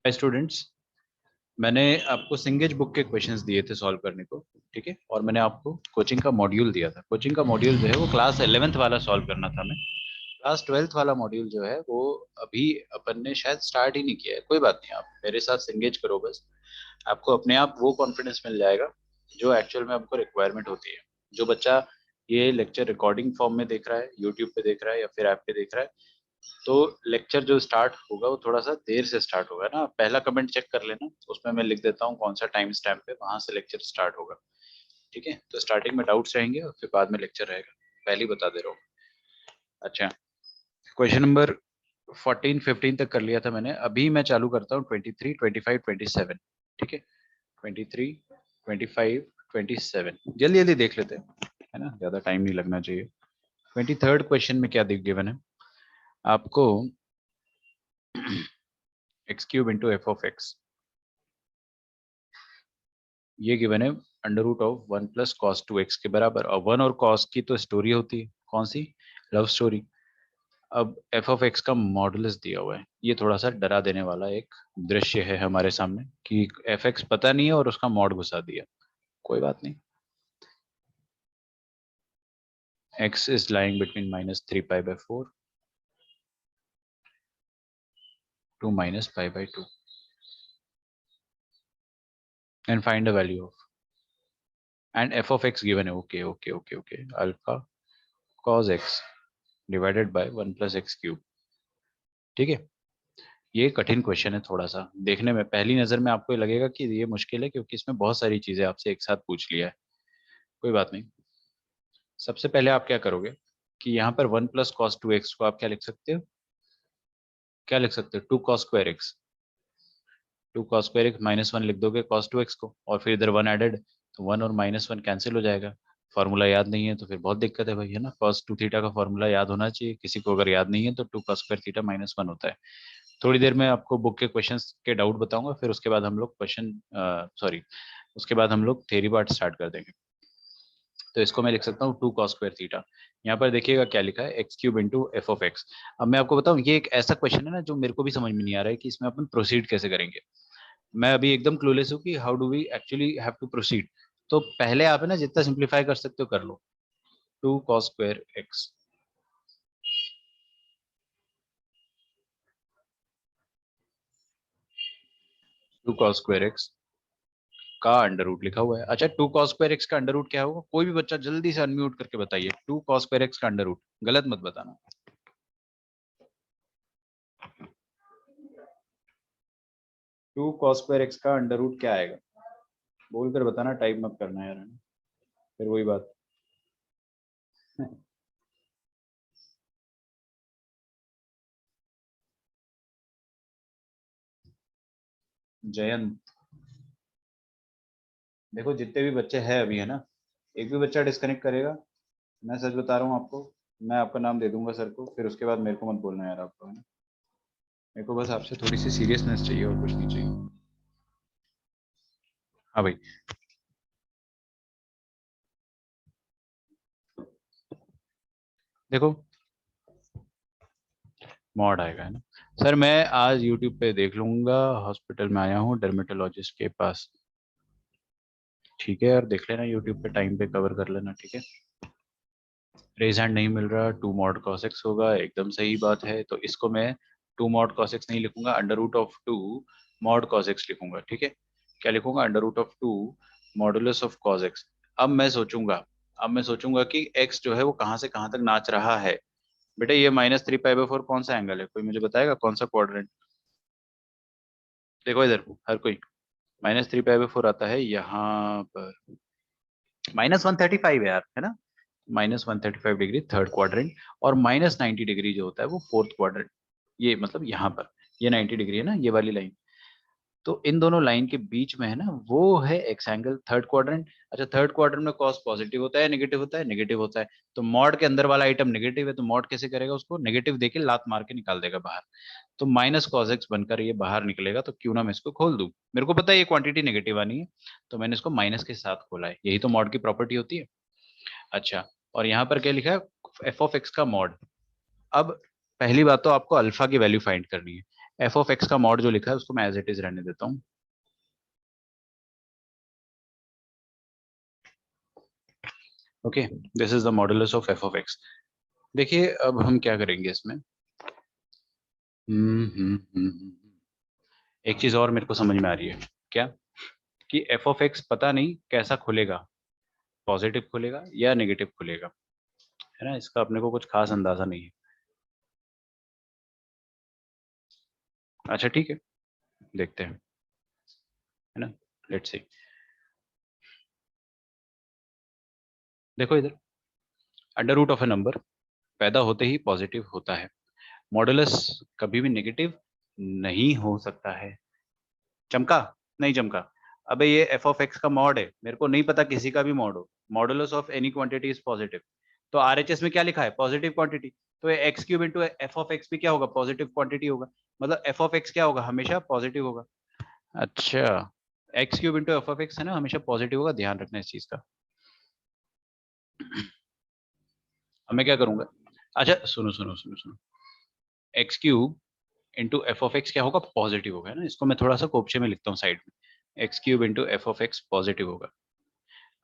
Hi students, मैंने आपको सिंगेज book के क्वेश्चंस दिए थे सॉल्व करने को। ठीक है, और मैंने आपको कोचिंग का मॉड्यूल दिया था। कोचिंग का मॉड्यूल जो है वो क्लास 11th वाला सॉल्व करना था। मैं क्लास 12th वाला मॉड्यूल जो है वो अभी अपन ने शायद स्टार्ट ही नहीं किया है। कोई बात नहीं, आप मेरे साथ सिंगेज करो बस। आपको अपने आप वो कॉन्फिडेंस मिल जाएगा जो एक्चुअल में आपको रिक्वायरमेंट होती है। जो बच्चा ये लेक्चर रिकॉर्डिंग फॉर्म में देख रहा है, यूट्यूब पे देख रहा है या फिर ऐप पे देख रहा है, तो लेक्चर जो स्टार्ट होगा वो थोड़ा सा देर से स्टार्ट होगा ना। पहला कमेंट चेक कर लेना, उसमें मैं लिख देता हूँ कौन सा टाइम स्टैम्प है, वहां से लेक्चर स्टार्ट होगा। ठीक है, तो स्टार्टिंग में डाउट्स रहेंगे और फिर बाद में लेक्चर रहेगा। पहले ही बता दे रहा हूँ। अच्छा, क्वेश्चन नंबर 14 15 तक कर लिया था मैंने। अभी मैं चालू करता हूँ 23 25 27। ठीक है, 23 25 27 जल्दी जल्दी देख लेते हैं, है ना, ज्यादा टाइम नहीं लगना चाहिए। 23rd क्वेश्चन में क्या गिवन है आपको? X cube into F of X, ये गिवन है under root of 1 plus cos 2x के बराबर। और 1 और कॉस की तो स्टोरी होती है, कौन सी? Love story. अब एफ ऑफ एक्स का मॉडुलस दिया हुआ है। ये थोड़ा सा डरा देने वाला एक दृश्य है हमारे सामने कि एफ एक्स पता नहीं है और उसका मॉड घुसा दिया। कोई बात नहीं। X is lying between -3 π/4 to -π/2 and find the value of and f of x given है। Okay okay okay okay, alpha cos x divided by 1 plus x cube. ठीक है, ये कठिन क्वेश्चन है। थोड़ा सा देखने में पहली नजर में आपको ये लगेगा कि ये मुश्किल है, क्योंकि इसमें बहुत सारी चीजें आपसे एक साथ पूछ लिया है। कोई बात नहीं। सबसे पहले आप क्या करोगे कि यहाँ पर 1 प्लस कॉस 2x को आप क्या लिख सकते हो? क्या लिख सकते हो? 2 cos2x। 2 cos2x -1 लिख दोगे cos 2x को, और फिर इधर 1 एडेड, तो 1 और -1 कैंसिल हो जाएगा। फॉर्मूला याद नहीं है तो फिर बहुत दिक्कत है भाई, है ना। cos 2 थीटा का फॉर्मूला याद होना चाहिए किसी को। अगर याद नहीं है तो 2 cos2 थीटा -1 होता है। थोड़ी देर में आपको बुक के क्वेश्चंस के डाउट बताऊंगा, फिर उसके बाद हम लोग क्वेश्चन सॉरी उसके बाद हम लोग थेरी पार्ट स्टार्ट कर देंगे। तो इसको मैं लिख सकता हूँ 2 cos2 थीटा। यहाँ पर देखिएगा क्या लिखा है, x cube into F of X. अब मैं आपको बताऊँ, ये एक ऐसा क्वेश्चन है ना जो मेरे को भी समझ में नहीं आ रहा है कि इसमें अपन प्रोसीड कैसे करेंगे। मैं अभी एकदम क्लूलेस हूँ कि how do we actually have to proceed. तो पहले आप है ना जितना सिंप्लीफाई कर सकते हो कर लो। 2 cos2 x, 2 cos2 x का अंडर रूट लिखा हुआ है। अच्छा, 2 cos2 x का अंडर रूट क्या होगा? कोई भी बच्चा जल्दी से अनम्यूट करके बताइए। 2 cos2 x का अंडर रूट, गलत मत बताना। 2 cos2 x का अंडर रूट क्या आएगा? बोलकर बताना, टाइप मत करना यार, है ना? फिर वही बात। जयंत, देखो जितने भी बच्चे हैं अभी, है ना, एक भी बच्चा डिस्कनेक्ट करेगा, मैं सच बता रहा हूँ आपको, मैं आपका नाम दे दूंगा सर को। फिर उसके बाद मेरे को मत बोलना यार आपको, है ना। मेरे को बस आपसे थोड़ी सी सीरियसनेस चाहिए और कुछ नहीं चाहिए। हाँ भाई, देखो मॉड आएगा, है ना। सर मैं आज यूट्यूब पे देख लूंगा, हॉस्पिटल में आया हूँ डर्मेटोलॉजिस्ट के पास। ठीक है यार, देख लेना यूट्यूब पे, टाइम पे कवर कर लेना। ठीक है, रेज हैंड नहीं मिल रहा। 2 mod cos x होगा, एकदम सही बात है। तो इसको मैं 2 mod cos x नहीं लिखूंगा, under root of 2 mod cos x लिखूंगा। ठीक है, क्या लिखूंगा? Under root of 2 modulus of cos x। अब मैं सोचूंगा कि x जो है वो कहाँ से कहाँ तक नाच रहा है। बेटा ये -3 π/4 कौन सा एंगल है? कोई मुझे बताएगा कौन सा क्वाड्रेंट? देखो इधर हर कोई, -3 π/4 आता है यहाँ पर। -135 है यार, है ना। -135 डिग्री थर्ड क्वाड्रेंट, और -90 डिग्री जो होता है वो फोर्थ क्वाड्रेंट। ये मतलब यहाँ पर ये 90 डिग्री है ना, ये वाली लाइन। तो इन दोनों लाइन के बीच में है ना, वो है एक्स एंगल थर्ड क्वाड्रेंट। अच्छा, थर्ड क्वाड्रेंट में कॉस पॉजिटिव होता है नेगेटिव होता है? नेगेटिव होता है। तो मॉड के अंदर वाला आइटम नेगेटिव है, तो मॉड कैसे करेगा? उसको नेगेटिव देके लात मार के निकाल देगा बाहर। तो -cos x बनकर ये बाहर निकलेगा। तो क्यों ना मैं इसको खोल दूं, मेरे को पता है ये क्वांटिटी नेगेटिव आनी है, तो मैंने इसको माइनस के साथ खोला है। यही तो मॉड की प्रॉपर्टी होती है। अच्छा, और यहाँ पर क्या लिखा है? एफ ऑफ एक्स का मॉड। अब पहली बात तो आपको अल्फा की वैल्यू फाइंड करनी है। एफ ऑफ एक्स का मॉड जो लिखा है उसको मैं एज इट इज रहने देता हूँ। Okay, this is the modulus of F of x. देखिए अब हम क्या करेंगे इसमें। एक चीज और मेरे को समझ में आ रही है। क्या? कि एफ ऑफ एक्स पता नहीं कैसा खुलेगा, पॉजिटिव खुलेगा या नेगेटिव खुलेगा, है ना। इसका अपने को कुछ खास अंदाजा नहीं है। अच्छा ठीक है, देखते हैं, है ना। Let's see. देखो इधर, under root of a number पैदा होते ही पॉजिटिव होता है, मॉडुलस कभी भी नेगेटिव नहीं हो सकता है। चमका? नहीं चमका। अबे ये एफ ऑफ एक्स का मॉड है, मेरे को नहीं पता किसी का भी मॉड हो। Modulus of any quantity is positive. तो आरएचएस में क्या लिखा है? Positive quantity. तो x cube into F of x भी क्या होगा? पॉजिटिव क्वांटिटी होगा। मतलब एफ ऑफ एक्स क्या होगा? हमेशा पॉजिटिव होगा। अच्छा, x cube into F of x है ना, हमेशा पॉजिटिव होगा, ध्यान रखना इस चीज का। अब मैं क्या करूंगा? अच्छा सुनो सुनो सुनो सुनो, x cube into F of x क्या होगा? पॉजिटिव होगा, है ना। इसको मैं थोड़ा सा कोपचे में लिखता हूँ साइड में, x cube into F of x positive होगा।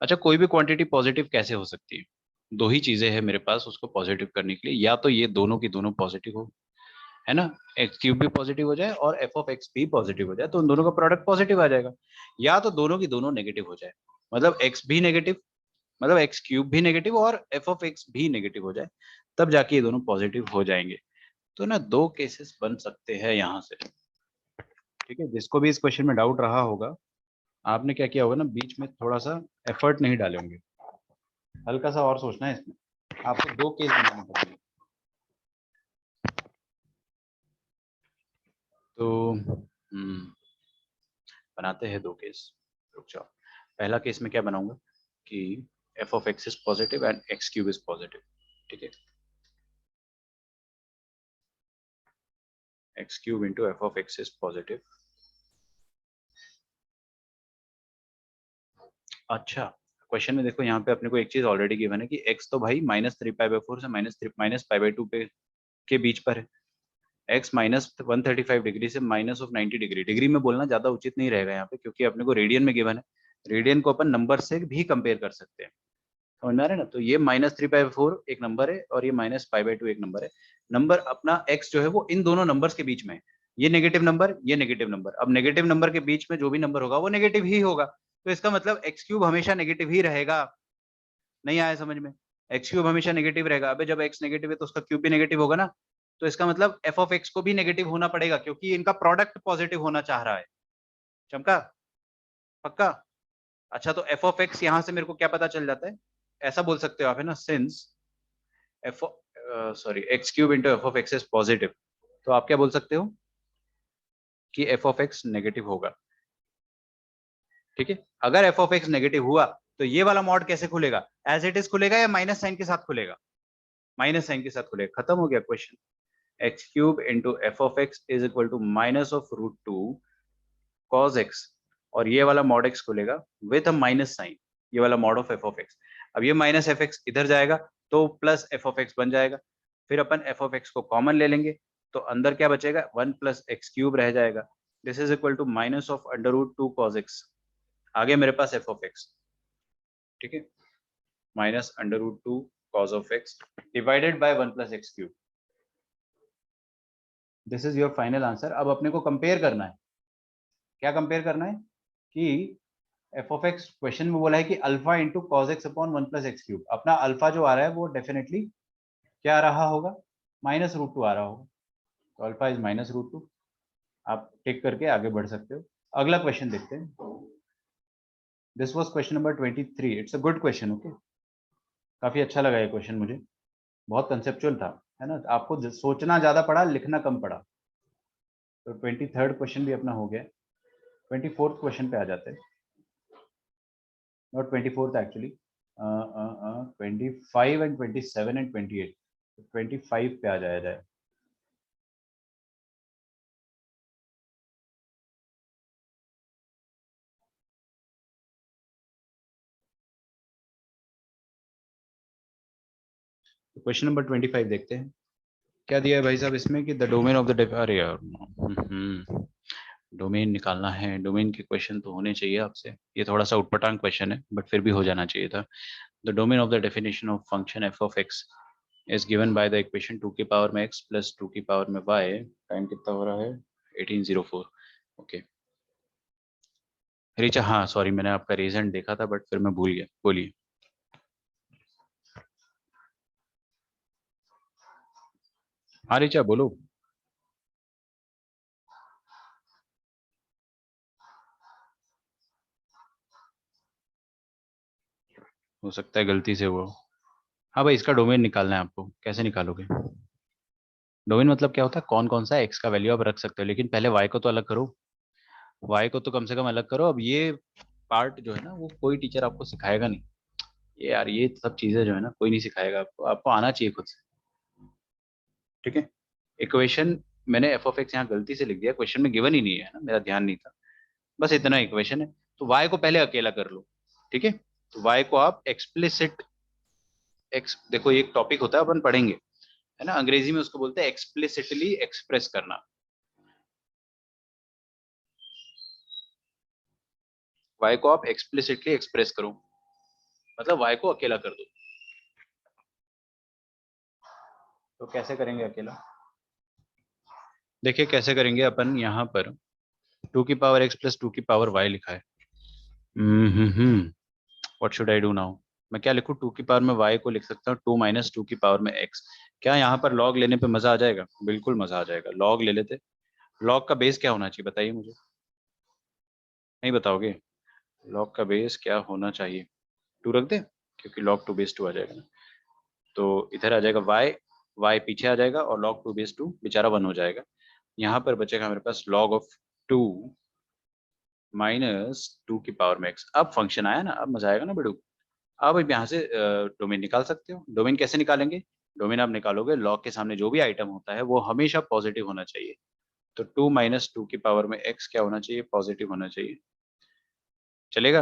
अच्छा, कोई भी क्वांटिटी पॉजिटिव कैसे हो सकती है? दो ही चीजें हैं मेरे पास उसको पॉजिटिव करने के लिए, या तो ये दोनों की दोनों पॉजिटिव हो, है ना, एक्स क्यूब भी पॉजिटिव हो जाए और एफ ऑफ एक्स भी पॉजिटिव हो जाए, तो उन दोनों का प्रोडक्ट पॉजिटिव आ जाएगा। या तो दोनों की दोनों नेगेटिव हो जाए, मतलब एक्स भी नेगेटिव, मतलब एक्स क्यूब भी नेगेटिव और एफ ऑफ एक्स भी नेगेटिव हो जाए, तब जाके ये दोनों पॉजिटिव हो जाएंगे। तो ना दो केसेस बन सकते हैं यहाँ से। ठीक है, जिसको भी इस क्वेश्चन में डाउट रहा होगा, आपने क्या किया होगा ना, बीच में थोड़ा सा एफर्ट नहीं डाले होंगे, हल्का सा और सोचना है इसमें। आपको दो केस बनाने पड़ेंगे। तो बनाते हैं दो केस। रुक जाओ, पहला केस में क्या बनाऊंगा कि f of x is positive and x cube is positive. ठीक है, x cube into F of x is positive. अच्छा, क्वेश्चन में देखो, यहाँ पे अपने को एक चीज ऑलरेडी गिवन है कि एक्स तो भाई -3π/4 से -π/2 के बीच पर है। एक्स -135 डिग्री से -90 डिग्री, डिग्री में बोलना ज्यादा उचित नहीं रहेगा यहाँ पे, क्योंकि अपने को रेडियन में गिवन है। रेडियन को अपन नंबर से भी कंपेयर कर सकते हैं, समझ में आ रहा है ना। तो ये -3π/4 एक नंबर है और ये -π/2 एक नंबर है। नंबर अपना x जो है वो इन दोनों नंबर्स के बीच में है। ये नेगेटिव नंबर, ये नेगेटिव नंबर। अब नेगेटिव नंबर के बीच में जो भी नंबर होगा वो नेगेटिव ही होगा, तो इसका मतलब एक्स क्यूब हमेशा नेगेटिव ही रहेगा। नहीं आया समझ में? एक्स क्यूब हमेशा नेगेटिव रहेगा। अबे जब एक्स नेगेटिव है तो उसका क्यूब भी नेगेटिव होगा ना, तो इसका मतलब एफ ऑफ एक्स को भी नेगेटिव होना पड़ेगा, क्योंकि इनका प्रोडक्ट पॉजिटिव होना चाह रहा है। चमका? पक्का? अच्छा, तो एफ ऑफ एक्स यहां से मेरे को क्या पता चल जाता है? ऐसा बोल सकते हो आप, है ना, since F sorry x cube into F of x is positive, तो आप क्या बोल सकते हो कि एफ ऑफ एक्स नेगेटिव होगा। ठीक है, अगर एफ ऑफ एक्स नेगेटिव हुआ तो ये वाला मॉड कैसे खुलेगा? एज इट इज खुलेगा या माइनस साइन के साथ खुलेगा? माइनस साइन के साथ खुलेगा। खत्म हो गया question. X cube into F of x is equal to -√2 cos x, और ये वाला मॉड एक्स खुलेगा विथ अ माइनस साइन, ये वाला mod of F of X. अब ये माइनस एफ एक्स इधर जाएगा तो प्लस एफ ऑफ एक्स बन जाएगा। फिर अपन एफ ऑफ एक्स को कॉमन ले लेंगे, तो अंदर क्या बचेगा? 1 + x³ रह जाएगा। This is equal to -√2 cos x। आ गया मेरे पास एफ ऑफ एक्स। ठीक है, -√2 cos of x divided by 1 + x³। This is your final answer. अब अपने को कंपेयर करना है। क्या कंपेयर करना है? कि एफ ऑफ एक्स क्वेश्चन में बोला है कि alpha into cos x upon 1 + x³। अपना अल्फा जो आ रहा है वो डेफिनेटली क्या आ रहा होगा? -√2 आ रहा होगा। तो अल्फा इज -√2। आप टिक करके आगे बढ़ सकते हो। अगला क्वेश्चन देखते हैं। This was question number 23। It's a good question. Okay, काफी अच्छा लगा ये क्वेश्चन मुझे, बहुत कंसेप्चुअल था, है ना। आपको सोचना ज्यादा पड़ा, लिखना कम पड़ा। तो 23rd क्वेश्चन भी अपना हो गया। 24th क्वेश्चन पे आ जाते हैं। Not 24th actually, 25 and 27 and 28। 25 पे आ जाया जाए। तो क्वेश्चन नंबर 25 देखते हैं क्या दिया है भाई साहब इसमें, कि द डोमेन ऑफ द अरे यार डोमेन निकालना है, डोमेन के क्वेश्चन तो होने चाहिए आपसे। ये थोड़ा सा उटपटांग क्वेश्चन है बट फिर भी हो जाना चाहिए था। The domain of the definition of function f of x is given by the equation 2 की पावर में x प्लस 2 की पावर में y। टाइम कितना हो रहा है? 1804। ओके रिचा, हाँ सॉरी, मैंने आपका रीजन देखा था बट फिर मैं भूल गया, बोलिए। हाँ रिचा बोलो। हो सकता है गलती से वो। हाँ भाई, इसका डोमेन निकालना है आपको, कैसे निकालोगे? डोमेन मतलब क्या होता है? कौन कौन सा एक्स का वैल्यू आप रख सकते हो, लेकिन पहले वाई को तो अलग करो। वाई को तो कम से कम अलग करो। अब ये पार्ट जो है ना, वो कोई टीचर आपको सिखाएगा नहीं। ये यार, ये सब चीजें जो है ना, कोई नहीं सिखाएगा आपको, आपको आना चाहिए खुद से। ठीक है। इक्वेशन मैंने एफ ऑफ एक्स यहाँ गलती से लिख दिया, क्वेश्चन में गिवन ही नहीं है ना, मेरा ध्यान नहीं था। बस इतना इक्वेशन है। तो वाई को पहले अकेला कर लो। ठीक है। तो वाई को आप एक्सप्लिसिट, एक्स देखो ये एक टॉपिक होता है, अपन पढ़ेंगे, है ना, अंग्रेजी में उसको बोलते हैं एक्सप्लिसिटली एक्सप्रेस करना। वाई को आप एक्सप्लिसिटली एक्सप्रेस करो, मतलब वाई को अकेला कर दो। तो कैसे करेंगे अकेला? देखिए कैसे करेंगे अपन, यहाँ पर 2 की पावर x प्लस 2 की पावर y लिखा है। What should I do now? मैं क्या लिखूँ? 2 की पावर में y को लिख सकता हूँ 2 माइनस 2 की पावर में x। क्या यहाँ पर log लेने पे मजा आ जाएगा? बिल्कुल मजा आ जाएगा, log ले लेते। log का बेस क्या होना चाहिए बताइए मुझे, नहीं बताओगे? log का बेस क्या होना चाहिए? 2 रख दे, क्योंकि log 2 बेस 2 आ जाएगा ना। तो इधर आ जाएगा y पीछे आ जाएगा और log 2 बेस 2 बेचारा 1 हो जाएगा। यहाँ पर बचेगा मेरे पास log ऑफ 2 माइनस 2 की पावर में x। अब फंक्शन आया ना, अब मजा आएगा ना बेडू। अब यहाँ से डोमेन निकाल सकते हो। डोमेन कैसे निकालेंगे? डोमेन आप निकालोगे, लॉग के सामने जो भी आइटम होता है वो हमेशा पॉजिटिव होना चाहिए। तो 2 माइनस 2 की पावर में x क्या होना चाहिए? पॉजिटिव होना चाहिए। चलेगा?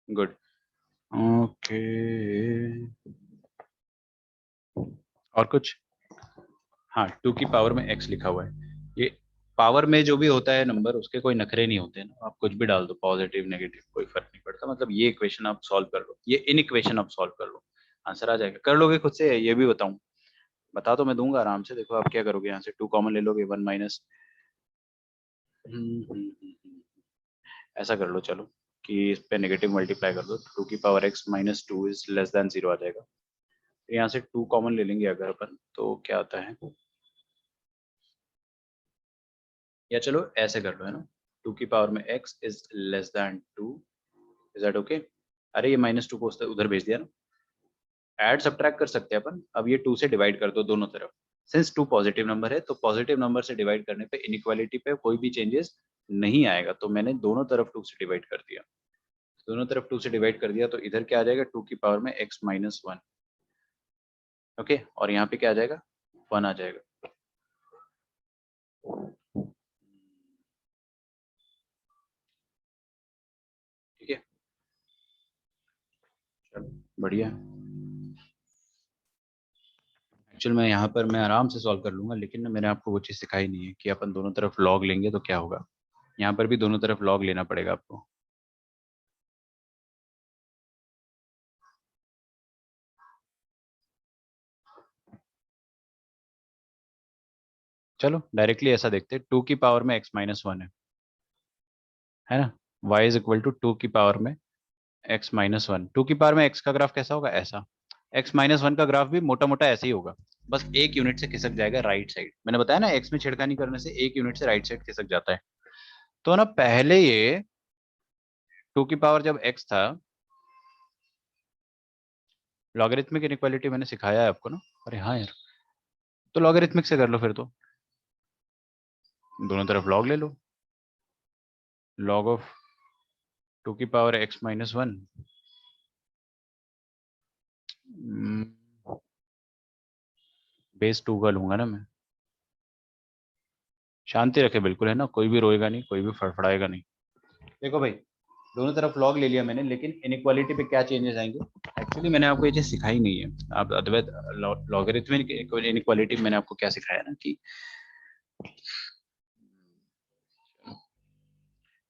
गुड। ओके। और कुछ? हाँ, 2 की पावर में x लिखा हुआ है। ये पावर में जो भी होता है नंबर, उसके कोई नखरे नहीं होते ना, आप कुछ भी डाल दो, पॉजिटिव नेगेटिव कोई फर्क नहीं पड़ता। मतलब ये इक्वेशन आप सॉल्व कर लो, ये इन इक्वेशन आप सॉल्व कर लो, आंसर आ जाएगा। कर लोगे खुद से? ये भी बताऊं? बता तो मैं दूंगा आराम से। देखो आप क्या करोगे, यहाँ से 2 कॉमन ले लोगे, 1 माइनस, ऐसा कर लो चलो, कि इस पे नेगेटिव मल्टीप्लाई कर दो, 2 की power x minus 2 is less than 0 आ जाएगा। तो यहाँ से 2 कॉमन ले लेंगे अगर अपन, तो क्या आता है, या चलो ऐसे कर लो, है ना, 2 की पावर में x is less then 2। Is that okay? अरे ये माइनस 2 को उधर भेज दिया ना। ऐड सब्ट्रैक्ट कर सकते हैं अपन। अब ये 2 से डिवाइड कर दो दोनों तरफ। सिंस 2 पॉजिटिव नंबर है, तो पॉजिटिव नंबर से डिवाइड करने पे इनइक्वालिटी पे कोई भी चेंजेस नहीं आएगा, तो मैंने दोनों तरफ 2 से डिवाइड कर दिया। दोनों तरफ 2 से डिवाइड कर दिया, तो इधर क्या आ जाएगा? 2 की पावर में x माइनस 1। ओके, और यहाँ पे क्या आ जाएगा? 1 आ जाएगा। ठीक है, चलो बढ़िया। एक्चुअल में यहाँ पर मैं आराम से सॉल्व कर लूंगा, लेकिन ना मैंने आपको वो चीज़ सिखाई नहीं है कि अपन दोनों तरफ लॉग लेंगे तो क्या होगा। यहाँ पर भी दोनों तरफ लॉग लेना पड़ेगा आपको। चलो डायरेक्टली ऐसा देखते हैं, 2 की पावर में x माइनस 1 है ना। y इज इक्वल टू 2 की पावर में x माइनस 1। 2 की पावर में x का ग्राफ कैसा होगा? ऐसा। x माइनस 1 का ग्राफ भी मोटा मोटा ऐसे ही होगा, बस एक यूनिट से खिसक जाएगा राइट साइड। मैंने बताया ना, x में छेड़खानी करने से एक यूनिट से राइट साइड खिसक जाता है। तो ना पहले ये 2 की पावर जब x था, लॉगरिथमिक इनइक्वालिटी मैंने सिखाया है आपको ना। अरे हाँ यार, तो लॉगरिथमिक से कर लो फिर तो। दोनों तरफ लॉग ले लो, लॉग ऑफ 2 की पावर x माइनस 1। बेस 2 का लूंगा ना मैं। शांति रखे बिल्कुल, है ना, कोई भी रोएगा नहीं, कोई भी फड़फड़ाएगा नहीं। देखो भाई, दोनों तरफ लॉग ले लिया मैंने, लेकिन इनइक्वालिटी पे क्या चेंजेस आएंगे? एक्चुअली मैंने आपको ये चीज सिखाई नहीं है। आप अद्वैत लॉगरिथमिक इनइक्वालिटी मैंने आपको क्या सिखाया ना, कि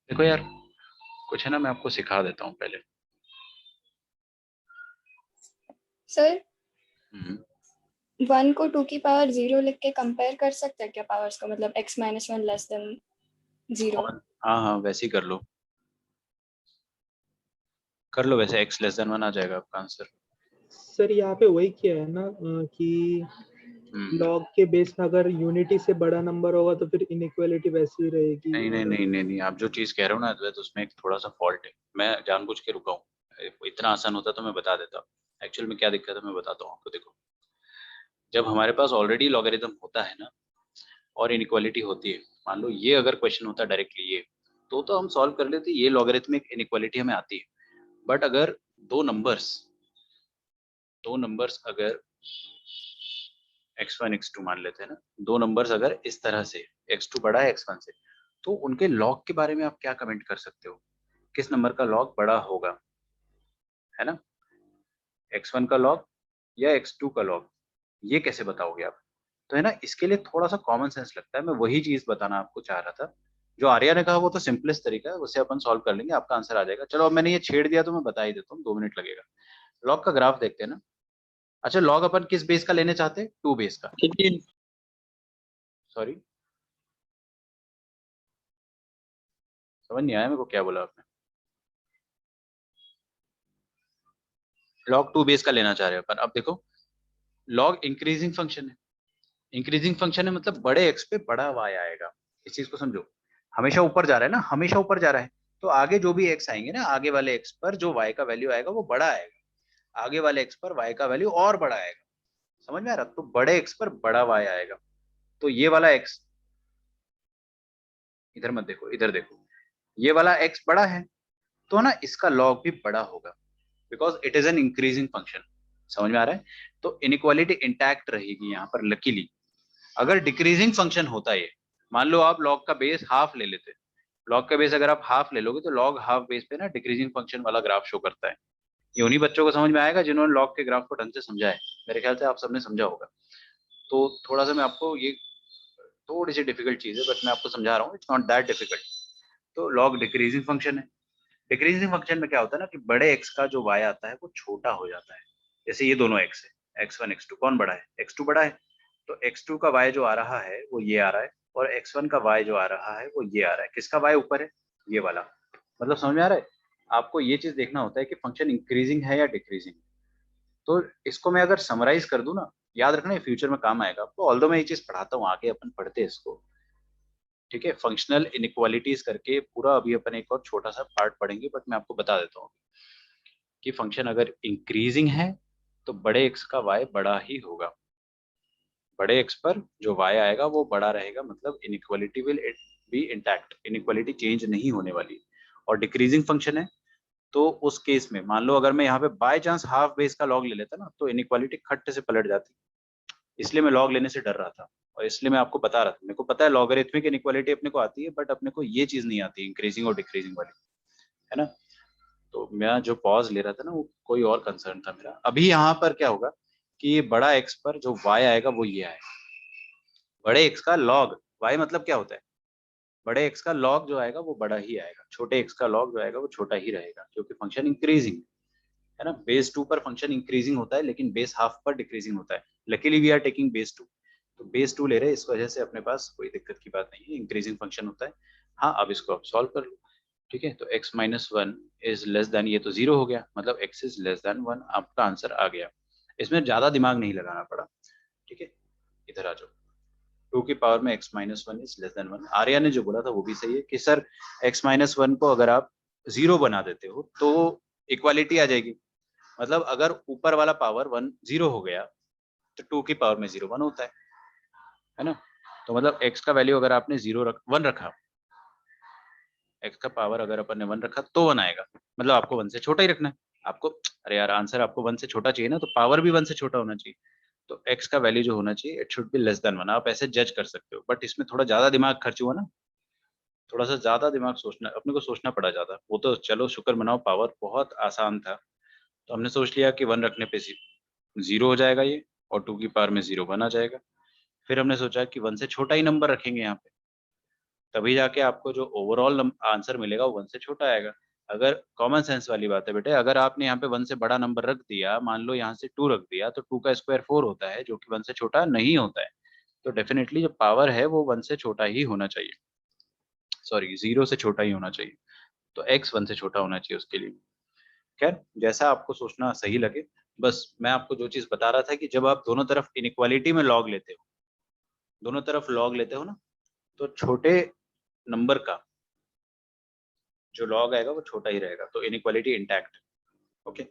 देखो यार, कुछ है ना, मैं आपको सिखा देता हूँ पहले। सर हम्म, 1 को 2 की पावर 0 लिख के कंपेयर कर सकते हैं क्या पावर्स को, मतलब x माइनस 1 लेस देन 0? हाँ हाँ, वैसे ही कर लो, कर लो वैसे, x लेस देन 1 आ जाएगा आपका आंसर। सर यहाँ पे वही किया है ना कि लॉग के बेस में अगर यूनिटी से बड़ा नंबर होगा तो फिर इनइक्वालिटी वैसी ही रहेगी। नहीं नहीं नहीं नहीं नहीं, आप जो चीज कह रहे हो ना अद्वैत, उसमें एक थोड़ा सा फॉल्ट है। मैं जानबूझ के रुका हूँ, इतना आसान होता तो मैं बता देता। एक्चुअल में क्या दिक्कत है मैं बताता हूँ आपको। देखो, जब हमारे पास ऑलरेडी लॉगरिथम होता है ना, और इनइक्वालिटी होती है, मान लो ये अगर क्वेश्चन होता डायरेक्टली ये, तो हम सॉल्व कर लेते, ये लॉगरिथमिक इनइक्वालिटी हमें आती है। बट अगर दो नंबर्स अगर x1 x2 मान लेते हैं ना, दो नंबर्स अगर इस तरह से, x2 बड़ा है x1 से, तो उनके लॉग के बारे में आप क्या कमेंट कर सकते हो? किस नंबर का लॉग बड़ा होगा, है ना? x1 का लॉग या x2 का लॉग, ये कैसे बताओगे आप? तो है ना, इसके लिए थोड़ा सा कॉमन सेंस लगता है। मैं वही चीज बताना आपको चाह रहा था। जो आर्या ने कहा वो तो सिंपलेस्ट तरीका है, उससे अपन सॉल्व कर लेंगे, आपका आंसर आ जाएगा। चलो, अब मैंने ये छेड़ दिया तो मैं बता ही देता हूँ, 2 मिनट लगेगा। लॉग का ग्राफ देखते हैं ना। अच्छा, लॉग अपन किस बेस का लेने चाहते हैं? 2 बेस का। सॉरी, समझ नहीं आया मेरे को क्या बोला आपने। लॉग 2 बेस का लेना चाह रहे हो अपन। अब देखो, लॉग इंक्रीजिंग फंक्शन है। इंक्रीजिंग फंक्शन है मतलब बड़े एक्स पे बड़ा वाई आएगा। इस चीज को समझो, हमेशा ऊपर जा रहा है ना, हमेशा ऊपर जा रहा है। तो आगे जो भी एक्स आएंगे ना, आगे वाले एक्स पर जो वाई का वैल्यू आएगा वो बड़ा आएगा, आगे वाले एक्स पर वाई का वैल्यू और बड़ा आएगा। समझ में आ रहा? तो बड़े एक्स पर बड़ा वाई आएगा। तो ये वाला एक्स, इधर मत देखो, इधर देखो, ये वाला एक्स बड़ा है, तो ना इसका लॉग भी बड़ा होगा, because it is an increasing function. समझ में आ रहा है? तो इनइक्वालिटी इंटैक्ट रहेगी यहाँ पर लकीली। अगर डिक्रीजिंग फंक्शन होता है, मान लो आप लॉग का बेस हाफ ले लेते, लॉग का बेस अगर आप हाफ ले लोगे तो लॉग हाफ बेस पे ना डिक्रीजिंग फंक्शन वाला ग्राफ शो करता है। ये उन्हीं बच्चों को समझ में आएगा जिन्होंने लॉग के ग्राफ को ढंग से समझा है। मेरे ख्याल से आप सबने समझा होगा। तो थोड़ा सा मैं आपको ये, थोड़ी सी डिफिकल्ट चीज है बट मैं आपको समझा रहा हूँ, इट्स नॉट दैट डिफिकल्ट। तो लॉग डिक्रीजिंग फंक्शन है। डिक्रीजिंग फंक्शन में क्या होता है ना कि बड़े एक्स का जो वाई आता है वो छोटा हो जाता है। जैसे ये दोनों एक्स है, x1 x2, कौन बड़ा है? x2 बड़ा है। तो x2 का y जो आ रहा है वो ये आ रहा है, और x1 का y जो आ रहा है वो ये आ रहा है। किसका y ऊपर है? ये वाला। मतलब समझ में आ रहा है? आपको ये चीज देखना होता है कि फंक्शन इंक्रीजिंग है या डिक्रीजिंग। तो इसको मैं अगर समराइज कर दूं ना, याद रखना ये फ्यूचर में काम आएगा आपको। ऑल्दो मैं ये चीज पढ़ाता हूँ, आगे अपन पढ़ते हैं इसको, ठीक है? फंक्शनल इनइक्वालिटीज करके पूरा अभी अपन एक और छोटा सा पार्ट पढ़ेंगे, बट मैं आपको बता देता हूँ कि फंक्शन अगर इंक्रीजिंग है तो बड़े एक्स का y बड़ा ही होगा। बड़े एक्स पर जो y आएगा वो बड़ा रहेगा, मतलब inequality will be intact, inequality change नहीं होने वाली। और डिक्रीजिंग फंक्शन है तो उस केस में मान लो अगर मैं यहाँ पे बाय चांस हाफ बेस का लॉग ले लेता ना, तो इनइक्वालिटी खट्टे से पलट जाती। इसलिए मैं लॉग लेने से डर रहा था, और इसलिए मैं आपको बता रहा था। मेरे को पता है लॉगरिथमिक इनइक्वालिटी अपने को आती है, बट अपने को ये चीज नहीं आती इंक्रीजिंग और डिक्रीजिंग वाली, है ना? तो मैं जो पॉज ले रहा था ना, वो कोई और कंसर्न था मेरा। अभी यहाँ पर क्या होगा कि ये बड़ा एक्स पर जो वाई आएगा वो ये आएगा। बड़े एक्स का लॉग, वाई मतलब क्या होता है? बड़े एक्स का लॉग जो आएगा वो बड़ा ही आएगा, छोटे एक्स का लॉग जो आएगा वो छोटा ही रहेगा, क्योंकि फंक्शन इंक्रीजिंग है ना। बेस 2 पर फंक्शन इंक्रीजिंग होता है, लेकिन बेस हाफ पर डिक्रीजिंग होता है। Luckily we are taking base 2, तो बेस 2 ले रहे हैं, इस वजह से अपने पास कोई दिक्कत की बात नहीं है, इंक्रीजिंग फंक्शन होता है। हाँ, अब इसको आप सॉल्व कर लो, ठीक है? तो x minus 1 is less then, ये तो 0 हो गया, मतलब x इज लेस देन 1, आपका आंसर आ गया। इसमें ज्यादा दिमाग नहीं लगाना पड़ा, ठीक है? इधर आ जाओ। 2 की पावर में x minus 1 is less than 1। Arya ने जो बोला था वो भी सही है कि सर x माइनस 1 को अगर आप 0 बना देते हो तो इक्वालिटी आ जाएगी। मतलब अगर ऊपर वाला पावर 1 0 हो गया तो 2 की पावर में 0 1 होता है ना? तो मतलब x का वैल्यू अगर आपने 1 रखा, x का पावर अगर अपन ने 1 रखा तो 1 आएगा, मतलब आपको 1 से छोटा ही रखना है। आपको, अरे यार आंसर आपको 1 से छोटा चाहिए ना, तो पावर भी 1 से छोटा होना चाहिए। तो x का वैल्यू जो होना चाहिए, it should be less than 1। आप ऐसे जज कर सकते हो, बट इसमें थोड़ा ज्यादा दिमाग खर्च हुआ ना, थोड़ा सा ज्यादा दिमाग सोचना, अपने को सोचना पड़ा ज्यादा। वो तो चलो शुक्र मनाओ, पावर बहुत आसान था, तो हमने सोच लिया कि 1 रखने पे 0 हो जाएगा ये, और 2 की पावर में 0 1 आ जाएगा। फिर हमने सोचा कि 1 से छोटा ही नंबर रखेंगे यहाँ पे, तभी जाके आपको जो ओवरऑल आंसर मिलेगा वो 1 से छोटा आएगा। अगर कॉमन सेंस वाली बात है बेटे, अगर आपने यहाँ पे 1 से बड़ा नंबर रख दिया, मान लो यहाँ से 2 रख दिया, तो 2 का स्क्वायर 4 होता है, जो कि 1 से छोटा नहीं होता है। तो डेफिनेटली जो पावर है वो 1 से छोटा ही होना चाहिए, सॉरी 0 से छोटा ही होना चाहिए। तो x 1 से छोटा होना चाहिए उसके लिए। खैर, जैसा आपको सोचना सही लगे, बस मैं आपको जो चीज बता रहा था कि जब आप दोनों तरफ इनइक्वालिटी में लॉग लेते हो, दोनों तरफ लॉग लेते हो ना, तो छोटे नंबर का जो लॉग आएगा वो छोटा ही रहेगा, तो इनइक्वालिटी इंटैक्ट। ओके,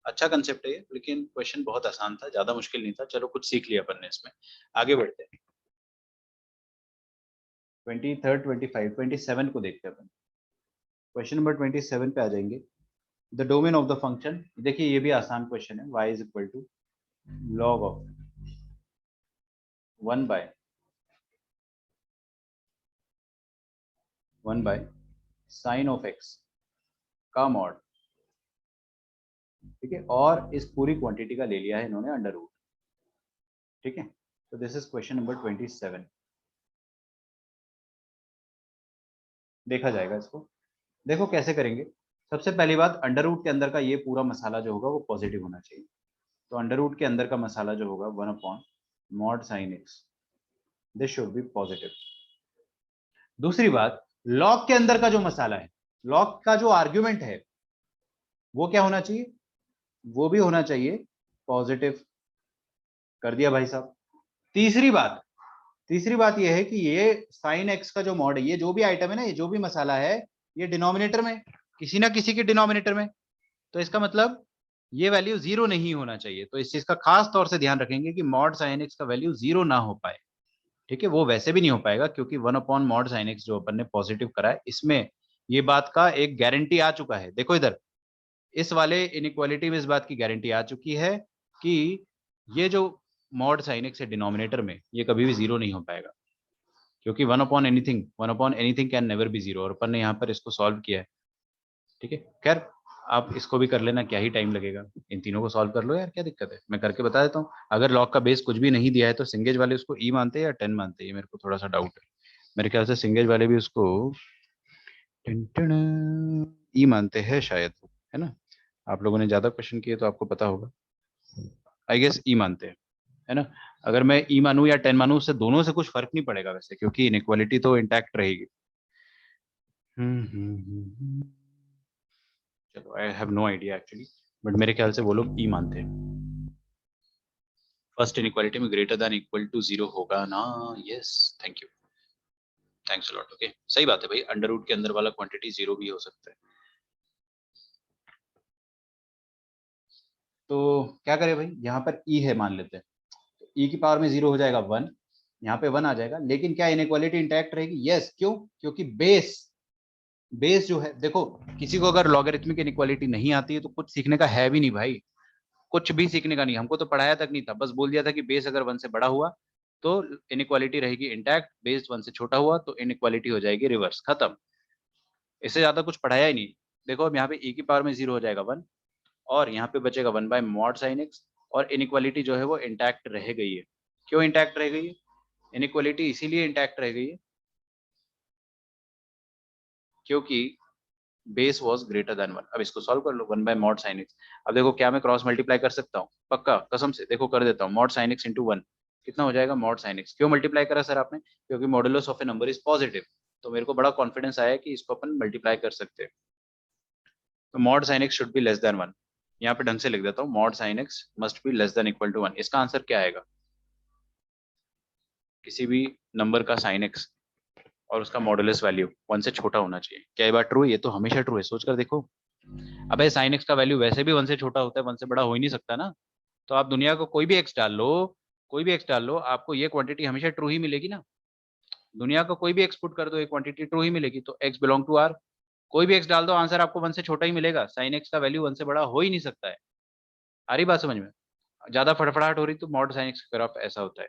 अच्छा कंसेप्ट है ये, लेकिन क्वेश्चन बहुत आसान था, ज्यादा मुश्किल नहीं था। चलो कुछ सीख लिया अपन ने इसमें, आगे बढ़ते हैं। 23, 25, 27 को देखते हैं अपन। क्वेश्चन नंबर 27 पे आ जाएंगे। The domain of the function, देखिए ये भी आसान क्वेश्चन है। y is equal to log of 1 by sine of x का मॉड, ठीक है, और इस पूरी क्वांटिटी का ले लिया है इन्होंने अंडर रूट, ठीक है। तो दिस इज क्वेश्चन नंबर 27। देखा जाएगा इसको। देखो कैसे करेंगे। सबसे पहली बात, अंडर रूट के अंदर का ये पूरा मसाला जो होगा वो पॉजिटिव होना चाहिए। तो अंडर रूट के अंदर का मसाला जो होगा 1 upon mod sine x, this should B positive. दूसरी बात, लॉग के अंदर का जो मसाला है, लॉग का जो आर्ग्यूमेंट है वो क्या होना चाहिए, वो भी होना चाहिए पॉजिटिव। कर दिया भाई साहब। तीसरी बात यह है कि ये साइन एक्स का जो मॉड है, ये जो भी आइटम है ना, ये जो भी मसाला है, ये डिनोमिनेटर में, किसी ना किसी के डिनोमिनेटर में। तो इसका मतलब ये वैल्यू 0 नहीं होना चाहिए। तो इस चीज का खास तौर से ध्यान रखेंगे कि मॉड साइन एक्स का वैल्यू 0 ना हो पाए, ठीक है। वो वैसे भी नहीं हो पाएगा क्योंकि 1 अपॉन मॉड साइन एक्स जो अपन ने पॉजिटिव करा है, इसमें ये बात का एक गारंटी आ चुका है। देखो इधर, इस वाले इनइक्वालिटी में इस बात की गारंटी आ चुकी है कि ये जो मॉड साइन एक्स है डिनोमिनेटर में, ये कभी भी 0 नहीं हो पाएगा, क्योंकि 1 upon anything can never be 0, और अपन ने यहाँ पर इसको सॉल्व किया है, ठीक है। खैर, आप इसको भी कर लेना, क्या ही टाइम लगेगा। इन तीनों को सॉल्व कर लो यार, क्या दिक्कत है, मैं करके बता देता हूँ। अगर लॉग का बेस कुछ भी नहीं दिया है तो सिंगेज वाले उसको ई मानते हैं या 10 मानते हैं, मेरे को थोड़ा सा डाउट है। मेरे ख्याल से सिंगेज वाले भी उसको ई मानते हैं शायद, है ना। आप लोगों ने ज्यादा क्वेश्चन किए तो आपको पता होगा। आई गेस ई मानते हैं, है ना। अगर मैं ई मानूं या 10 मानूं, उससे दोनों से कुछ फर्क नहीं पड़ेगा वैसे, क्योंकि इनइक्वालिटी तो इंटैक्ट रहेगी। चलो, I have no idea actually, but मेरे ख्याल से वो लोग ई मानते हैं। फर्स्ट इनइक्वालिटी में ग्रेटर देन इक्वल टू 0 होगा ना। Yes, thank you, thanks a lot. Okay, सही बात है भाई, अंडर रूट के अंदर वाला क्वांटिटी 0 भी हो सकता है। तो क्या करें भाई, यहाँ पर ई है मान लेते हैं, तो ई की पावर में 0 हो जाएगा 1, यहाँ पे 1 आ जाएगा। लेकिन क्या इनइक्वालिटी इंटैक्ट रहेगी? यस। क्यों? क्योंकि बेस जो है, देखो किसी को अगर लॉगरिथमिक इनइक्वालिटी नहीं आती है तो कुछ सीखने का है भी नहीं भाई, कुछ भी सीखने का नहीं। हमको तो पढ़ाया तक नहीं था, बस बोल दिया था कि बेस अगर 1 से बड़ा हुआ तो इनइक्वालिटी रहेगी इंटैक्ट, बेस 1 से छोटा हुआ तो इनइक्वालिटी हो जाएगी रिवर्स, खत्म। इससे ज्यादा कुछ पढ़ाया ही नहीं। देखो अब यहाँ पे e की पावर में 0 हो जाएगा 1, और यहाँ पे बचेगा 1 बाय मॉड साइन एक्स, और इनइक्वालिटी जो है वो इंटैक्ट रह गई है। क्यों इंटैक्ट रह गई है? इनइक्वालिटी इसीलिए इंटैक्ट रह गई है क्योंकि बेस वॉज ग्रेटर देन 1। अब इसको सॉल्व कर लो, 1 बाय मॉड साइन एक्स। अब देखो, क्या मैं क्रॉस मल्टीप्लाई कर सकता हूँ? पक्का, कसम से, देखो कर देता हूँ। मॉड साइन एक्स इंटू 1 कितना हो जाएगा? Mod sine x. क्यों मल्टीप्लाई करा सर आपने? क्योंकि modulus of a number is positive, तो मेरे को बड़ा कॉन्फिडेंस आया कि इसको अपन मल्टीप्लाई कर सकते हैं। तो mod sine X should be less than 1। यहाँ पे ढंग से लिख देता हूँ, mod sine X must be less than equal to 1। इसका आंसर क्या आएगा? किसी भी नंबर का साइन एक्स और उसका मॉडुलस वैल्यू 1 से छोटा होना चाहिए। क्या ये बात ट्रू है? ये तो हमेशा ट्रू है, सोच कर देखो। अबे साइन एक्स का वैल्यू वैसे भी 1 से छोटा होता है, 1 से बड़ा हो ही नहीं सकता ना। तो आप दुनिया को कोई भी एक्स डाल लो, कोई भी एक्स डाल लो, आपको ये क्वांटिटी हमेशा ट्रू ही मिलेगी ना। दुनिया को कोई भी एक्स पुट कर दो, ये क्वांटिटी ट्रू ही मिलेगी। तो एक्स बिलोंग टू आर, कोई भी एक्स डाल दो, आंसर आपको 1 से छोटा ही मिलेगा। साइन एक्स का वैल्यू 1 से बड़ा हो ही नहीं सकता है। आ रही बात समझ में? ज्यादा फड़फड़ाहट हो रही तो मॉड साइन एक्स का ग्राफ ऐसा होता है।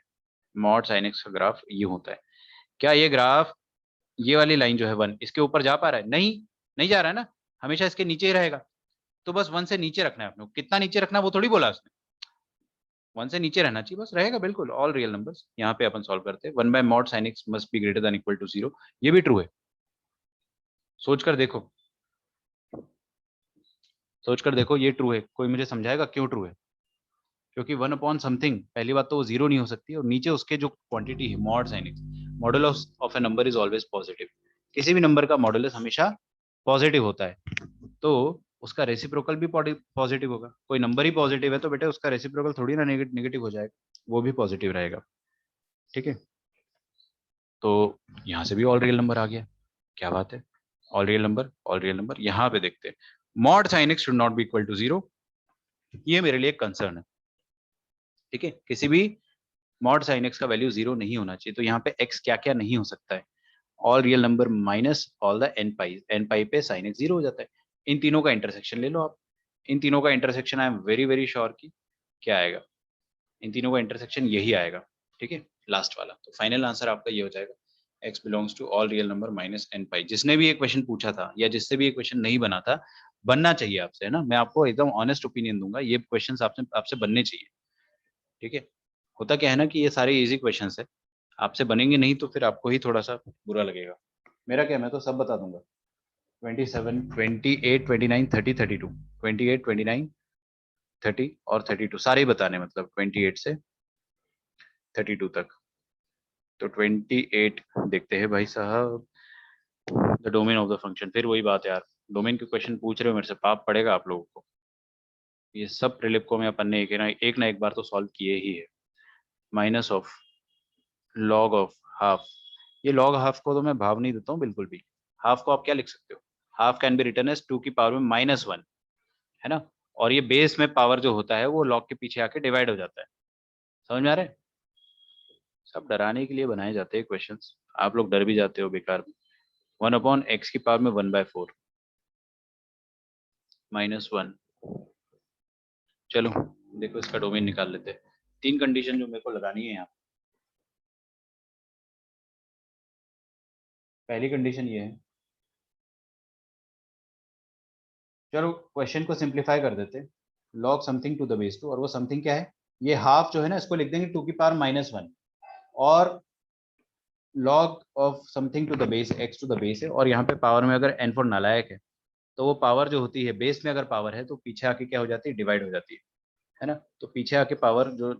मॉड साइन एक्स का ग्राफ ये होता है। क्या ये ग्राफ, ये वाली लाइन जो है 1, इसके ऊपर जा पा रहा है? नहीं, नहीं जा रहा है ना, हमेशा इसके नीचे ही रहेगा। तो बस 1 से नीचे रखना है अपने को। कितना नीचे रखना है वो थोड़ी बोला उसने। 1 से नीचे रहना चाहिए, बस रहेगा बिल्कुल ऑल रियल नंबर्स। यहाँ पे अपन सॉल्व करते हैं 1 by mod sine X must be greater than equal to 0, ये भी ट्रू है। सोच कर देखो, सोच कर देखो, ये ट्रू है। कोई मुझे समझाएगा क्यों ट्रू है? क्योंकि 1 अपॉन समथिंग, पहली बात तो वो जीरो नहीं हो सकती, और नीचे उसके जो क्वांटिटी है mod sine x, modulus of a number is always positive. किसी भी नंबर का मॉडुलस हमेशा पॉजिटिव होता है, तो उसका रेसिप्रोकल भी पॉजिटिव होगा। कोई नंबर ही पॉजिटिव है तो बेटा उसका रेसिप्रोकल थोड़ी ना नेगेटिव हो जाएगा, वो भी पॉजिटिव रहेगा। ठीक है, तो यहाँ से भी ऑल रियल नंबर आ गया, क्या बात है। All real number, all real number. यहाँ पे देखते हैं mod sine X should not be equal to 0, ये मेरे लिए एक कंसर्न है। ठीक है, किसी भी मॉड साइन एक्स का वैल्यू 0 नहीं होना चाहिए। तो यहाँ पे x क्या क्या नहीं हो सकता है? All real number minus all the n pi पे साइन एक्स 0 हो जाता है। इन तीनों का इंटरसेक्शन ले लो आप, इन तीनों का intersection I am very very sure कि क्या आएगा, इन तीनों का इंटरसेक्शन यही आएगा। ठीक है, लास्ट वाला। तो फाइनल आंसर आपका ये हो जाएगा x belongs to all real number minus n pi. जिसने भी ये क्वेश्चन पूछा था या जिससे भी ये क्वेश्चन नहीं बना था, बनना चाहिए आपसे, है ना। मैं आपको एकदम ऑनेस्ट ओपिनियन दूंगा, ये क्वेश्चन आपसे आपसे बनने चाहिए। ठीक है, होता क्या है ना कि ये सारे इजी क्वेश्चन है, आपसे बनेंगे नहीं तो फिर आपको ही थोड़ा सा बुरा लगेगा। मेरा क्या, मैं तो सब बता दूंगा। 27, 28, 29, 30, 32, 28, 29, 30 और 32 सारे ही बताने, मतलब 28 से 32 तक। तो 28 देखते हैं भाई साहब, the domain of the function. फिर वही बात है यार, डोमेन के क्वेश्चन पूछ रहे हो मेरे से, पाप पड़ेगा आप लोगों को। ये सब प्रिलिप में अपन ने एक ना एक बार तो सॉल्व किए ही है। Minus of log of half, ये लॉग हाफ को तो मैं भाव नहीं देता हूँ बिल्कुल भी। हाफ को आप क्या लिख सकते हो? Half can be written as 2 की पावर में -1, है ना। और ये बेस में पावर जो होता है वो लॉग के पीछे आके डिवाइड हो जाता है। समझ में आ रहा है? सब डराने के लिए बनाए जाते हैं क्वेश्चंस, आप लोग डर भी जाते हो बेकार में। 1 अपॉन एक्स की पावर में 1/4 -1। चलो देखो इसका डोमेन निकाल लेते हैं। 3 कंडीशन जो मेरे को लगानी है यहाँ। पहली कंडीशन ये है, चलो क्वेश्चन को सिंप्लीफाई कर देते हैं। Log something to the base 2, और वो समथिंग क्या है? ये हाफ जो है ना, इसको लिख देंगे 2 की पावर -1, और log of something to the base x to the base है, और यहाँ पे पावर में अगर n4 नालायक है तो वो पावर जो होती है बेस में अगर पावर है तो पीछे आके क्या हो जाती है? डिवाइड हो जाती है ना। तो पीछे आके पावर जो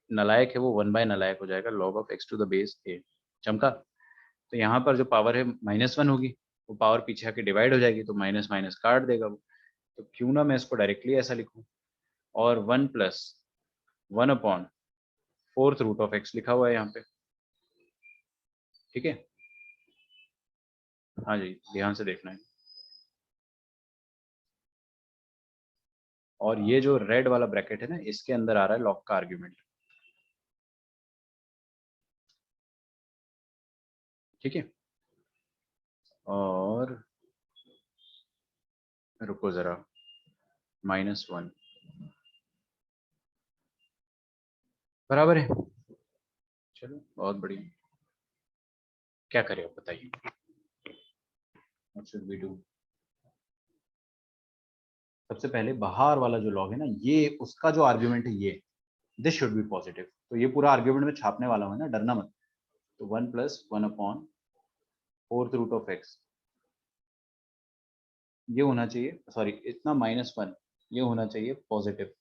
नालायक है वो 1 बाय नालायक हो जाएगा, log of x to the base a। चमका। तो यहाँ पर जो पावर है -1 होगी, वो पावर पीछे आके डिवाइड हो जाएगी, तो माइनस माइनस काट देगा वो। तो क्यों ना मैं इसको डायरेक्टली ऐसा लिखूं, और 1 plus 1 upon 4th root of x लिखा हुआ है यहाँ पे। ठीक है, हाँ जी ध्यान से देखना है। और ये जो रेड वाला ब्रैकेट है ना, इसके अंदर आ रहा है लॉग का आर्ग्यूमेंट। ठीक है, और रुको जरा, -1 बराबर है। चलो बहुत बढ़िया, क्या करें आप बताइए, व्हाट शुड वी डू। सबसे पहले बाहर वाला जो लॉग है ना, ये उसका जो आर्ग्यूमेंट है, ये दिस शुड बी पॉजिटिव। तो ये पूरा आर्ग्यूमेंट में छापने वाला हूँ ना, डरना मत। तो 1 plus 1 upon 4th root of x, ये होना चाहिए, सॉरी इतना -1, ये होना चाहिए पॉजिटिव।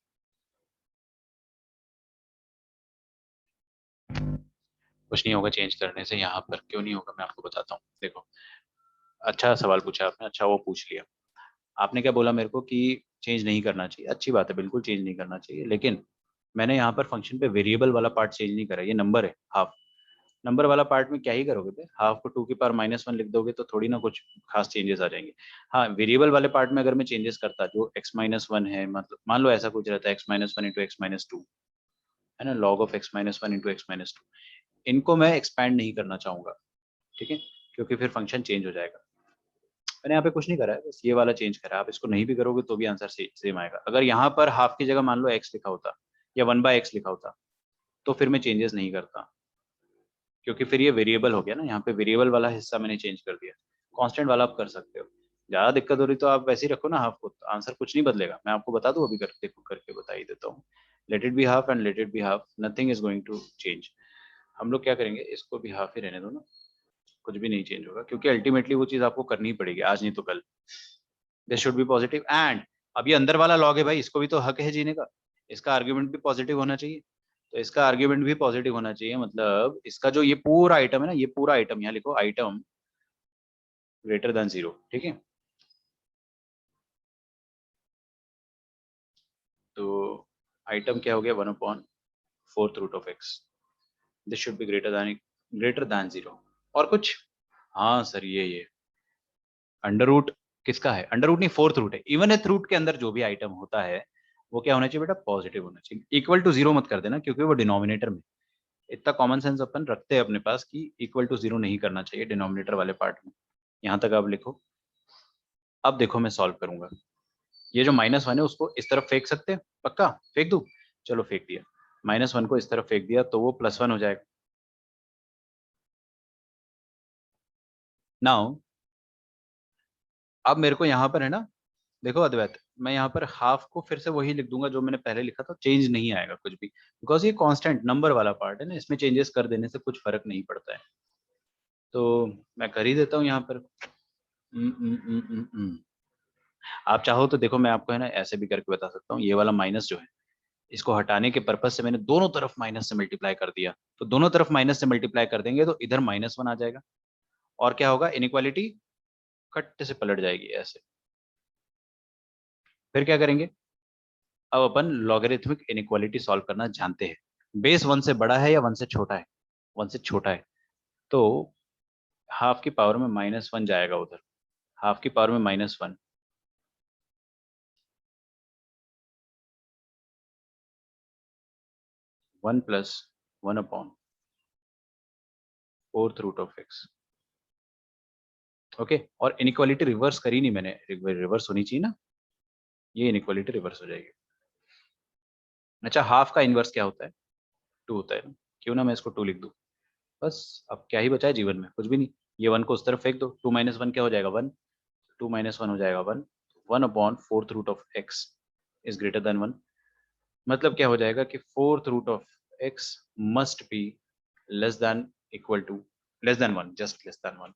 कुछ नहीं होगा चेंज करने से, यहाँ पर क्यों नहीं होगा मैं आपको बताता हूँ। देखो, अच्छा सवाल पूछा आपने, अच्छा वो पूछ लिया। आपने क्या बोला मेरे को कि चेंज नहीं करना चाहिए, अच्छी बात है, बिल्कुल चेंज नहीं करना चाहिए। लेकिन मैंने यहाँ पर फंक्शन पे वेरिएबल वाला पार्ट चेंज नहीं करा, ये नंबर है हाफ। नंबर वाला पार्ट में क्या ही करोगे बे, हाफ को 2 की पावर -1 लिख दोगे तो थोड़ी ना कुछ खास चेंजेस आ जाएंगे। हाँ, वेरिएबल वाले पार्ट में अगर मैं चेंजेस करता, जो x-1 है, मतलब मान लो ऐसा कुछ रहता है x-1 इंटू x-2, है ना, log of x-1 into x-2, इनको मैं एक्सपैंड नहीं करना चाहूंगा। ठीक है, क्योंकि फिर फंक्शन चेंज हो जाएगा। मैंने यहाँ पे कुछ नहीं करा है, बस ये वाला चेंज करा है। आप इसको नहीं भी करोगे तो भी आंसर सेम आएगा। अगर यहाँ पर हाफ की जगह मान लो x लिखा होता या 1/x लिखा होता, तो फिर मैं चेंजेस नहीं करता, क्योंकि फिर ये वेरिएबल हो गया ना। यहाँ पे वेरिएबल वाला हिस्सा मैंने चेंज कर दिया, कांस्टेंट वाला आप कर सकते हो। ज्यादा दिक्कत हो रही तो आप वैसे ही रखो ना हाफ को, आंसर कुछ नहीं बदलेगा। मैं आपको बता दूं, अभी करके बता ही देता हूँ। Let it be half and let it be half, nothing is going to change. हम लोग क्या करेंगे, इसको भी हाफ ही रहने दो ना, कुछ भी नहीं चेंज होगा, क्योंकि अल्टीमेटली वो चीज आपको करनी ही पड़ेगी, आज नहीं तो कल। This should B positive and अब ये अंदर वाला लॉग है भाई, इसको भी तो हक है जीने का, इसका आर्ग्यूमेंट भी पॉजिटिव होना चाहिए। तो इसका आर्ग्यूमेंट भी पॉजिटिव होना चाहिए, मतलब इसका जो ये पूरा आइटम है ना, ये पूरा आइटम यहाँ लिखो, आइटम ग्रेटर देन 0, ठीक है। तो आइटम क्या हो गया, 1/4 root of X, this should be greater than 0। और कुछ, हाँ सर ये अंडर रूट किसका है, अंडर रूट नहीं, फोर्थ रूट है। इवन एथ रूट के अंदर जो भी आइटम होता है वो क्या होना चाहिए बेटा, पॉजिटिव होना चाहिए। इक्वल टू 0 मत कर देना, क्योंकि वो डिनोमिनेटर में, इतना कॉमन सेंस अपन रखते हैं अपने पास कि इक्वल टू 0 नहीं करना चाहिए डिनोमिनेटर वाले पार्ट में। यहाँ तक आप लिखो। अब देखो मैं सॉल्व करूंगा, ये जो -1 है उसको इस तरफ फेंक सकते हैं, पक्का फेंक दूं, चलो फेंक दिया। -1 को इस तरफ फेंक दिया तो वो +1 हो जाएगा। नाउ अब मेरे को यहाँ पर है ना, देखो अद्वैत, मैं यहाँ पर हाफ को फिर से वही लिख दूंगा जो मैंने पहले लिखा था, चेंज नहीं आएगा कुछ भी, बिकॉज ये कांस्टेंट नंबर वाला पार्ट है ना, इसमें चेंजेस कर देने से कुछ फर्क नहीं पड़ता है। तो मैं कर ही देता हूँ यहाँ पर। आप चाहो तो देखो, मैं आपको है ना ऐसे भी करके बता सकता हूँ, ये वाला माइनस जो है इसको हटाने के पर्पज से मैंने दोनों तरफ माइनस से मल्टीप्लाई कर दिया, तो दोनों तरफ माइनस से मल्टीप्लाई कर देंगे तो इधर -1 आ जाएगा, और क्या होगा, इनइक्वालिटी कट से पलट जाएगी ऐसे। फिर क्या करेंगे, अब अपन लॉगरिथमिक इनइक्वालिटी सॉल्व करना जानते हैं। बेस 1 से बड़ा है या 1 से छोटा है, 1 से छोटा है, तो हाफ की पावर में -1 जाएगा उधर, हाफ की पावर में -1, one plus 1/4 root of X. Okay, और इनइक्वालिटी रिवर्स करी नहीं मैंने, रिवर्स होनी चाहिए ना, ये इनइक्वालिटी रिवर्स हो जाएगी। अच्छा, हाफ का इनवर्स क्या होता है, 2 होता है ना, क्यों ना मैं इसको 2 लिख दूं, बस। अब क्या ही बचा है जीवन में, कुछ भी नहीं। ये 1 को उस तरफ फेंक दो, 2 - 1 क्या हो जाएगा, 1, 2 - 1 हो जाएगा 1, 1/4 root of x is greater than 1। मतलब क्या हो जाएगा कि 4th root of X must be less than equal to less than 1, just less than 1।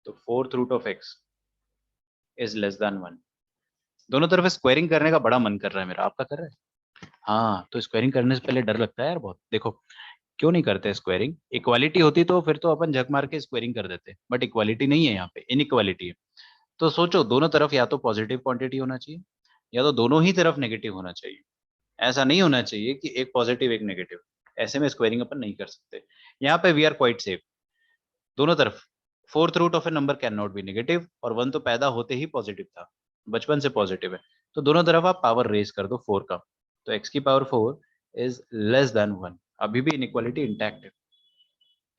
तो 4th root of x is less than 1। दोनों तरफ स्क्वायरिंग करने का बड़ा मन कर रहा है मेरा, आपका कर रहा है? हाँ, तो स्क्वायरिंग करने से पहले डर लगता है यार बहुत। देखो क्यों नहीं करते स्क्वायरिंग, इक्वालिटी होती तो फिर तो अपन झक मार के स्क्वायरिंग कर देते, बट इक्वालिटी नहीं है यहाँ पे, इनइक्वालिटी है। तो सोचो, दोनों तरफ या तो पॉजिटिव क्वांटिटी होना चाहिए, या तो दोनों ही तरफ नेगेटिव होना चाहिए। ऐसा नहीं होना चाहिए कि एक पॉजिटिव एक नेगेटिव, ऐसे में स्क्वायरिंग अपन नहीं कर सकते। यहाँ पे वी आर क्वाइट सेफ, दोनों तरफ। 4th root of a number can not be negative, और 1 तो पैदा होते ही पॉजिटिव था, बचपन से पॉजिटिव है। तो दोनों तरफ आप पावर रेज कर दो 4 का, तो x की पावर 4 इज लेस देन 1, अभी भी इनइक्वालिटी इंटैक्ट है।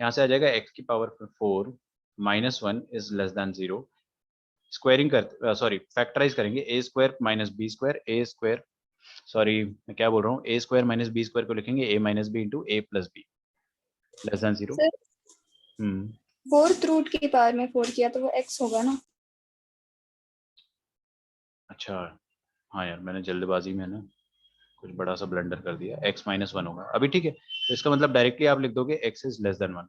यहाँ से आ जाएगा x की power 4 -1 is less than 0। Squaring कर सॉरी फैक्टराइज करेंगे, a square minus B square, A square, sorry मैं क्या बोल रहा हूँ, a square minus B square को लिखेंगे a minus B into a plus B less than 0। Sir 4th root की पावर में 4 किया तो वो x होगा ना। अच्छा, हाँ यार मैंने जल्दबाजी में ना कुछ बड़ा सा ब्लंडर कर दिया, x -1 होगा अभी, ठीक है। तो इसका मतलब डायरेक्टली आप लिख दोगे x is less than 1।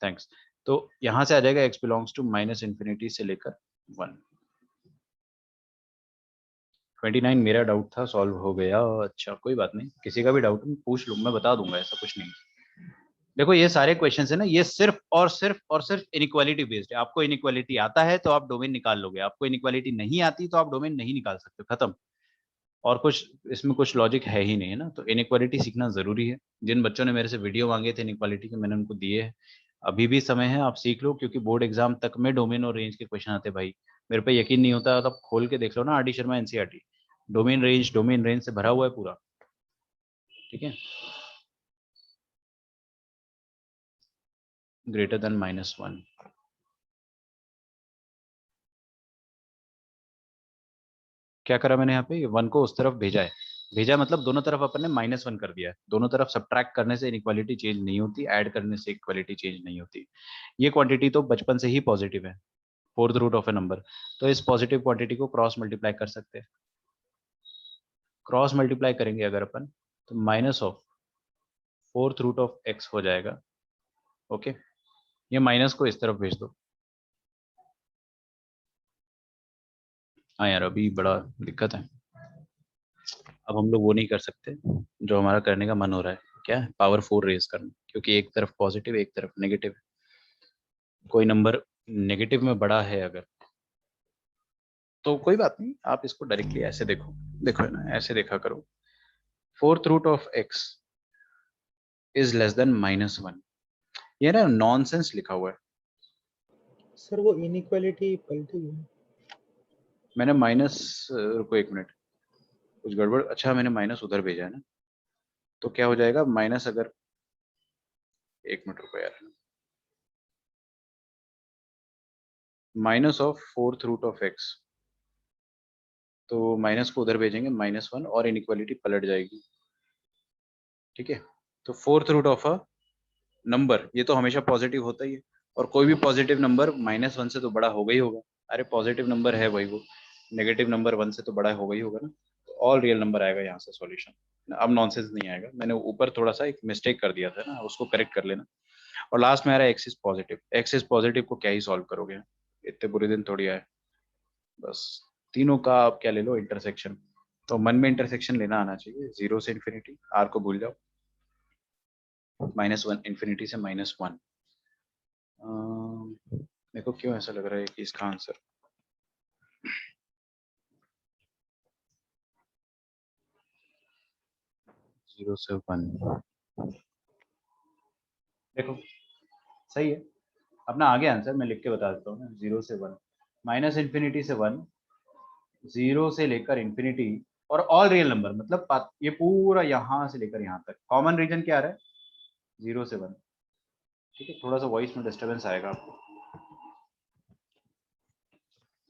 Thanks. तो यहाँ से आ जाएगा x बिलोंग्स टू -∞ से लेकर 1। 29 मेरा डाउट था, सॉल्व हो गया। अच्छा कोई बात नहीं, किसी का भी डाउट पूछ लूँ, मैं बता दूंगा, ऐसा कुछ नहीं। देखो ये सारे क्वेश्चंस है ना, ये सिर्फ और सिर्फ और सिर्फ इनइक्वालिटी बेस्ड है। आपको इनइक्वालिटी आता है तो आप डोमेन निकाल लोगे, आपको इनइक्वालिटी नहीं आती तो आप डोमेन नहीं निकाल सकते, खत्म। और कुछ इसमें कुछ लॉजिक है ही नहीं है ना, तो इनइक्वालिटी सीखना जरूरी है। जिन बच्चों ने मेरे से वीडियो मांगे थे इनइक्वालिटी के, मैंने उनको दिए है। अभी भी समय है, आप सीख लो, क्योंकि बोर्ड एग्जाम तक में डोमेन और रेंज के क्वेश्चन आते भाई। मेरे पे यकीन नहीं होता तो आप खोल के देख लो ना, R D Sharma NCERT, domain range से भरा हुआ है पूरा, ठीक है। ग्रेटर देन -1, क्या करा मैंने यहाँ पे, 1 को उस तरफ भेजा है, भेजा मतलब दोनों तरफ अपन ने -1 कर दिया है। दोनों तरफ सब्ट्रैक्ट करने से इनइक्वालिटी चेंज नहीं होती, ऐड करने से इक्वालिटी चेंज नहीं होती। ये क्वांटिटी तो बचपन से ही पॉजिटिव है, 4th root of a number, तो इस पॉजिटिव क्वांटिटी को क्रॉस मल्टीप्लाई कर सकते हैं। क्रॉस मल्टीप्लाई करेंगे अगर अपन तो minus of 4th root of x हो जाएगा। ओके, ये माइनस को इस तरफ भेज दो। हाँ यार, अभी बड़ा दिक्कत है। अब हम लोग वो नहीं कर सकते जो हमारा करने का मन हो रहा है, क्या है, पावर 4 रेज करना, क्योंकि एक तरफ पॉजिटिव एक तरफ नेगेटिव है। कोई नंबर नेगेटिव में बड़ा है अगर, तो कोई बात नहीं, आप इसको डायरेक्टली ऐसे देखो, देखो है ना, ऐसे देखा करो। 4th root of x is less than -1। ये ना नॉनसेंस लिखा हुआ है। सर वो इनइक्वालिटी पलटी है। मैंने माइनस, रुको एक मिनट, कुछ गड़बड़, अच्छा मैंने माइनस उधर भेजा है ना, तो क्या हो जाएगा माइनस, अगर एक मिनट रुको यार, minus of 4th root of x, तो माइनस को उधर भेजेंगे -1 और इनइक्वालिटी पलट जाएगी। ठीक है, तो 4th root of a number, ये तो हमेशा पॉजिटिव होता ही है, और कोई भी पॉजिटिव नंबर -1 से तो बड़ा होगा ही होगा। अरे पॉजिटिव नंबर है भाई वो, नेगेटिव नंबर 1 से तो बड़ा होगा ही होगा ना, तो ऑल रियल नंबर आएगा यहाँ से सॉल्यूशन। अब नॉनसेंस नहीं आएगा, मैंने ऊपर थोड़ा सा एक मिस्टेक कर दिया था ना, उसको करेक्ट कर लेना। और लास्ट में आ रहा है x is positive. X is positive को क्या ही सॉल्व करोगे, इतने बुरे दिन थोड़ी आए। बस तीनों का आप क्या ले लो, इंटरसेक्शन। तो मन में इंटरसेक्शन लेना आना चाहिए, 0 से इन्फिनिटी, आर को भूल जाओ, -1 इन्फिनिटी से -1। मेरे को क्यों ऐसा लग रहा है कि इसका आंसर 0 से 1, देखो सही है अपना, आगे आंसर मैं लिख के बता देता हूँ ना, 0 से 1, माइनस इन्फिनिटी से 1, 0 से लेकर इन्फिनिटी, और ऑल रियल नंबर, मतलब ये पूरा यहाँ से लेकर यहाँ तक, कॉमन रीजन क्या आ रहा है, 0 से 1। ठीक है, थोड़ा सा वॉइस में डिस्टर्बेंस आएगा आपको।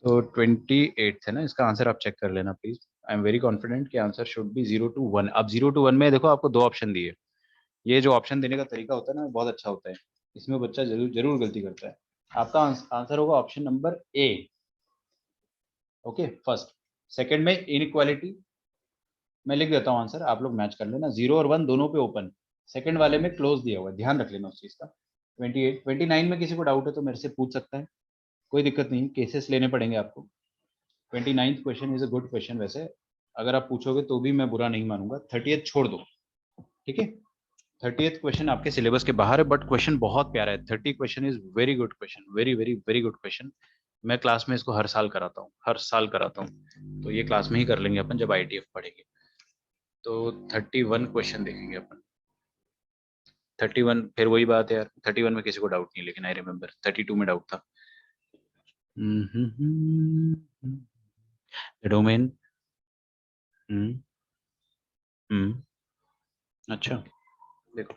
तो 28 है ना इसका आंसर, आप चेक कर लेना please. I am very confident कि आंसर शुड बी 0 to 1। अब 0 to 1 में देखो आपको दो ऑप्शन दिए, ये जो ऑप्शन देने का तरीका होता है ना बहुत अच्छा होता है, इसमें बच्चा जरूर जरूर गलती करता है। आपका आंसर होगा option number A. Okay, first. Second में इनइक्वालिटी, मैं लिख देता हूँ आंसर, आप लोग मैच कर लेना, 0 और 1 दोनों पे ओपन, सेकंड वाले में क्लोज दिया हुआ है, ध्यान रख लेना उस चीज का। 28 29 में किसी को डाउट है तो मेरे से पूछ सकता है, कोई दिक्कत नहीं, केसेस लेने पड़ेंगे आपको। 29th question is a good question वैसे, अगर आप पूछोगे तो भी मैं बुरा नहीं मानूंगा। 30th छोड़ दो, ठीक है। 30th क्वेश्चन आपके सिलेबस के बाहर है, बट क्वेश्चन बहुत प्यारा है। 30 question is very good question, very very very good question. मैं क्लास में इसको हर साल कराता हूँ, हर साल कराता हूँ, तो ये क्लास में ही कर लेंगे अपन जब ITF पढ़ेंगे। तो 31 क्वेश्चन देखेंगे अपन। 31, फिर वही बात है यार, 31 में किसी को डाउट नहीं, लेकिन आई रिमेम्बर 32 में डाउट था। डोमेन, अच्छा देखो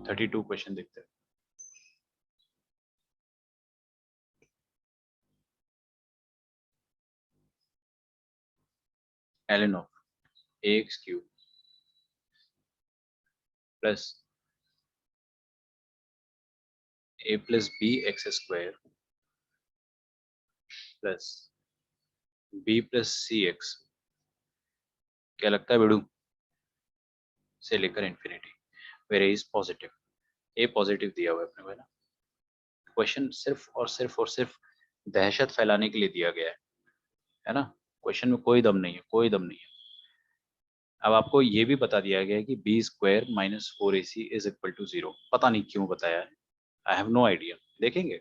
32 क्वेश्चन देखते हैं। ln of ax cube plus a plus B x square plus b plus C X, क्या लगता है बेड़ू, से लेकर infinity, where is positive. A positive दिया हुआ है अपने को ना, क्वेश्चन सिर्फ और सिर्फ और सिर्फ दहशत फैलाने के लिए दिया गया है ना, क्वेश्चन में कोई दम नहीं है, कोई दम नहीं है। अब आपको ये भी बता दिया गया है कि B square -4ac is equal to 0, पता नहीं क्यों बताया है, आई हैव नो आइडिया, देखेंगे।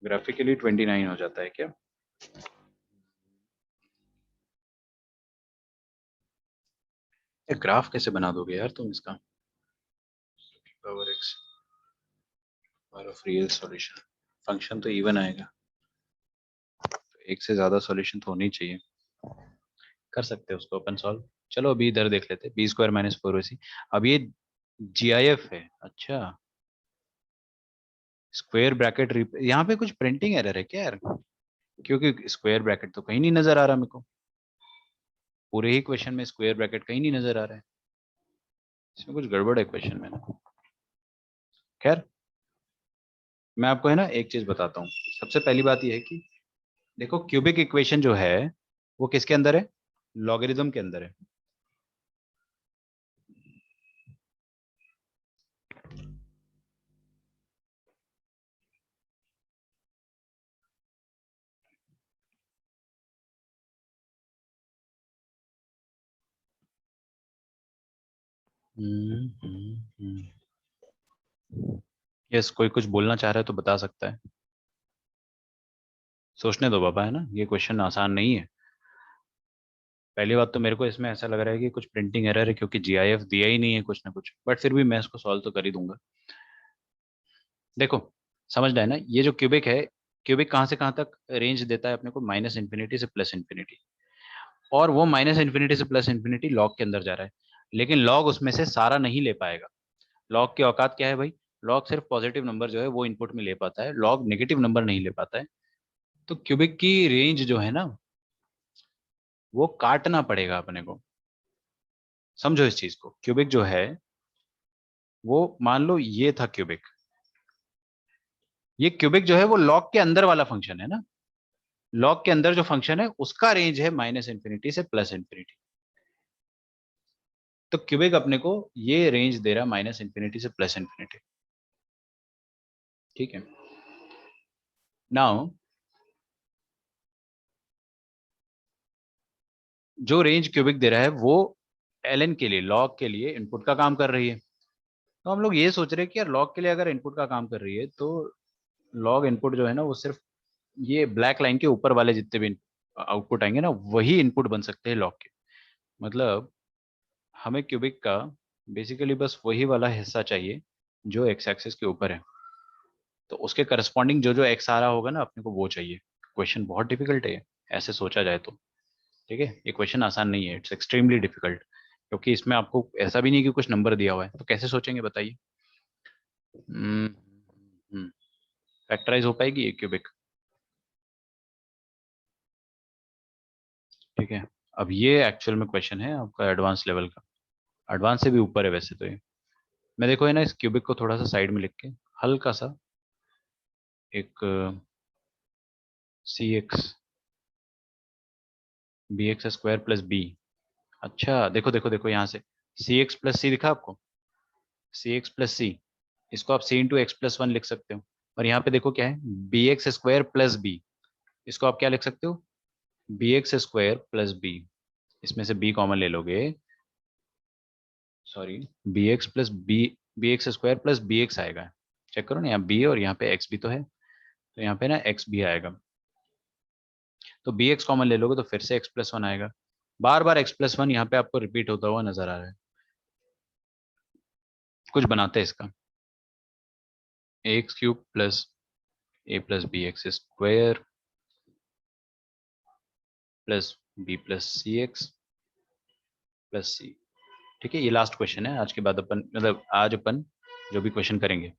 ग्राफिकली 29 हो जाता है क्या, ग्राफ कैसे बना दोगे यार तुम इसका, power x power of real solution, function तो इवन आएगा, तो एक से ज्यादा सॉल्यूशन तो होनी चाहिए, कर सकते हैं उसको अपन सॉल्व। चलो अभी इधर देख लेते हैं, बी स्क्वायर -4ac। अब ये GIF है, अच्छा स्क्वायर ब्रैकेट, यहाँ पे कुछ प्रिंटिंग एरर है क्या यार, क्योंकि स्क्वायर ब्रैकेट तो कहीं नहीं नजर आ रहा मेरे को, पूरे ही क्वेश्चन में स्क्वायर ब्रैकेट कहीं नहीं नजर आ रहा है, इसमें कुछ गड़बड़ है क्वेश्चन में ना। खैर मैं आपको है ना एक चीज बताता हूँ, सबसे पहली बात यह है कि देखो क्यूबिक इक्वेशन जो है वो किसके अंदर है, लॉगरिथम के अंदर है। यस, कोई कुछ बोलना चाह रहा है तो बता सकता है। सोचने दो बाबा, है ना, ये क्वेश्चन आसान नहीं है। पहली बात तो मेरे को इसमें ऐसा लग रहा है कि कुछ प्रिंटिंग एरर है, क्योंकि जीआईएफ दिया ही नहीं है कुछ ना कुछ, बट फिर भी मैं इसको सॉल्व तो कर ही दूंगा। देखो, समझना है ना, ये जो क्यूबिक है, क्यूबिक कहाँ से कहाँ तक रेंज देता है अपने को, माइनस इन्फिनिटी से प्लस इन्फिनिटी। और वो माइनस इन्फिनिटी से प्लस इन्फिनिटी लॉग के अंदर जा रहा है, लेकिन लॉग उसमें से सारा नहीं ले पाएगा। लॉग की औकात क्या है भाई, लॉग सिर्फ पॉजिटिव नंबर जो है वो इनपुट में ले पाता है, लॉग नेगेटिव नंबर नहीं ले पाता है। तो क्यूबिक की रेंज जो है ना, वो काटना पड़ेगा अपने को। समझो इस चीज को, क्यूबिक जो है वो, मान लो ये था क्यूबिक, ये क्यूबिक जो है वो लॉग के अंदर वाला फंक्शन है ना, लॉग के अंदर जो फंक्शन है उसका रेंज है माइनस इन्फिनिटी से प्लस इन्फिनिटी। तो क्यूबिक अपने को ये रेंज दे रहा है माइनस इन्फिनिटी से प्लस इन्फिनिटी। ठीक है, नाउ जो रेंज क्यूबिक दे रहा है वो एल के लिए, लॉग के लिए इनपुट का काम कर रही है। तो हम लोग ये सोच रहे हैं कि यार लॉग के लिए अगर इनपुट का काम कर रही है तो लॉग इनपुट जो है ना वो सिर्फ ये ब्लैक लाइन के ऊपर वाले जितने भी आउटपुट आएंगे ना वही इनपुट बन सकते हैं लॉग के। मतलब हमें क्यूबिक का बेसिकली बस वही वाला हिस्सा चाहिए जो एक्स एक्सिस के ऊपर है, तो उसके करस्पॉन्डिंग जो जो एक्स आ रहा होगा ना अपने को वो चाहिए। क्वेश्चन बहुत डिफिकल्ट है ऐसे सोचा जाए तो। ठीक है, ये क्वेश्चन आसान नहीं है, इट्स एक्सट्रीमली डिफिकल्ट, क्योंकि इसमें आपको ऐसा भी नहीं कि कुछ नंबर दिया हुआ है, तो कैसे सोचेंगे बताइए। फैक्टराइज हो पाएगी ये क्यूबिक। ठीक है, अब ये एक्चुअल में क्वेश्चन है आपका एडवांस लेवल का, एडवांस से भी ऊपर है वैसे तो ये। मैं देखो है ना, इस क्यूबिक को थोड़ा सा साइड में लिख के हल्का सा एक c x b x square plus b. अच्छा देखो देखो देखो, यहाँ से सी एक्स प्लस सी दिखा आपको, सी एक्स प्लस सी, इसको आप c into x plus one लिख सकते हो। और यहाँ पे देखो क्या है, b x square plus b, इसको आप क्या लिख सकते हो, b x square plus b. इसमें से बी कॉमन ले लोगे, sorry, b x plus b, b x square plus B x आएगा। चेक करो ना, यहाँ बी और यहाँ पे एक्स भी तो है, तो यहाँ पे ना एक्स भी आएगा। तो बी एक्स कॉमन ले लोगे तो फिर से एक्स प्लस वन आएगा। बार बार एक्स प्लस वन यहाँ पे आपको रिपीट होता हुआ नजर आ रहा है। कुछ बनाते हैं इसका, a x cube plus a plus B x square plus b plus C x plus c. ठीक है, ये लास्ट क्वेश्चन है आज के बाद अपन, मतलब आज अपन जो भी क्वेश्चन करेंगे।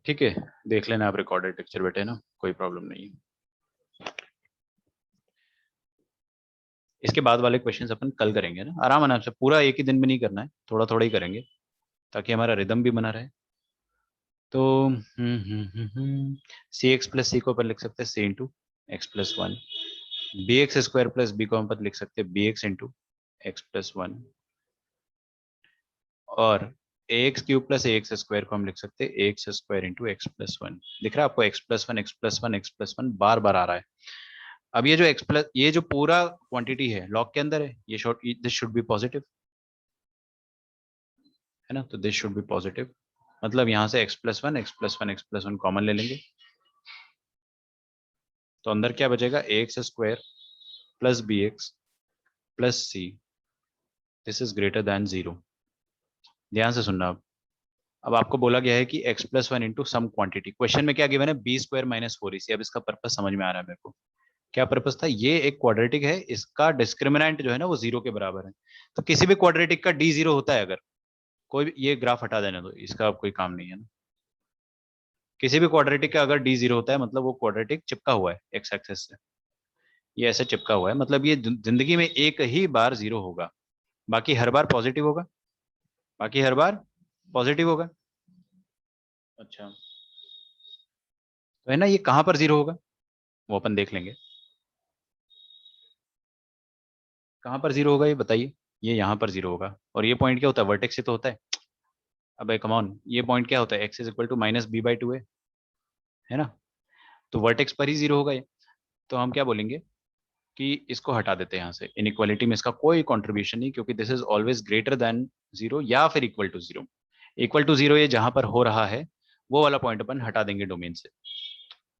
ठीक है, देख लेना आप रिकॉर्डेड लेक्चर बेटे ना, कोई प्रॉब्लम नहीं है। इसके बाद वाले क्वेश्चंस अपन कल करेंगे ना, आराम आराम से, पूरा एक ही दिन में नहीं करना है, थोड़ा थोड़ा ही करेंगे ताकि हमारा रिदम भी बना रहे। तो सी एक्स प्लस सी को अपन लिख सकते हैं c into x plus one, b x square plus b को हम अपन लिख सकते हैं b x into x plus one, और a x cube plus a x square को हम लिख सकते हैं a x square into x plus one. दिख रहा है आपको, x plus one x plus one x plus one बार बार आ रहा है। अब ये जो एक्स प्लस, ये जो पूरा क्वांटिटी है लॉग के अंदर है, ये short, this should B positive, है ना, तो दिस शुड बी पॉजिटिव। मतलब यहाँ से x plus one x plus one x plus one common ले लेंगे, तो अंदर क्या बचेगा, a x square plus B x plus c, this is greater than zero. ध्यान से सुनना। अब आपको बोला गया है कि x plus one into some quantity, question में क्या गिवन है, बी स्क्वायर माइनस फोर इसी। अब इसका पर्पस समझ में आ रहा है मेरे को, क्या पर्पस था, ये एक क्वाड्रेटिक है, इसका डिस्क्रिमिनेंट जो है ना वो जीरो के बराबर है। तो किसी भी क्वाड्रेटिक का डी जीरो होता है, अगर कोई भी, ये ग्राफ हटा देना, तो इसका अब कोई काम नहीं है ना, किसी भी क्वाड्रेटिक का अगर डी जीरो होता है मतलब वो क्वाड्रेटिक चिपका हुआ है एक्स एक्सेस से, ये ऐसे चिपका हुआ है, मतलब ये जिंदगी में एक ही बार जीरो होगा, बाकी हर बार पॉजिटिव होगा, बाकी हर बार पॉजिटिव होगा। अच्छा, तो है ना, ये कहां पर 0 होगा वो अपन देख लेंगे। कहां पर 0 होगा ये बताइए। ये यहाँ पर 0 होगा, और ये पॉइंट क्या होता है, वर्टेक्स से तो होता है। अबे कम ऑन, ये पॉइंट क्या होता है, x is equal to minus b by two है ना। तो वर्टेक्स पर ही 0 होगा ये। तो हम क्या बोलेंगे कि इसको हटा देते हैं यहाँ से, इनइक्वालिटी में इसका कोई कंट्रीब्यूशन नहीं, क्योंकि this is always greater than 0 या फिर इक्वल टू 0। इक्वल टू 0 ये जहां पर हो रहा है वो वाला पॉइंट अपन हटा देंगे डोमेन से।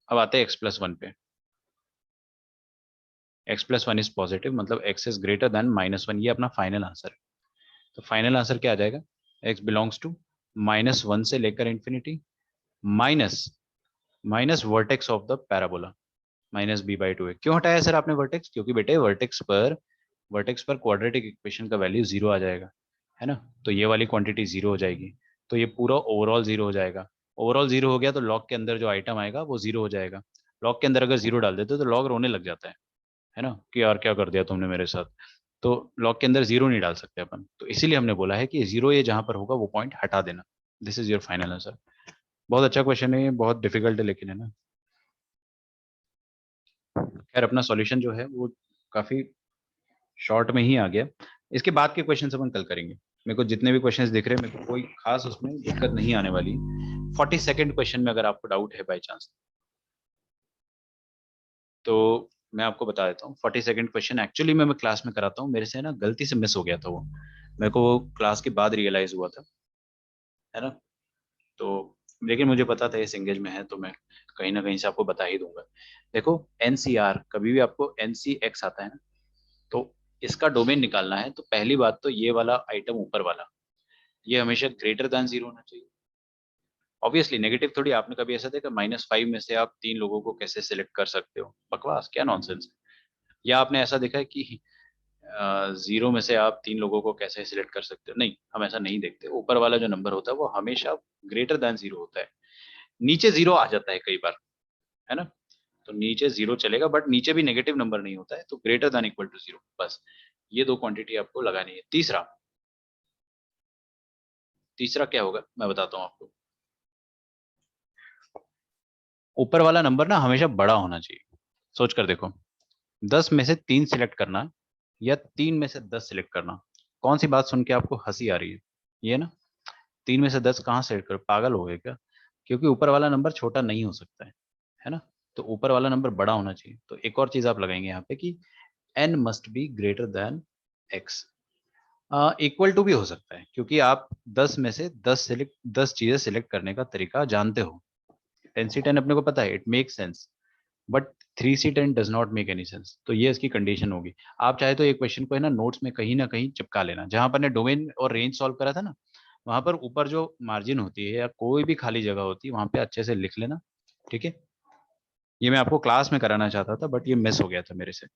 अब आते हैं x+1 पे। x+1 इज पॉजिटिव, मतलब x इज ग्रेटर देन -1, ये अपना फाइनल आंसर है। तो फाइनल आंसर क्या आ जाएगा, x बिलोंग्स टू -1 से लेकर infinity minus minus vertex of the parabola -b/2 है। क्यों हटाया सर आपने वर्टेक्स, क्योंकि बेटे वर्टेक्स पर क्वाड्रेटिक इक्वेशन का वैल्यू 0 आ जाएगा, है ना। तो ये वाली क्वांटिटी 0 हो जाएगी, तो ये पूरा ओवरऑल 0 हो जाएगा। ओवरऑल 0 हो गया तो लॉग के अंदर जो आइटम आएगा वो 0 हो जाएगा। लॉग के अंदर अगर 0 डाल देते तो लॉग रोने लग जाता है ना, कि यार क्या कर दिया तुमने मेरे साथ। तो लॉग के अंदर 0 नहीं डाल सकते अपन, तो इसीलिए हमने बोला है कि 0 ये जहां पर होगा वो पॉइंट हटा देना। This is your final answer. बहुत अच्छा क्वेश्चन है ये, बहुत डिफिकल्ट है लेकिन, है ना। खैर अपना सॉल्यूशन जो है वो काफी शॉर्ट में ही आ गया। इसके बाद के क्वेश्चन अपन कल करेंगे। मेरे को जितने भी क्वेश्चंस दिख रहे हैं, मेरे को कोई खास उसमें दिक्कत नहीं आने वाली। 42nd क्वेश्चन में अगर आपको डाउट है बाई चांस, तो मैं आपको बता देता हूँ। 42nd क्वेश्चन एक्चुअली मैं क्लास में कराता हूँ, मेरे से ना गलती से मिस हो गया था वो, मेरे को वो क्लास के बाद रियलाइज हुआ था, है ना। तो लेकिन मुझे पता था इस एंगेज में है, तो मैं कहीं ना कहीं से आपको बता ही दूंगा। देखो एनसीआर, कभी भी आपको एनसीएक्स आता है ना, तो इसका डोमेन निकालना है, तो पहली बात तो ये वाला आइटम ऊपर वाला, ये हमेशा ग्रेटर देन 0 होना चाहिए। ऑब्वियसली नेगेटिव थोड़ी, आपने कभी ऐसा देखा -5 में से आप 3 लोगों को कैसे सिलेक्ट कर सकते हो, बकवास, क्या नॉनसेंस है। या आपने ऐसा देखा है कि 0 में से आप 3 लोगों को कैसे सिलेक्ट कर सकते हो, नहीं, हम ऐसा नहीं देखते। ऊपर वाला जो नंबर होता है वो हमेशा ग्रेटर देन 0 होता है। नीचे 0 आ जाता है कई बार, है ना। तो नीचे 0 चलेगा, बट नीचे भी नेगेटिव नंबर नहीं होता है, तो ग्रेटर देन इक्वल टू 0, बस ये दो क्वांटिटी आपको लगानी है। तीसरा, तीसरा क्या होगा मैं बताता हूँ आपको। ऊपर वाला नंबर ना हमेशा बड़ा होना चाहिए। सोच कर देखो, 10 में से 3 सिलेक्ट करना या 3 में से 10 सिलेक्ट करना, कौन सी बात सुन के आपको हंसी आ रही है, ये ना। 3 में से 10 कहाँ सिलेक्ट करो, पागल हो गए क्या। क्योंकि ऊपर वाला नंबर छोटा नहीं हो सकता है ना। तो ऊपर वाला नंबर बड़ा होना चाहिए। तो एक और चीज आप लगाएंगे यहाँ पे कि n must be greater than x। Equal to भी हो सकता है, क्योंकि आप 10 में से 10 चीजें सिलेक्ट करने का तरीका जानते हो। 10 से 10 अपने को पता है, इट मेक सेंस, बट 3 से 10 does not make any sense. तो ये इसकी कंडीशन होगी। आप चाहे तो ये क्वेश्चन को है नोट्स में कहीं ना कहीं चिपका लेना, जहां पर ने डोमेन और रेंज सॉल्व करा था ना, वहां पर ऊपर जो मार्जिन होती है या कोई भी खाली जगह होती है वहां पे अच्छे से लिख लेना, ठीक है। ये मैं आपको क्लास में कराना चाहता था, बट ये मिस हो गया था मेरे से।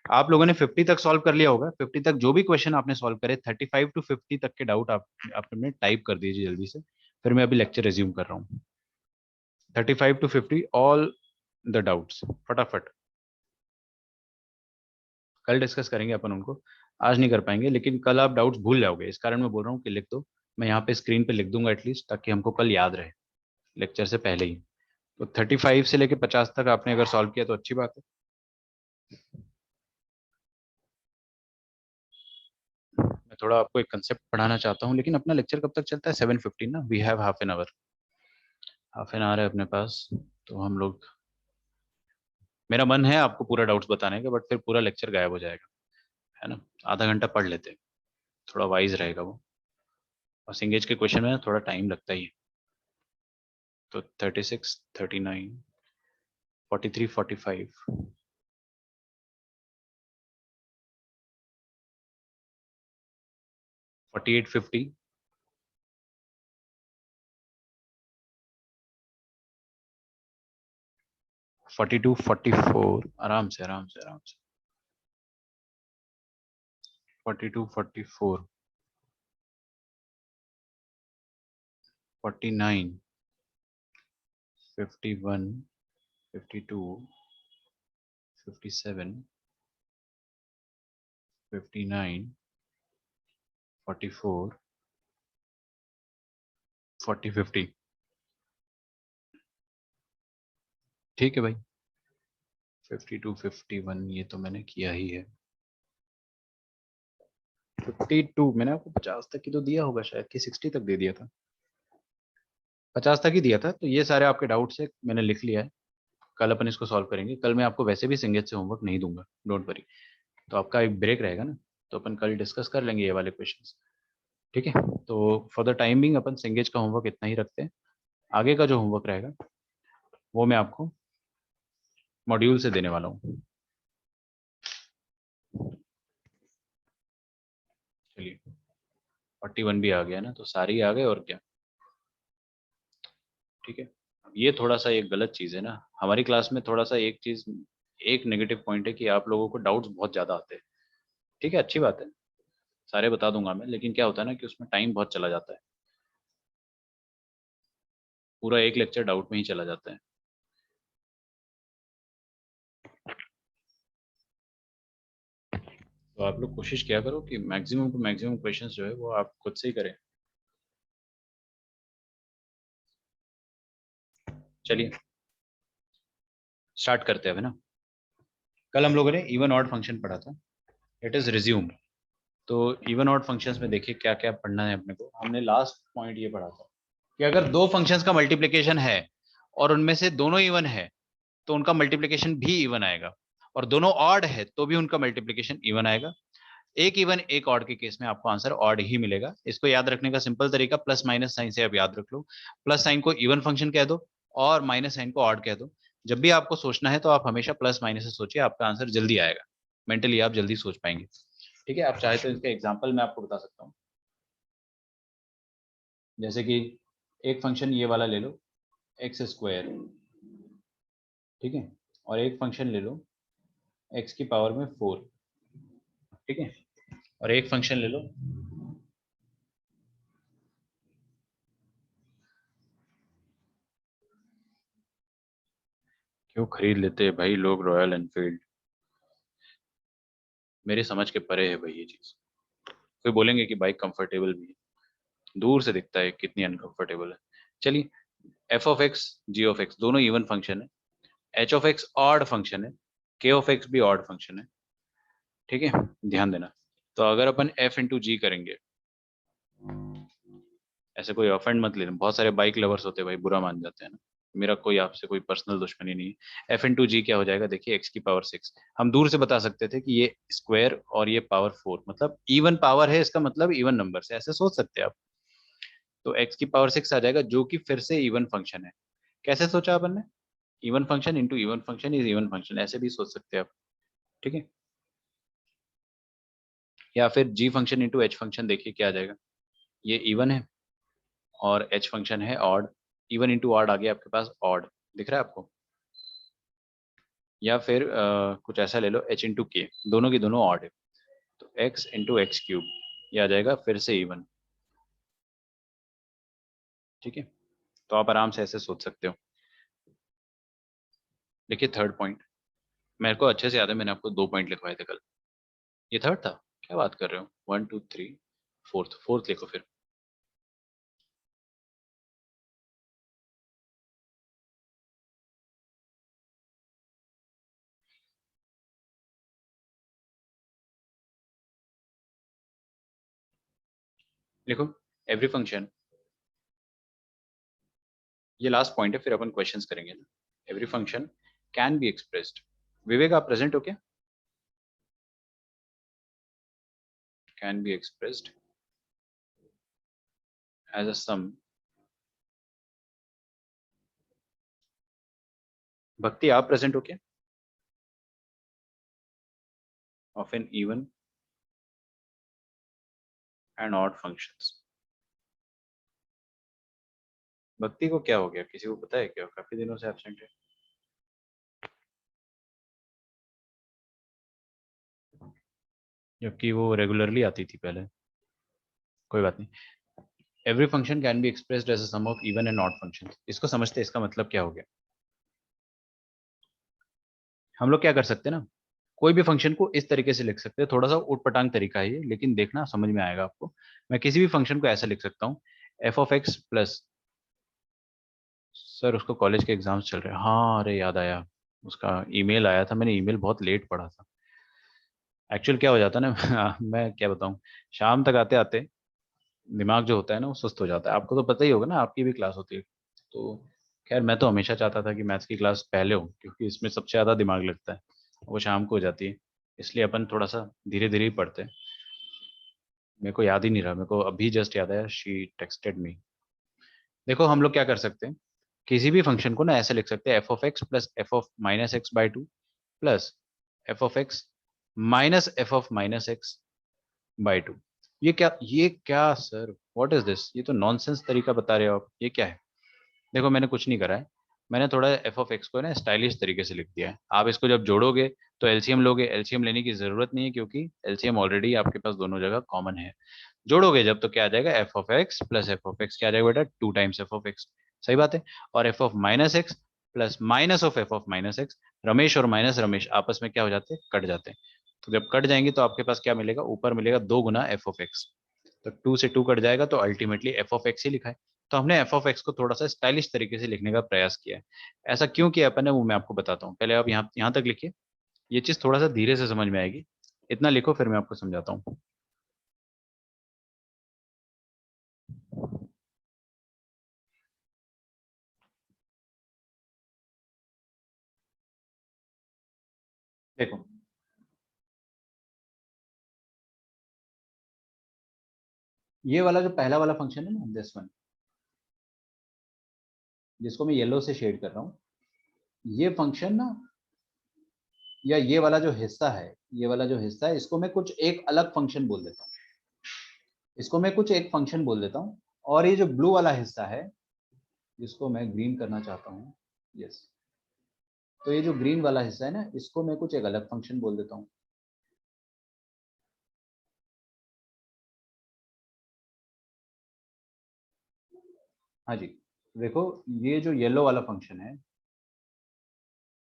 आप लोगों ने 50 तक सॉल्व कर लिया होगा। 50 तक जो भी क्वेश्चन आपने सॉल्व करे, 35 to 50 तक के डाउट आपने टाइप कर दीजिए जल्दी से, फिर मैं अभी लेक्चर रिज्यूम कर रहा हूँ। 35 to 50 ऑल द डाउट्स, फटाफट। कल डिस्कस करेंगे अपन उनको, आज नहीं कर पाएंगे, लेकिन कल आप डाउट्स भूल जाओगे, इस कारण मैं बोल रहा हूँ कि लिख दो। मैं यहाँ पे स्क्रीन पे लिख दूंगा एटलीस्ट, ताकि हमको कल याद रहे लेक्चर से पहले ही। तो 35 से लेके 50 तक आपने अगर सॉल्व किया तो अच्छी बात है। मैं थोड़ा आपको एक कंसेप्ट पढ़ाना चाहता हूँ, लेकिन अपना लेक्चर कब तक चलता है, 7:15 ना, we have half an hour है अपने पास। तो हम लोग, मेरा मन है आपको पूरा डाउट्स बताने का, बट फिर पूरा लेक्चर गायब हो जाएगा, है ना। आधा घंटा पढ़ लेते हैं, थोड़ा वाइज रहेगा वो। और सिंगेज के क्वेश्चन में थोड़ा टाइम लगता ही है। तो 36, 39, 43, 45, 48, 50, 42, 44, आराम से आराम से आराम से, 42, 44, 49, 51, 52, 57, 59, 44, 40, 50, ठीक है भाई, 52 51 ये तो मैंने किया ही है। 52 मैंने आपको 50 तक की तो दिया होगा शायद, कि 60 तक दे दिया था, 50 तक ही दिया था। तो ये सारे आपके डाउट्स है, मैंने लिख लिया है। कल अपन इसको सॉल्व करेंगे। कल मैं आपको वैसे भी संगीत से होमवर्क नहीं दूंगा, डोंट वरी। तो आपका एक ब्रेक रहेगा ना, तो अपन कल डिस्कस कर लेंगे ये वाले क्वेश्चंस। ठीक है, तो फॉर द टाइम बिंग अपन संगीत का होमवर्क इतना ही रखते हैं। आगे का जो होमवर्क रहेगा वो मैं आपको मॉड्यूल से देने वाला हूँ। चलिए 41 भी आ गया ना, तो सारे ही आ गए और क्या। ठीक है, अब ये थोड़ा सा एक गलत चीज़ है ना हमारी क्लास में, थोड़ा सा एक चीज़, एक नेगेटिव पॉइंट है कि आप लोगों को डाउट्स बहुत ज़्यादा आते हैं। ठीक है, अच्छी बात है, सारे बता दूंगा मैं, लेकिन क्या होता है ना कि उसमें टाइम बहुत चला जाता है, पूरा एक लेक्चर डाउट में ही चला जाता है। तो आप लोग कोशिश किया करो कि मैक्सिमम टू मैक्सिमम क्वेश्चंस जो है वो आप खुद से ही करें। चलिए स्टार्ट करते हैं अभी ना। कल हम लोगों ने इवन ऑड फंक्शन पढ़ा था, इट इज रिज्यूम। तो इवन ऑड फंक्शंस में देखिए क्या क्या पढ़ना है अपने को। हमने लास्ट पॉइंट ये पढ़ा था कि अगर दो फंक्शंस का मल्टीप्लिकेशन है और उनमें से दोनों इवन है तो उनका मल्टीप्लिकेशन भी इवन आएगा, और दोनों ऑड है तो भी उनका मल्टीप्लिकेशन इवन आएगा। एक इवन एक ऑड के केस में आपको आंसर ऑड ही मिलेगा। इसको याद रखने का सिंपल तरीका प्लस माइनस साइन से आप याद रख लो। प्लस साइन को इवन फंक्शन कह दो और माइनस साइन को ऑड कह दो। जब भी आपको सोचना है तो आप हमेशा प्लस माइनस से सोचिए, आपका आंसर जल्दी आएगा, मेंटली आप जल्दी सोच पाएंगे। ठीक है, आप चाहे तो इसका एग्जाम्पल मैं आपको बता सकता हूँ। जैसे कि एक फंक्शन ये वाला ले लो, एक्स स्क्वायर, ठीक है, और एक फंक्शन ले लो एक्स की पावर में 4, ठीक है, और एक फंक्शन ले लो क्यों खरीद लेते हैं भाई लोग रॉयल एनफील्ड, मेरे समझ के परे है भाई ये चीज। कोई बोलेंगे कि बाइक कंफर्टेबल भी है, दूर से दिखता है कितनी अनकंफर्टेबल है। चलिए, f of x g of x दोनों इवन फंक्शन है, h of x odd function है, के ऑफ एक्स भी ऑड फंक्शन है। ठीक है, ध्यान देना। तो अगर अपन एफ इंटू जी करेंगे, ऐसे कोई ऑफेंड मत लेना, बहुत सारे बाइक लवर्स होते हैं भाई, बुरा मान जाते हैं ना। मेरा कोई आपसे कोई पर्सनल दुश्मनी नहीं है। एफ इंटू जी क्या हो जाएगा, देखिए एक्स की पावर 6। हम दूर से बता सकते थे कि ये स्क्वायर और ये पावर 4, मतलब इवन पावर है, इसका मतलब इवन नंबर से, ऐसे सोच सकते हैं आप। तो एक्स की पावर 6 आ जाएगा, जो कि फिर से इवन फंक्शन है। कैसे सोचा अपन ने, even function into even function is even function, ऐसे भी सोच सकते हैं आप। ठीक है, या फिर जी फंक्शन इंटू एच फंक्शन, देखिए क्या आ जाएगा, ये इवन है और एच फंक्शन है ऑड, इवन इंटू ऑड आ गया आपके पास ऑड, दिख रहा है आपको। या फिर कुछ ऐसा ले लो, एच इंटू के, दोनों की दोनों ऑड है, तो एक्स इंटू एक्स क्यूब, ये आ जाएगा फिर से इवन। ठीक है, तो आप आराम से ऐसे सोच सकते हो। देखिए थर्ड पॉइंट, मेरे को अच्छे से याद है, मैंने आपको 2 पॉइंट लिखवाए थे कल, ये थर्ड था, क्या बात कर रहे हो, 1 2 3 फोर्थ, फोर्थ लिखो फिर। लिखो, एवरी फंक्शन, ये लास्ट पॉइंट है, फिर अपन क्वेश्चंस करेंगे ना। Every function can be expressed, Vivek आप प्रेजेंट हो क्या, can be expressed as a sum, Bhakti आप प्रेजेंट हो क्या, of an even and odd functions. Bhakti को क्या हो गया, किसी को पता है क्या, काफी दिनों से एब्सेंट है। जबकि वो रेगुलरली आती थी पहले, कोई बात नहीं। Every function can be expressed as a sum of even and odd functions, इसको समझते हैं, इसका मतलब क्या हो गया। हम लोग क्या कर सकते हैं ना, कोई भी फंक्शन को इस तरीके से लिख सकते हैं, थोड़ा सा उटपटांग तरीका है ये, लेकिन देखना समझ में आएगा आपको। मैं किसी भी फंक्शन को ऐसा लिख सकता हूँ, f of x plus sir उसको कॉलेज के एग्जाम्स चल रहे हैं। हाँ अरे याद आया, उसका ईमेल आया था, मैंने ईमेल बहुत लेट पढ़ा था। एक्चुअल क्या हो जाता है ना मैं क्या बताऊँ, शाम तक आते आते दिमाग जो होता है ना वो सुस्त हो जाता है। आपको तो पता ही होगा ना, आपकी भी क्लास होती है। तो खैर मैं तो हमेशा चाहता था कि मैथ्स की क्लास पहले हो, क्योंकि इसमें सबसे ज़्यादा दिमाग लगता है, वो शाम को हो जाती है। इसलिए अपन थोड़ा सा धीरे धीरे ही पढ़ते हैं। मेरे को याद ही नहीं रहा, मेरे को अभी जस्ट याद आया, शी टेक्सटेड मी। देखो हम लोग क्या कर सकते हैं, किसी भी फंक्शन को ना ऐसे लिख सकते हैं, F of x plus f of minus x by two plus f of x minus f of minus x by to. ये क्या सर, व्हाट इज दिस, ये तो नॉनसेंस तरीका बता रहे हो आप, ये क्या है। देखो मैंने कुछ नहीं करा है, मैंने थोड़ा एफ ऑफ एक्स को ना स्टाइलिश तरीके से लिख दिया है। आप इसको जब जोड़ोगे तो एलसीएम लोगे, एलसीएम लेने की जरूरत नहीं है क्योंकि एलसीएम ऑलरेडी आपके पास दोनों जगह कॉमन है। जोड़ोगे जब तो क्या आ जाएगा, F of x plus f of x, क्या आ जाएगा बेटा, 2 टाइम्स एफ ऑफ एक्स। सही बात है। और f of minus x plus minus of F of minus x, Ramesh और माइनस रमेश आपस में क्या हो जाते हैं, कट जाते हैं। तो जब कट जाएंगे तो आपके पास क्या मिलेगा, ऊपर मिलेगा 2 गुना एफ ऑफ एक्स। तो 2 से 2 कट जाएगा तो अल्टीमेटली एफ ऑफ एक्स ही लिखा है। तो हमने एफ ऑफ एक्स को थोड़ा सा स्टाइलिश तरीके से लिखने का प्रयास किया है। ऐसा क्यों किया अपन ने वो मैं आपको बताता हूँ, पहले आप यहाँ तक लिखिए, ये चीज थोड़ा सा धीरे से समझ में आएगी। इतना लिखो फिर मैं आपको समझाता हूँ। देखो ये वाला जो पहला वाला फंक्शन है ना, दिस वन, जिसको मैं येलो से शेड कर रहा हूँ, ये फंक्शन ना, या ये वाला जो हिस्सा है, ये वाला जो हिस्सा है, इसको मैं कुछ एक अलग फंक्शन बोल देता हूँ, इसको मैं कुछ एक फंक्शन बोल देता हूँ। और ये जो ब्लू वाला हिस्सा है, जिसको मैं ग्रीन करना चाहता हूँ, यस, तो ये जो ग्रीन वाला हिस्सा है ना, इसको मैं कुछ एक अलग फंक्शन बोल देता हूँ। हाँ जी, देखो ये जो येलो वाला फंक्शन है,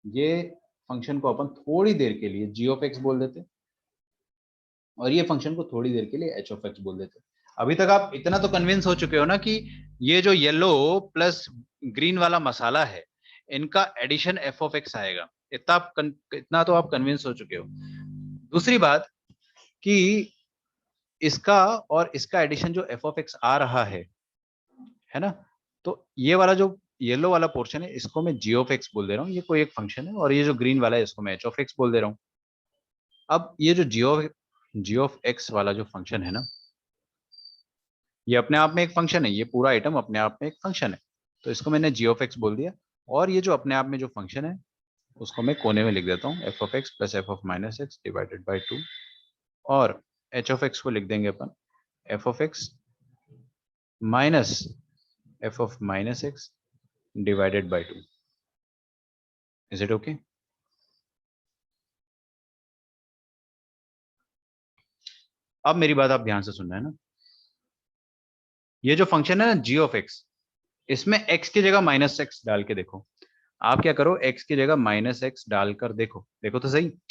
ये फंक्शन को अपन थोड़ी देर के लिए जी ऑफ एक्स बोल देते, और ये फंक्शन को थोड़ी देर के लिए एच ऑफ एक्स बोल देते। अभी तक आप इतना तो कन्विंस हो चुके हो ना कि ये जो येलो प्लस ग्रीन वाला मसाला है, इनका एडिशन एफ ऑफ एक्स आएगा। इतना तो आप कन्विंस हो चुके हो। दूसरी बात कि इसका और इसका एडिशन जो एफ ऑफ एक्स आ रहा है ना, तो ये वाला जो येलो वाला पोर्शन है, इसको मैं जी ऑफ एक्स बोल दे रहा हूँ, ये कोई एक फंक्शन है। और ये जो ग्रीन वाला है, इसको मैं एच ऑफ एक्स बोल दे रहा हूँ। अब ये जो जी ऑफ एक्स वाला जो फंक्शन है ना, ये अपने आप में एक फंक्शन है, ये पूरा आइटम अपने आप में एक फंक्शन है। तो इसको मैंने जी ऑफ एक्स बोल दिया। और ये जो अपने आप में जो फंक्शन है, उसको मैं कोने में लिख देता हूँ, f of x plus f of minus x divided by 2। और एच ऑफ एक्स को लिख देंगे अपन, f of x minus f of minus x divided by 2। Is it okay? अब मेरी बात आप ध्यान से सुनना है ना, ये जो फंक्शन है ना जी ऑफ एक्स, इसमें x की जगह माइनस एक्स डाल के देखो। आप क्या करो, x की जगह माइनस एक्स डालकर देखो, देखो तो सही। तो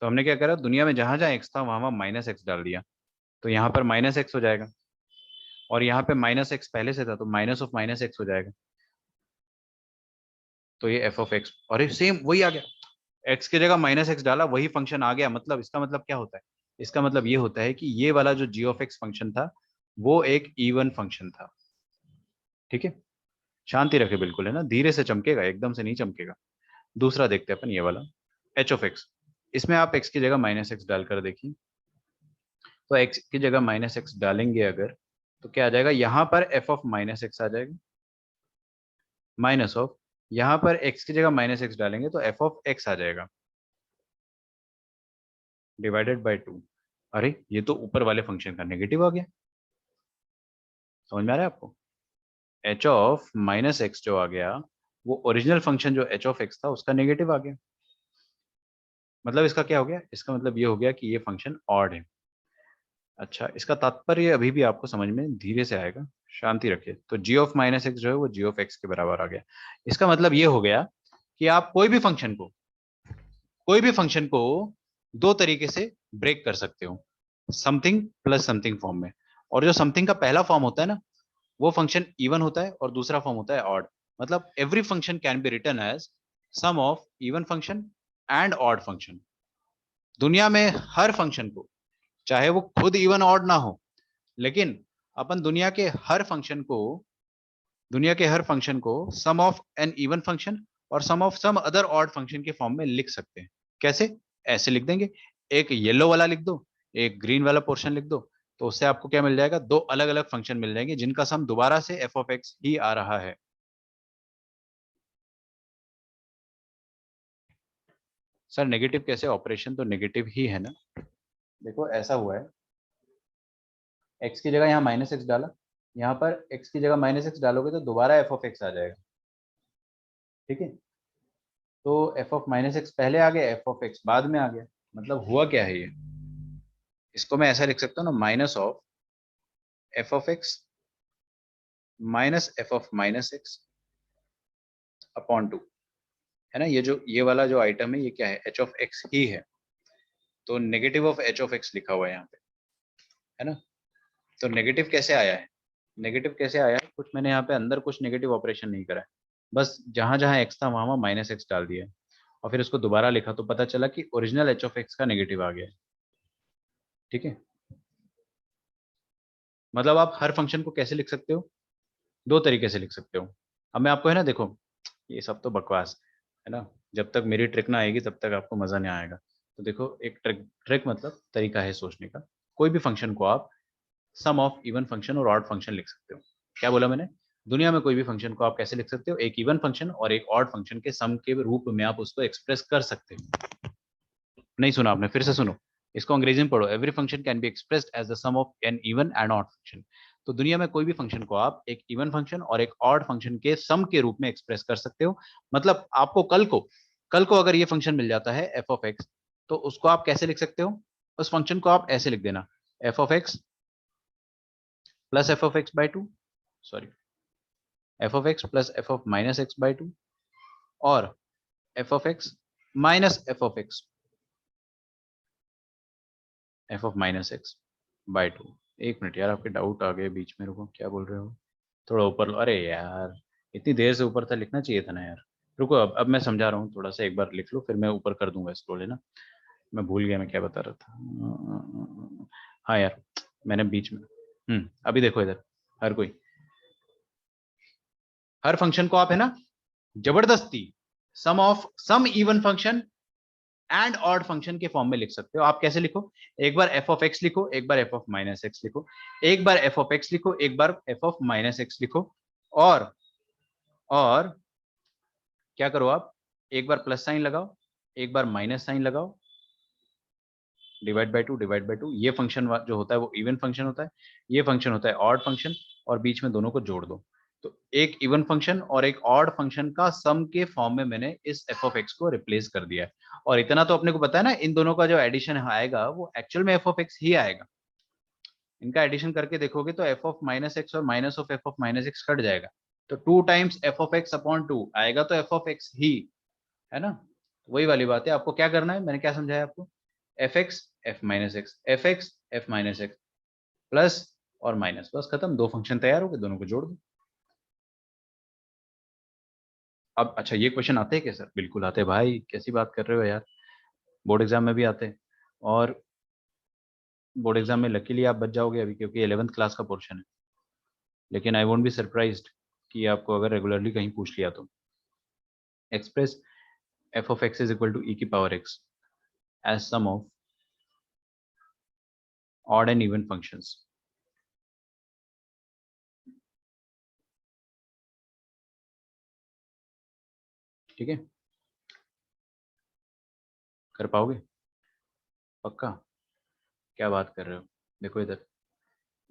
हमने क्या करा, दुनिया में जहां जहां x था वहां वहां माइनस एक्स डाल दिया, तो यहाँ पर माइनस एक्स हो जाएगा। और यहाँ पे माइनस एक्स पहले से था तो माइनस ऑफ माइनस एक्स हो जाएगा। तो ये एफ ऑफ एक्स, और ये सेम वही आ गया, x की जगह माइनस एक्स डाला, वही फंक्शन आ गया। मतलब इसका मतलब क्या होता है, इसका मतलब ये होता है कि ये वाला जो जी ऑफ एक्स फंक्शन था, वो एक इवन फंक्शन था। ठीक है, शांति रखे बिल्कुल, है ना, धीरे से चमकेगा, एकदम से नहीं चमकेगा। दूसरा देखते हैं अपन, ये वाला एच ऑफ एक्स, इसमें आप x की जगह माइनस एक्स डालकर देखिए। तो x की जगह माइनस एक्स डालेंगे अगर, तो क्या आ जाएगा, यहाँ पर एफ ऑफ माइनस एक्स आ जाएगा, माइनस ऑफ, यहाँ पर x की जगह माइनस एक्स डालेंगे तो एफ ऑफ एक्स आ जाएगा, डिवाइडेड बाई 2। अरे ये तो ऊपर वाले फंक्शन का नेगेटिव आ गया। समझ में आ रहा है आपको? एच ऑफ माइनस एक्स जो आ गया, वो ओरिजिनल फंक्शन जो एच ऑफ एक्स था उसका नेगेटिव आ गया। मतलब इसका क्या हो गया, इसका मतलब ये हो गया कि ये फंक्शन ऑड है। अच्छा, इसका तात्पर्य अभी भी आपको समझ में धीरे से आएगा, शांति रखिए। तो जी ऑफ माइनस एक्स जो है वो जी ऑफ एक्स के बराबर आ गया। इसका मतलब ये हो गया कि आप कोई भी फंक्शन को दो तरीके से ब्रेक कर सकते हो, समथिंग प्लस समथिंग फॉर्म में। और जो समथिंग का पहला फॉर्म होता है ना, वो फंक्शन इवन होता है और दूसरा फॉर्म होता है ऑड। मतलब every function can be written as sum of even function and odd function. दुनिया में हर फंक्शन को, चाहे वो खुद इवन ऑड ना हो, लेकिन अपन दुनिया के हर फंक्शन को sum of an even function और sum of some other odd function के फॉर्म में लिख सकते हैं। कैसे? ऐसे लिख देंगे, एक येलो वाला लिख दो, एक ग्रीन वाला पोर्शन लिख दो, तो उससे आपको क्या मिल जाएगा? दो अलग अलग फंक्शन मिल जाएंगे जिनका सम दोबारा से एफ ऑफ एक्स ही आ रहा है। सर नेगेटिव कैसे? ऑपरेशन तो नेगेटिव ही है ना। देखो ऐसा हुआ है, एक्स की जगह यहाँ माइनस एक्स डाला, यहाँ पर एक्स की जगह माइनस एक्स डालोगे तो दोबारा एफ ऑफ एक्स आ जाएगा। ठीक है, तो एफ ऑफ माइनस एक्स पहले आ गया, एफ ऑफ एक्स बाद में आ गया। मतलब हुआ क्या है ये? इसको मैं ऐसा लिख सकता हूँ ना, minus of F of x minus f of minus x upon two, है ना। ये वाला जो आइटम है ये क्या है? एच ऑफ एक्स ही है, तो negative of H of x लिखा हुआ है यहाँ पे, है ना। तो नेगेटिव कैसे आया है? नेगेटिव कैसे आया है? कुछ मैंने यहाँ पे अंदर कुछ नेगेटिव ऑपरेशन नहीं करा है, बस जहां जहां एक्स था वहां वहां माइनस एक्स डाल दिया है और फिर उसको दोबारा लिखा तो पता चला कि ओरिजिनल एच ऑफ एक्स का नेगेटिव आ गया है। ठीक है, मतलब आप हर फंक्शन को कैसे लिख सकते हो? दो तरीके से लिख सकते हो। अब मैं आपको, है ना, देखो ये सब तो बकवास है ना, जब तक मेरी ट्रिक ना आएगी तब तक आपको मजा नहीं आएगा। तो देखो, एक ट्रिक ट्रिक मतलब तरीका है सोचने का। कोई भी फंक्शन को आप सम ऑफ इवन फंक्शन और ऑड फंक्शन लिख सकते हो। क्या बोला मैंने? दुनिया में कोई भी फंक्शन को आप कैसे लिख सकते हो? एक इवन फंक्शन और एक ऑड फंक्शन के सम के रूप में आप उसको एक्सप्रेस कर सकते हो। नहीं सुना आपने? फिर से सुनो, इसको अंग्रेजी में पढ़ो। Every function can be expressed as the sum of an even and odd function. तो दुनिया में कोई भी फंक्शन को आप एक इवन फंक्शन और एक ऑड फंक्शन के सम के रूप में एक्सप्रेस कर सकते हो। मतलब आपको कल को अगर ये फंक्शन मिल जाता है एफ ऑफ एक्स, तो उसको आप कैसे लिख सकते हो? उस फंक्शन को आप ऐसे लिख देना, f of x plus f of x by two, sorry, f of x plus f of minus x by two, और f of x minus f of minus x by two. एक minute यार, आपके doubt आ गए बीच में, रुको, क्या बोल रहे हो? थोड़ा ऊपर लो। अरे यार, इतनी देर से ऊपर था, लिखना चाहिए था ना यार। रुको, अब मैं समझा रहा हूँ, थोड़ा सा एक बार लिख लो, फिर मैं ऊपर कर दूंगा स्क्रॉल, है ना। मैं भूल गया मैं क्या बता रहा था। हाँ यार, मैंने बीच में, अभी देखो इधर, हर कोई, हर फंक्शन को आप, है ना, जबरदस्ती sum of some even function and odd function के फॉर्म में लिख सकते हो। आप कैसे लिखो? एक बार एफ ऑफ एक्स लिखो, एक बार एफ ऑफ माइनस एक्स लिखो, एक बार एफ ऑफ एक्स लिखो, एक बार एफ ऑफ माइनस एक्स लिखो, और क्या करो आप? एक बार प्लस साइन लगाओ, एक बार माइनस साइन लगाओ, divide by two, divide by two. ये फंक्शन जो होता है वो इवन फंक्शन होता है, ये फंक्शन होता है ऑड फंक्शन, और बीच में दोनों को जोड़ दो। तो एक इवन फंक्शन और एक ऑड फंक्शन का सम के फॉर्म में मैंने इस एफ ऑफ एक्स को रिप्लेस कर दिया है। और इतना तो अपने को पता है ना, इन दोनों का जो एडिशन आएगा वो एक्चुअल में एफ ऑफ एक्स ही आएगा। इनका एडिशन करके देखोगे तो एफ ऑफ माइनस एक्स और minus of F of minus x cut जाएगा, तो two times F of x upon two आएगा, तो एफ ऑफ एक्स ही, है ना। वही वाली बात है, आपको क्या करना है, मैंने क्या समझाया आपको? F x F minus x, F x F minus x, plus और माइनस, बस खत्म, दो फंक्शन तैयार हो गए, दोनों को जोड़ दो। अब अच्छा, ये क्वेश्चन आते हैं क्या सर? बिल्कुल आते हैं भाई, कैसी बात कर रहे हो यार, बोर्ड एग्जाम में भी आते हैं। और बोर्ड एग्जाम में लकीली आप बच जाओगे अभी, क्योंकि 11th क्लास का पोर्शन है। लेकिन आई वोंट बी सरप्राइज्ड कि आपको अगर रेगुलरली कहीं पूछ लिया तो। Express f of x is equal to e की power x as sum of odd and even functions. ठीक है, कर पाओगे? पक्का? क्या बात कर रहे हो? देखो इधर,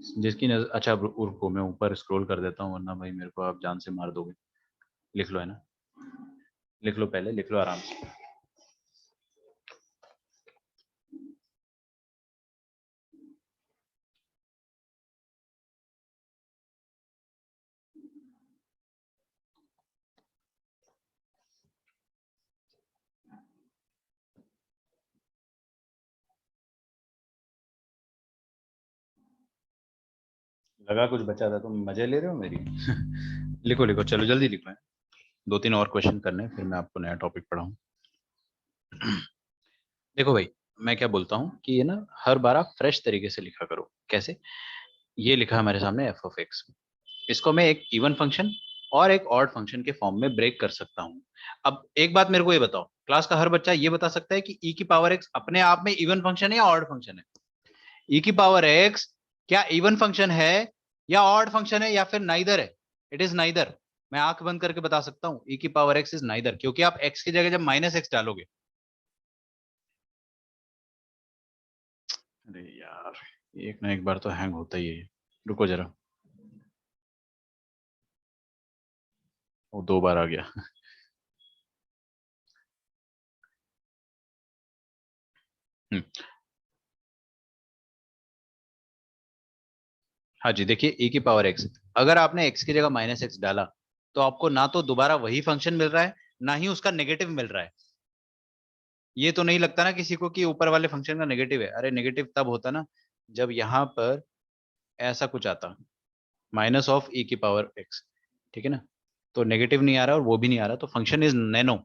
जिसकी नजर, अच्छा रुको, मैं ऊपर स्क्रॉल कर देता हूँ, वरना भाई मेरे को आप जान से मार दोगे। लिख लो, है ना, लिख लो, पहले लिख लो आराम से। लगा कुछ बचा था, तुम मजे ले रहे हो मेरी। लिखो लिखो, चलो जल्दी लिखो। 2-3 और क्वेश्चन करने हैं, फिर मैं आपको नया टॉपिक पढ़ाऊँ। देखो भाई, मैं क्या बोलता हूँ कि ये ना हर बार आप फ्रेश तरीके से लिखा करो। कैसे? ये लिखा है हमारे सामने एफ ऑफ एक्स, इसको मैं एक इवन फंक्शन और एक ऑड फंक्शन के फॉर्म में ब्रेक कर सकता हूँ। अब एक बात मेरे को ये बताओ, क्लास का हर बच्चा ये बता सकता है कि ई की पावर एक्स अपने आप में इवन फंक्शन है या ऑड फंक्शन है? ई की पावर एक्स क्या इवन फंक्शन है या ऑड फंक्शन है, या फिर नाइदर है? It is neither. मैं आंख बंद करके बता सकता हूँ, ई की पावर एक्स इज नाइदर, क्योंकि आप एक्स की जगह जब माइनस एक्स डालोगे, अरे यार एक ना एक बार तो हैंग होता ही है। रुको जरा, वो 2 बार आ गया। हम्म, हाँ जी, देखिए e की पावर x, अगर आपने x की जगह माइनस एक्स डाला तो आपको ना तो दोबारा वही फंक्शन मिल रहा है, ना ही उसका नेगेटिव मिल रहा है। ये तो नहीं लगता ना किसी को कि ऊपर वाले फंक्शन का नेगेटिव है? अरे नेगेटिव तब होता ना जब यहाँ पर ऐसा कुछ आता, माइनस ऑफ e की पावर x, ठीक है ना? तो नेगेटिव नहीं आ रहा और वो भी नहीं आ रहा, तो फंक्शन इज नैनो।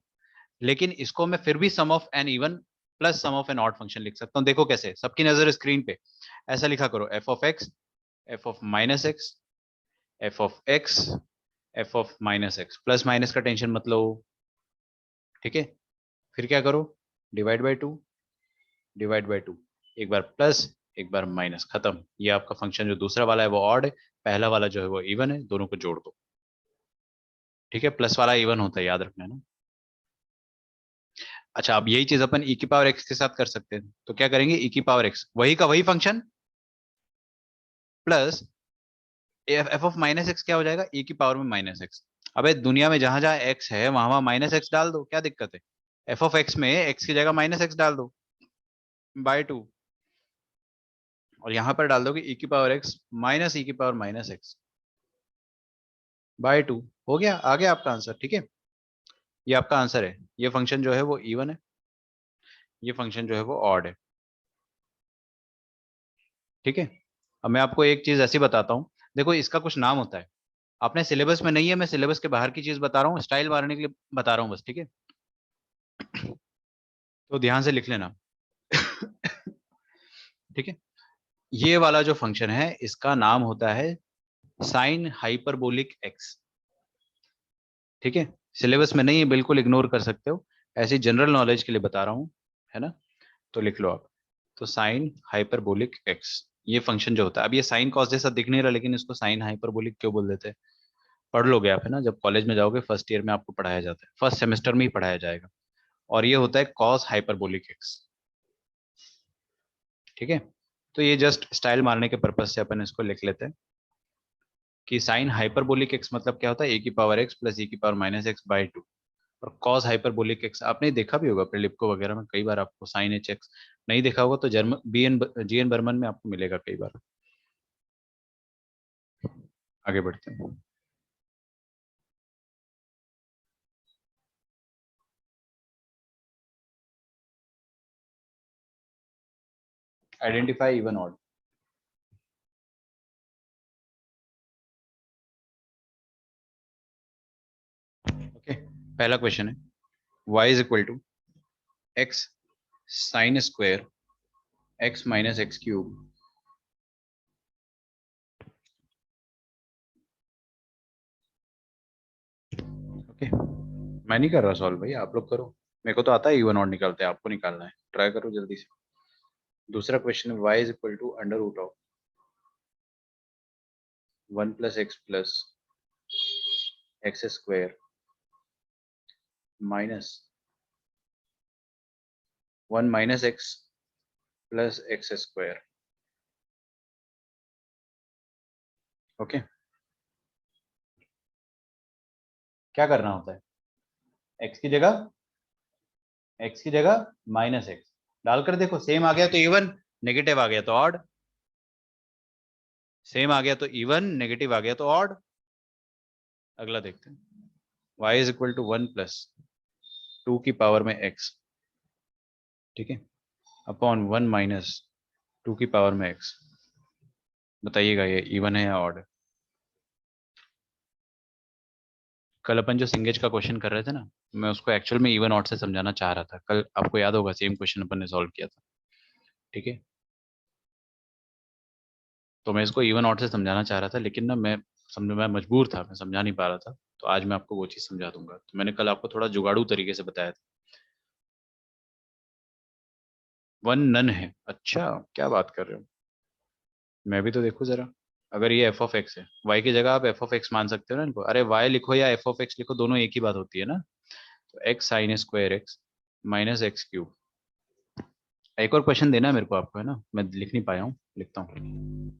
लेकिन इसको मैं फिर भी sum of an even plus sum of an odd function लिख सकता हूँ। देखो कैसे, सबकी नजर स्क्रीन पे, ऐसा लिखा करो, F of x, F of minus x, F of x, F of minus x. Plus minus का टेंशन मत लो, ठीक है? फिर क्या करो, divide by two, divide by two, एक बार प्लस एक बार माइनस, खत्म। ये आपका फंक्शन जो दूसरा वाला है वो ऑड है, पहला वाला जो है वो इवन है, दोनों को जोड़ दो। ठीक है, प्लस वाला इवन होता है, याद रखना है ना। अच्छा, अब यही चीज अपन e की पावर x के साथ कर सकते हैं, तो क्या करेंगे, e की पावर x वही का वही function plus f of minus x क्या हो जाएगा, e की पावर में माइनस एक्स। अबे दुनिया में जहां जहां x है वहां वहां माइनस एक्स डाल दो, क्या दिक्कत है? एफ ऑफ एक्स में x की जगह माइनस एक्स डाल दो बाय टू, और यहां पर डाल दोगे e की पावर x माइनस e की power minus x by two. हो गया, आ गया आपका आंसर, ठीक है? ये आपका आंसर है। ये फंक्शन जो है वो इवन है, ये फंक्शन जो है वो ऑड है, ठीक है? अब मैं आपको एक चीज ऐसी बताता हूँ, देखो इसका कुछ नाम होता है, अपने सिलेबस में नहीं है, मैं सिलेबस के बाहर की चीज बता रहा हूँ, स्टाइल मारने के लिए बता रहा हूँ बस, ठीक है? तो ध्यान से लिख लेना। ठीक है, ये वाला जो फंक्शन है इसका नाम होता है साइन हाइपरबोलिक एक्स, ठीक है? सिलेबस में नहीं है, बिल्कुल इग्नोर कर सकते हो, ऐसी जनरल नॉलेज के लिए बता रहा हूँ, है ना? तो लिख लो आप, तो साइन हाइपरबोलिक एक्स, ये फंक्शन जो होता है, अब ये साइन कॉस जैसा दिख नहीं रहा, लेकिन इसको साइन हाइपरबोलिक क्यों बोल देते हैं? पढ़ लोगे आप, है ना? जब कॉलेज में जाओगे फर्स्ट ईयर में आपको पढ़ाया जाता है, फर्स्ट सेमेस्टर में ही पढ़ाया जाएगा, और ये होता है कॉस हाइपरबोलिक एक्स, ठीक है? तो ये जस्ट स्टाइल मारने के पर्पज से अपन इसको लिख लेते हैं कि साइन हाइपरबोलिक एक्स मतलब क्या होता है, ए की पावर एक्स प्लस e की power minus x by two. और कॉस हाइपरबोलिक एक्स आपने देखा भी होगा प्रिलिप्को वगैरह में, कई बार आपको साइन एच एक्स नहीं देखा होगा तो जर्मन जी एन बर्मन में आपको मिलेगा कई बार। आगे बढ़ते हैं। Identify even odd. ओके, पहला क्वेश्चन है, y is equal to x sine square x minus x cube. Okay, मैं नहीं कर रहा सॉल्व भाई, आप लोग करो, मेरे को तो आता है इवन ऑड निकालते हैं, आपको निकालना है, ट्राई करो जल्दी से। दूसरा क्वेश्चन है, y is equal to under root of 1 + x plus x square minus 1 - x plus x square. Okay, क्या करना होता है, एक्स की जगह माइनस एक्स डालकर देखो, सेम आ गया तो इवन, नेगेटिव आ गया तो ऑड, सेम आ गया तो इवन, नेगेटिव आ गया तो ऑड। अगला देखते हैं, y इज इक्वल टू 1 + 2 की पावर में x, ठीक है, अपॉन 1 - 2 की पावर में x। बताइएगा ये इवन है या ऑड है। कल अपन जो सिंगेज का क्वेश्चन कर रहे थे ना, मैं उसको एक्चुअल में इवन ऑड से समझाना चाह रहा था। कल आपको याद होगा सेम क्वेश्चन अपन ने सॉल्व किया था, ठीक है। तो मैं इसको इवन ऑड से समझाना चाह रहा था, लेकिन ना मैं मजबूर था, मैं समझा नहीं पा रहा था। तो आज मैं आपको वो चीज़ समझा दूंगा। तो मैंने कल आपको थोड़ा जुगाड़ू तरीके से बताया था। वन नन है, अच्छा क्या बात कर रहे हो। मैं भी तो देखो जरा, अगर ये एफ ऑफ एक्स है, वाई की जगह आप एफ ऑफ एक्स मान सकते हो ना इनको। अरे वाई लिखो या एफ ऑफ एक्स लिखो, दोनों एक ही बात होती है ना। तो x sine square x minus x cube. एक और क्वेश्चन देना है मेरे को आपको, है ना, मैं लिख नहीं पाया हूँ, लिखता हूँ।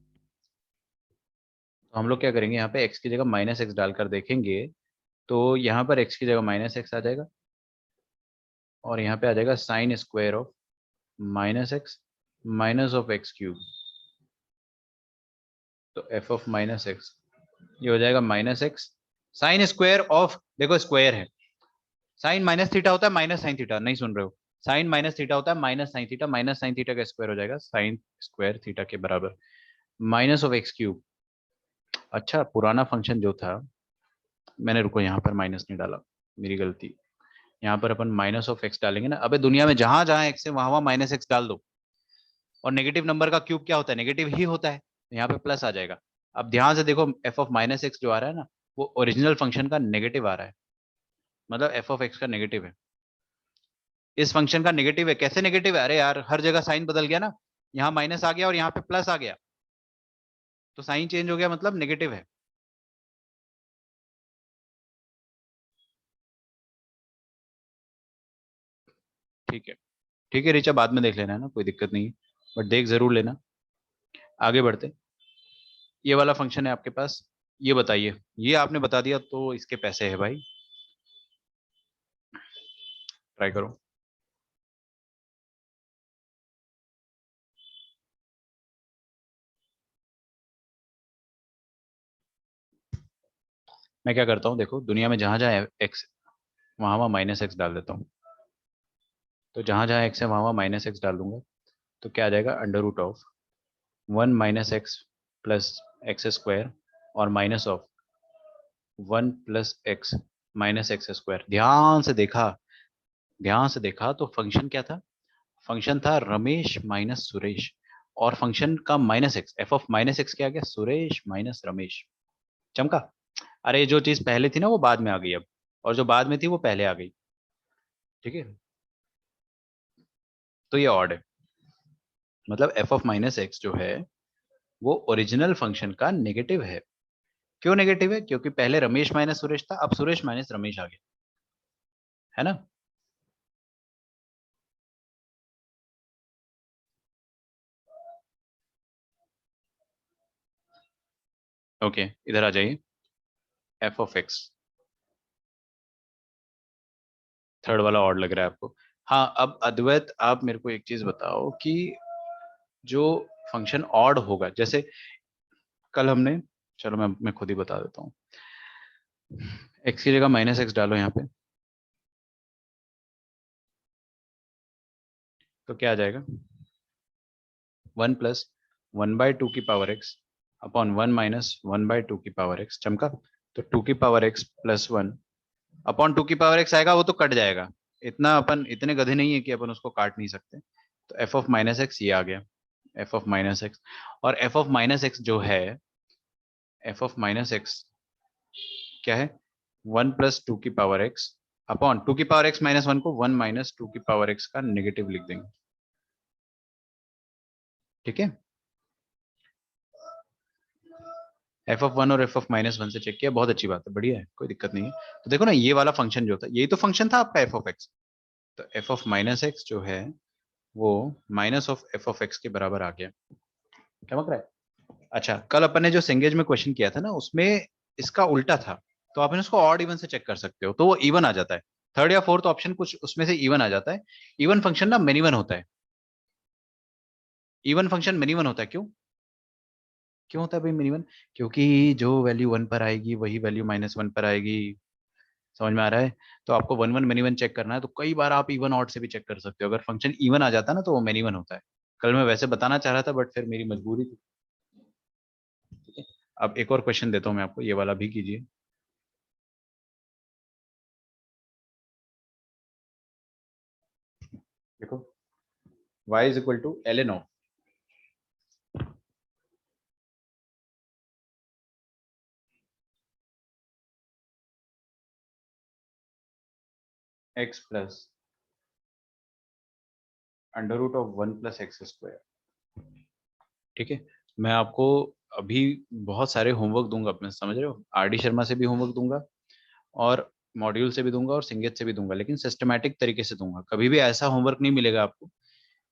तो हम लोग क्या करेंगे, यहाँ पे एक्स की जगह माइनस एक्स डालकर देखेंगे। तो यहाँ पर एक्स की जगह माइनस एक्स आ जाएगा, और यहाँ पे आ जाएगा sine square of minus x minus of x cube. तो एफ ऑफ माइनस एक्स ये हो जाएगा minus x sine square of, देखो स्क्वायर है, साइन माइनस थीटा होता है माइनस साइन थीटा, नहीं सुन रहे हो, साइन माइनस थीटा होता है minus sine theta, minus sine theta का स्क्वायर हो जाएगा साइन स्क्वायर थीटा के बराबर, माइनस ऑफ एक्स क्यूब। अच्छा पुराना फंक्शन जो था, मैंने रुको यहाँ पर माइनस नहीं डाला, मेरी गलती। यहाँ पर अपन माइनस ऑफ एक्स डालेंगे ना, अबे दुनिया में जहां जहां एक्स है वहां वहां माइनस एक्स डाल दो। और नेगेटिव नंबर का क्यूब क्या होता है, नेगेटिव ही होता है, यहाँ पे प्लस आ जाएगा। अब ध्यान से देखो, एफ ऑफ माइनस एक्स जो आ रहा है ना, वो ओरिजिनल फंक्शन का नेगेटिव आ रहा है, मतलब एफ ऑफ एक्स का नेगेटिव है। इस फंक्शन का नेगेटिव है, कैसे नेगेटिव है, अरे यार हर जगह साइन बदल गया ना, यहाँ माइनस आ गया और यहाँ पे प्लस आ गया, तो साइन चेंज हो गया, मतलब नेगेटिव है। ठीक है, ठीक है ऋचा, बाद में देख लेना, है ना, कोई दिक्कत नहीं है, बट देख जरूर लेना। आगे बढ़ते, ये वाला फंक्शन है आपके पास, ये बताइए, ये आपने बता दिया तो इसके पैसे है भाई, ट्राई करो। मैं क्या करता हूँ, देखो दुनिया में जहां जहां एक्स वहां वहां माइनस एक्स डाल देता हूँ। तो जहां जहां एक्स है वहां वहां माइनस एक्स डाल दूंगा। तो क्या आ जाएगा, under root of one minus x plus x square और minus of one plus x minus x square. ध्यान से देखा तो फंक्शन क्या था, फंक्शन था रमेश माइनस सुरेश, और फंक्शन का minus x, F of minus x क्या आ गया, सुरेश माइनस रमेश। चमका। अरे ये जो चीज पहले थी ना वो बाद में आ गई अब, और जो बाद में थी वो पहले आ गई, ठीक है। तो ये ऑड है, मतलब एफ ऑफ माइनस एक्स जो है वो ओरिजिनल फंक्शन का नेगेटिव है। क्यों नेगेटिव है, क्योंकि पहले रमेश माइनस सुरेश था, अब सुरेश माइनस रमेश आ गया, है ना। ओके इधर आ जाइए, एफ ऑफ एक्स, थर्ड वाला ऑड लग रहा है आपको। हाँ अब अद्वैत आप मेरे को एक चीज बताओ कि जो फंक्शन ऑड होगा, जैसे कल हमने, चलो मैं खुद ही बता देता हूँ, एक्स की जगह माइनस एक्स डालो यहाँ पे, तो क्या आ जाएगा, one plus one by two की power x upon one minus one by two की पावर एक्स। चमका। तो टू की power x plus one upon two की पावर एक्स आएगा, वो तो कट जाएगा, इतना अपन इतने गधे नहीं है कि अपन उसको काट नहीं सकते। तो एफ ऑफ माइनस एक्स ये आ गया, एफ ऑफ माइनस एक्स। और एफ ऑफ माइनस एक्स जो है, एफ ऑफ माइनस एक्स क्या है, वन प्लस टू की पावर एक्स अपॉन टू की पावर एक्स माइनस वन को वन माइनस टू की पावर एक्स का नेगेटिव लिख देंगे, ठीक है। एफ ऑफ वन और एफ ऑफ माइनस वन से चेक किया, बहुत अच्छी बात है, बढ़िया है, कोई दिक्कत नहीं है। तो देखो ना ये वाला फंक्शन जो था, यही तो फंक्शन था आपका एफ ऑफ एक्स। तो एफ ऑफ माइनस एक्स जो है वो minus of F of x के बराबर आ गया, क्या मतलब है। अच्छा कल अपन ने जो सेंगेज में क्वेश्चन किया था ना, उसमें इसका उल्टा था, तो आप इसको ऑड इवन से चेक कर सकते हो, तो वो इवन आ जाता है। थर्ड या फोर्थ ऑप्शन कुछ उसमें से इवन आ जाता है। इवन फंक्शन ना मिनिमम होता है, इवन फंक्शन मिनिमम होता है, क्यों क्यों होता है भाई मिनिमम, क्योंकि जो वैल्यू वन पर आएगी वही वैल्यू माइनस वन पर आएगी, समझ में आ रहा है। तो आपको वन वन मिनिमम चेक करना है, तो कई बार आप इवन ऑड से भी चेक कर सकते हो, अगर फंक्शन इवन आ जाता है ना तो वो मिनिमम होता है। कल मैं वैसे बताना चाह रहा था बट फिर मेरी मजबूरी थी। अब एक और क्वेश्चन देता हूं मैं आपको, ये वाला भी कीजिए। देखो y is equal to ln of x plus under root of 1 plus x square. ठीक है, मैं आपको अभी बहुत सारे होमवर्क दूंगा, अपने समझ रहे हो, आर.डी. शर्मा से भी होमवर्क दूंगा और मॉड्यूल से भी दूंगा और सिंगेट से भी दूंगा, लेकिन सिस्टमैटिक तरीके से दूंगा। कभी भी ऐसा होमवर्क नहीं मिलेगा आपको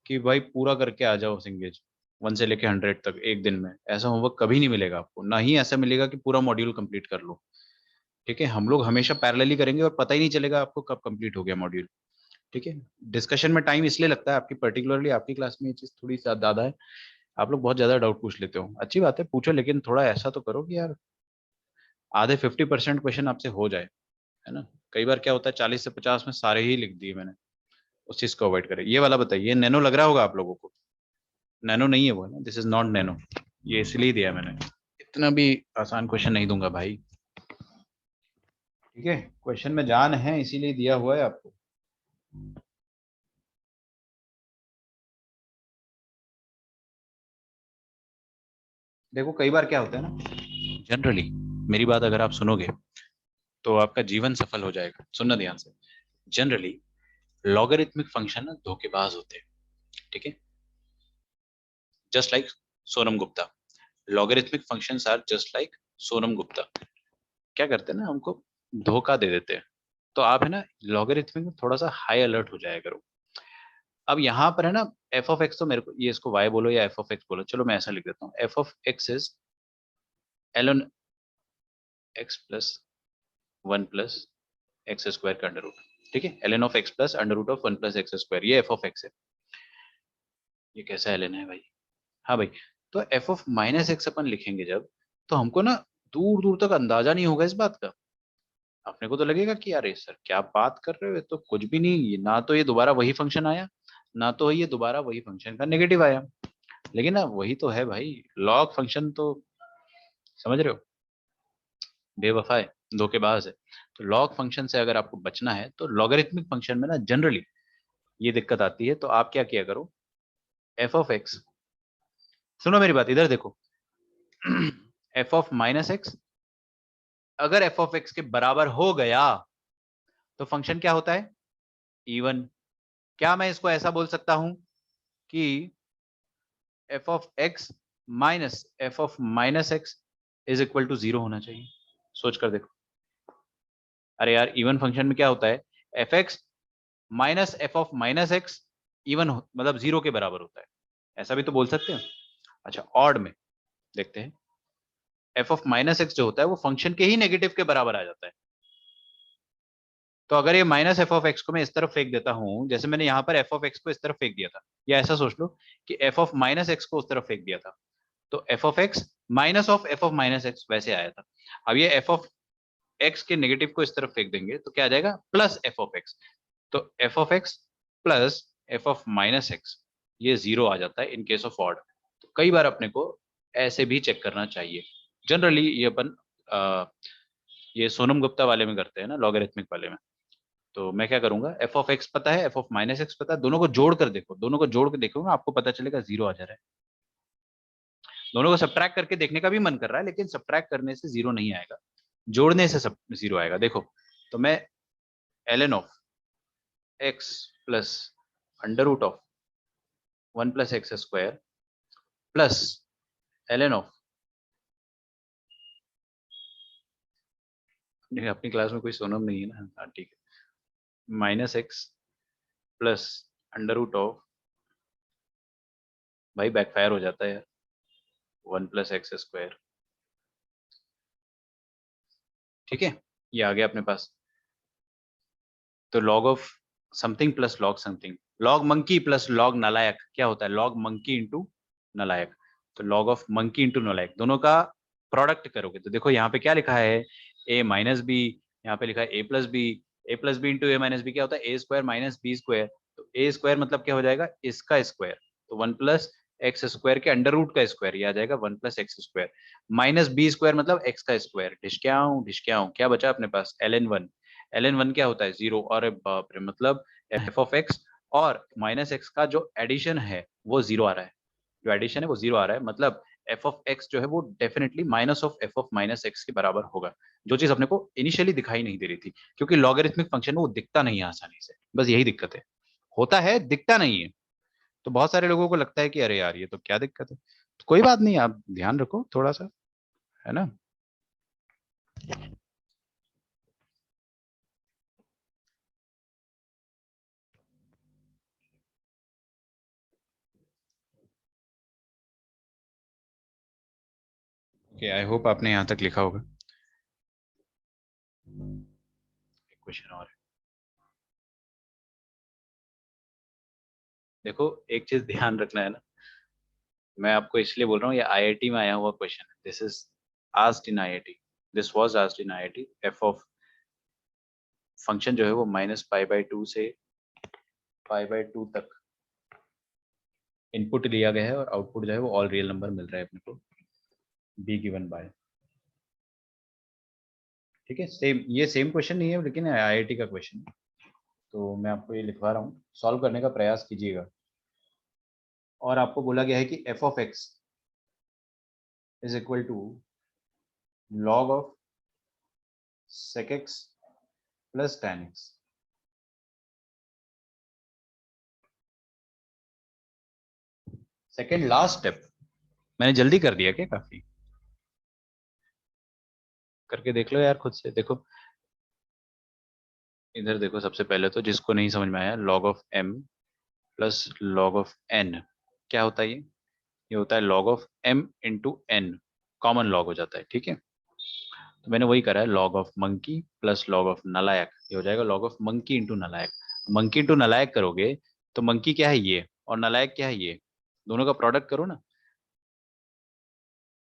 कि भाई पूरा करके आ जाओ सिंगेज 1 से लेके 100 तक एक दिन में, ऐसा होमवर्क कभी नहीं मिलेगा आपको। ना ही ऐसा मिलेगा कि पूरा मॉड्यूल कंप्लीट कर लो। ठीक है, हम लोग हमेशा पैरेलली करेंगे और पता ही नहीं चलेगा आपको कब कंप्लीट हो गया मॉड्यूल। ठीक है, डिस्कशन में टाइम इसलिए लगता है, आपकी पर्टिकुलरली आपकी क्लास में ये चीज थोड़ी ज्यादा है, आप लोग बहुत ज्यादा डाउट पूछ लेते हो। अच्छी बात है, पूछो, लेकिन थोड़ा ऐसा तो करो कि यार आधे 50% क्वेश्चन आपसे हो जाए, है ना। कई बार क्या होता है 40 से 50 में सारे ही लिख दिए मैंने, उस चीज को अवॉइड करें। ये वाला बताइए, ये नैनो लग रहा होगा आप लोगों को? नैनो नहीं है वो, है ना, दिस इज नॉट नैनो। ये इसलिए दिया मैंने, इतना भी आसान क्वेश्चन नहीं दूंगा भाई। ठीक है, क्वेश्चन में जान है इसीलिए दिया हुआ है आपको। देखो कई बार क्या होता है ना, जनरली मेरी बात अगर आप सुनोगे तो आपका जीवन सफल हो जाएगा। सुनना ध्यान से। जनरली लॉगरिथमिक फंक्शन ना धोखेबाज होते हैं। ठीक है, just like Sonam Gupta, logarithmic functions are just like Sonam Gupta. क्या करते हैं ना, हमको धोखा दे देते हैं। तो आप है ना लॉगरिथमिक में थोड़ा सा हाई अलर्ट हो जाया करो। अब यहाँ पर है ना एफ ऑफ एक्स, तो मेरे को ये इसको वाई बोलो या एफ ऑफ एक्स बोलो, चलो मैं ऐसा लिख देता हूँ, f of x is ln x plus 1 plus x square का अंडर रूट। ठीक है, ln of x plus under root of 1 plus x square, ये एफ ऑफ एक्स है। ये कैसा एलन है भाई? हाँ भाई, तो एफ ऑफ माइनस एक्स अपन लिखेंगे जब, तो हमको ना दूर दूर तक अंदाजा नहीं होगा इस बात का। अपने को तो लगेगा कि यार सर क्या बात कर रहे हो, ये तो कुछ भी नहीं, ये ना तो ये दोबारा वही फंक्शन आया, ना तो ये दोबारा वही फंक्शन का नेगेटिव आया। लेकिन ना वही तो है भाई, लॉग फंक्शन तो, समझ रहे हो, बेवफा है, धोखेबाज है। तो लॉग फंक्शन से अगर आपको बचना है तो लॉगरिथमिक फंक्शन में ना जनरली ये दिक्कत आती है। तो आप क्या किया करो, एफ ऑफ एक्स, सुनो मेरी बात, इधर देखो, एफ ऑफ माइनस एक्स अगर एफ ऑफ एक्स के बराबर हो गया तो फंक्शन क्या होता है, इवन। क्या मैं इसको ऐसा बोल सकता हूं कि f of x minus f of minus x is equal to 0 होना चाहिए? सोच कर देखो। अरे यार इवन फंक्शन में क्या होता है, F x minus f of minus x even मतलब 0 के बराबर होता है, ऐसा भी तो बोल सकते हैं। अच्छा, ऑड में देखते हैं, एफ ऑफ माइनस एक्स जो होता है वो फंक्शन के ही नेगेटिव के बराबर आ जाता है। तो अगर ये माइनस एफ ऑफ एक्स को मैं इस तरफ फेंक देता हूं, जैसे मैंने यहाँ पर एफ ऑफ एक्स को इस तरफ फेंक दिया था, या ऐसा सोच लो कि एफ ऑफ माइनस एक्स को उस तरफ फेंक दिया था, तो f of x minus of F of minus x वैसे आया था। अब ये एफ ऑफ एक्स के नेगेटिव को इस तरफ फेंक देंगे तो क्या आ जाएगा, प्लस एफ ऑफ एक्स। तो f of x plus f of minus x, ये 0 आ जाता है इन केस ऑफ ऑड। तो कई बार अपने को ऐसे भी चेक करना चाहिए। जनरली ये अपन ये सोनम गुप्ता वाले में करते हैं ना, लॉगरिथमिक वाले में। तो मैं क्या करूंगा, एफ ऑफ एक्स पता है, एफ ऑफ माइनस एक्स पता है, दोनों को जोड़ कर देखो, दोनों को जोड़ के देखोगे आपको पता चलेगा 0 आ जा रहा है। दोनों को सब्ट्रैक्ट करके देखने का भी मन कर रहा है, लेकिन सब्ट्रैक्ट करने से 0 नहीं आएगा, जोड़ने से सब 0 आएगा। देखो, तो मैं ln of x plus under root of 1 plus x square plus ln of, अपनी क्लास में कोई सोनम नहीं है ना, हाँ ठीक है, minus x plus under root of, भाई बैकफायर हो जाता है यार, 1 प्लस एक्स स्क्वायर। ठीक है, ये आ गया अपने पास। तो log of something plus log something, log monkey plus log नालायक क्या होता है, लॉग मंकी इंटू नालायक। तो लॉग ऑफ मंकी इंटू नालायक, दोनों का प्रोडक्ट करोगे तो देखो यहाँ पे क्या लिखा है, ए माइनस बी, यहाँ पे लिखा है ए प्लस बी इंटू ए माइनस बी क्या होता है, ए स्क्वायर माइनस बी स्क्वायर। तो ए स्क्वायर मतलब क्या हो जाएगा, इसका स्क्वायर, तो 1 प्लस एक्स स्क्वायर के अंडर रूट का स्क्वायर, ये आ जाएगा 1 plus x square minus B square मतलब एक्स का स्क्वायर। ढिशक्याऊं क्या बचा अपने पास, ln1। ln1 क्या होता है 0, और बाप रे मतलब एफ ऑफ एक्स और माइनस एक्स का जो एडिशन है वो 0 आ रहा है, जो एडिशन है वो 0 आ रहा है, मतलब एफ ऑफ एक्स जो है वो definitely minus of F of minus x के बराबर होगा, जो चीज अपने को इनिशियली दिखाई नहीं दे रही थी, क्योंकि लॉगरिथमिक फंक्शन वो दिखता नहीं है आसानी से, बस यही दिक्कत है, होता है दिखता नहीं है। तो बहुत सारे लोगों को लगता है कि अरे यार ये तो क्या दिक्कत है, तो कोई बात नहीं, आप ध्यान रखो थोड़ा सा, है ना। ओके, आई होप आपने यहाँ तक लिखा होगा। एक क्वेश्चन और है, देखो एक चीज ध्यान रखना है ना, मैं आपको इसलिए बोल रहा हूँ ये आईआईटी में आया हुआ क्वेश्चन है, this is asked in IIT, this was asked in IIT. F of function जो है वो -π/2 से π/2 तक इनपुट लिया गया है और आउटपुट जो है वो ऑल रियल नंबर मिल रहा है अपने को, बी गिवन बाय, ठीक है। सेम, ये सेम क्वेश्चन नहीं है लेकिन आईआईटी का क्वेश्चन है, तो मैं आपको ये लिखवा रहा हूँ, सॉल्व करने का प्रयास कीजिएगा। और आपको बोला गया है कि f of x is equal to log of sec x plus tan x। Second last step, मैंने जल्दी कर दिया क्या, काफी करके देख लो यार खुद से, देखो इधर देखो, सबसे पहले तो जिसको नहीं समझ में आया, log of m plus log of n क्या होता है, ये होता है log of m into n, common log हो जाता है, ठीक है। तो मैंने वही करा है, log of monkey plus log of नलायक, ये हो जाएगा log ऑफ मंकी इंटू नलायक। मंकी इंटू नलायक करोगे तो मंकी क्या है ये, और नलायक क्या है ये, दोनों का प्रोडक्ट करो ना।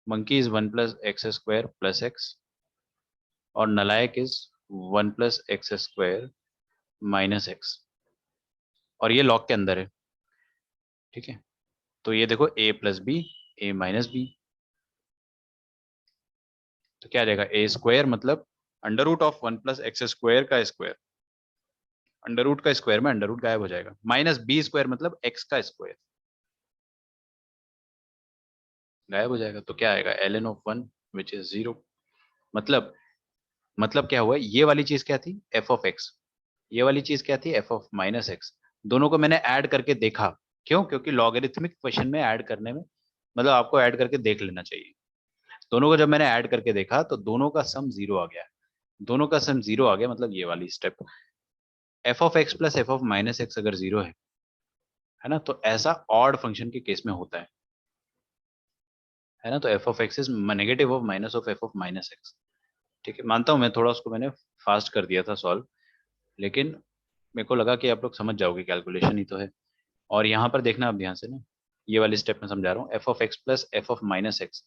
Monkey is 1 plus x square plus x, और नलायक is 1 plus x square minus x, और ये लॉग के अंदर है, ठीक है। तो ये देखो a plus b, a minus b, तो क्या आ जाएगा ए स्क्वायर मतलब under root of 1 plus x square का स्क्वायर, अंडर रूट का स्क्वायर में अंडर रूट गायब हो जाएगा, माइनस बी स्क्वायर मतलब एक्स का स्क्वायर गायब हो जाएगा, तो क्या आएगा ln ऑफ 1 विच इज 0। मतलब क्या हुआ, ये वाली चीज क्या थी एफ ऑफ एक्स, ये वाली चीज क्या थी एफ ऑफ माइनस एक्स, दोनों को मैंने ऐड करके देखा, क्यों, क्योंकि लॉगरिथमिक क्वेश्चन में ऐड करने में मतलब आपको ऐड करके देख लेना चाहिए। दोनों को जब मैंने ऐड करके देखा तो दोनों का सम 0 आ गया, दोनों का सम 0 आ गया, मतलब ये वाली step, F of x plus f of minus x अगर 0 है ना, तो ऐसा ऑड फंक्शन के केस में होता है ना, तो f of x is negative of minus of F of minus x, ठीक है। मानता हूँ मैं थोड़ा उसको मैंने फास्ट कर दिया था सॉल्व, लेकिन मेरे को लगा कि आप लोग समझ जाओगे, कैलकुलेशन ही तो है। और यहाँ पर देखना आप ध्यान से ना, ये वाली स्टेप में समझा रहा हूँ, f of x plus f of minus x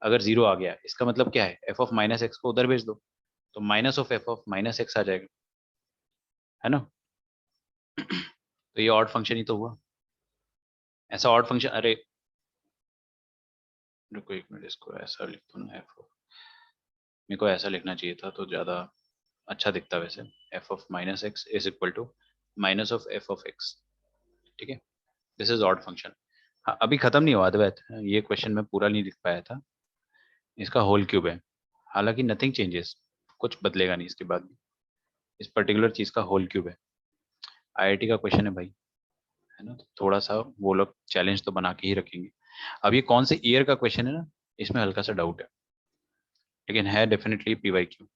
अगर 0 आ गया, इसका मतलब क्या है, एफ ऑफ माइनस एक्स को उधर भेज दो, तो minus of F of minus x आ जाएगा, है ना। तो ये ऑड फंक्शन ही तो हुआ, ऐसा ऑड फंक्शन, अरे रुको एक मिनट, इसको ऐसा लिख दो ना, एफ ऑफ, मेरे को ऐसा लिखना चाहिए था तो ज़्यादा अच्छा दिखता वैसे, f of minus x is equal to minus of F of x, ठीक है। This is odd function. हाँ अभी खत्म नहीं हुआ अद्वैत, ये क्वेश्चन मैं पूरा नहीं लिख पाया था, इसका होल क्यूब है, हालांकि नथिंग चेंजेस, कुछ बदलेगा नहीं इसके बाद भी, इस पर्टिकुलर चीज का होल क्यूब है, आईआईटी का क्वेश्चन है भाई, है ना, तो थोड़ा सा वो लोग चैलेंज तो बना के ही रखेंगे। अब ये कौन से ईयर का क्वेश्चन है ना, इसमें हल्का सा डाउट है, लेकिन है definitely PYQ।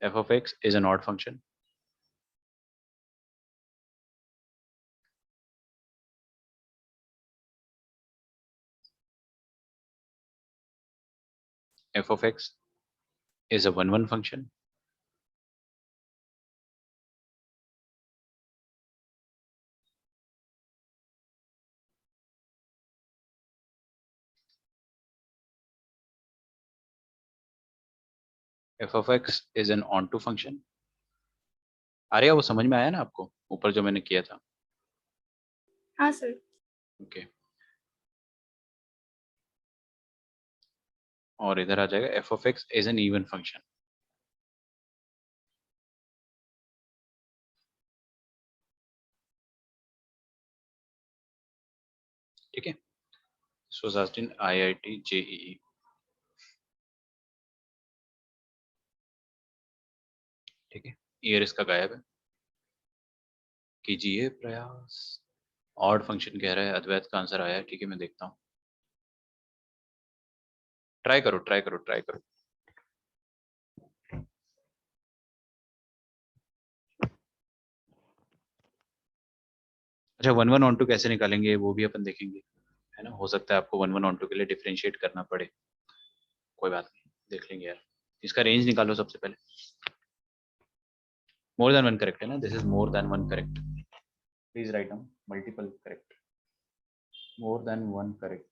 F of x is an odd function, f of x is a 1 1 function, f of x is an onto function. अरे वो समझ में आया ना आपको ऊपर जो मैंने किया था, हाँ सर। ओके। और इधर आ जाएगा F of x is N even function. ठीक है, सो asked in IIT JEE। ठीक है, ईयर इसका गायब है, कीजिए प्रयास। ऑड फंक्शन कह रहा है, अद्वैत का आंसर आया है। ठीक है, मैं देखता हूँ, ट्राई करो ट्राई करो ट्राई करो। अच्छा, 1 1 ऑन 2 कैसे निकालेंगे वो भी अपन देखेंगे, है ना। हो सकता है आपको 1 1 ऑन 2 के लिए डिफरेंशिएट करना पड़े, कोई बात नहीं, देख लेंगे यार। इसका रेंज निकालो सबसे पहले। मोर देन वन करेक्ट है ना, this is more than one correct. Please write down multiple correct, more than one correct.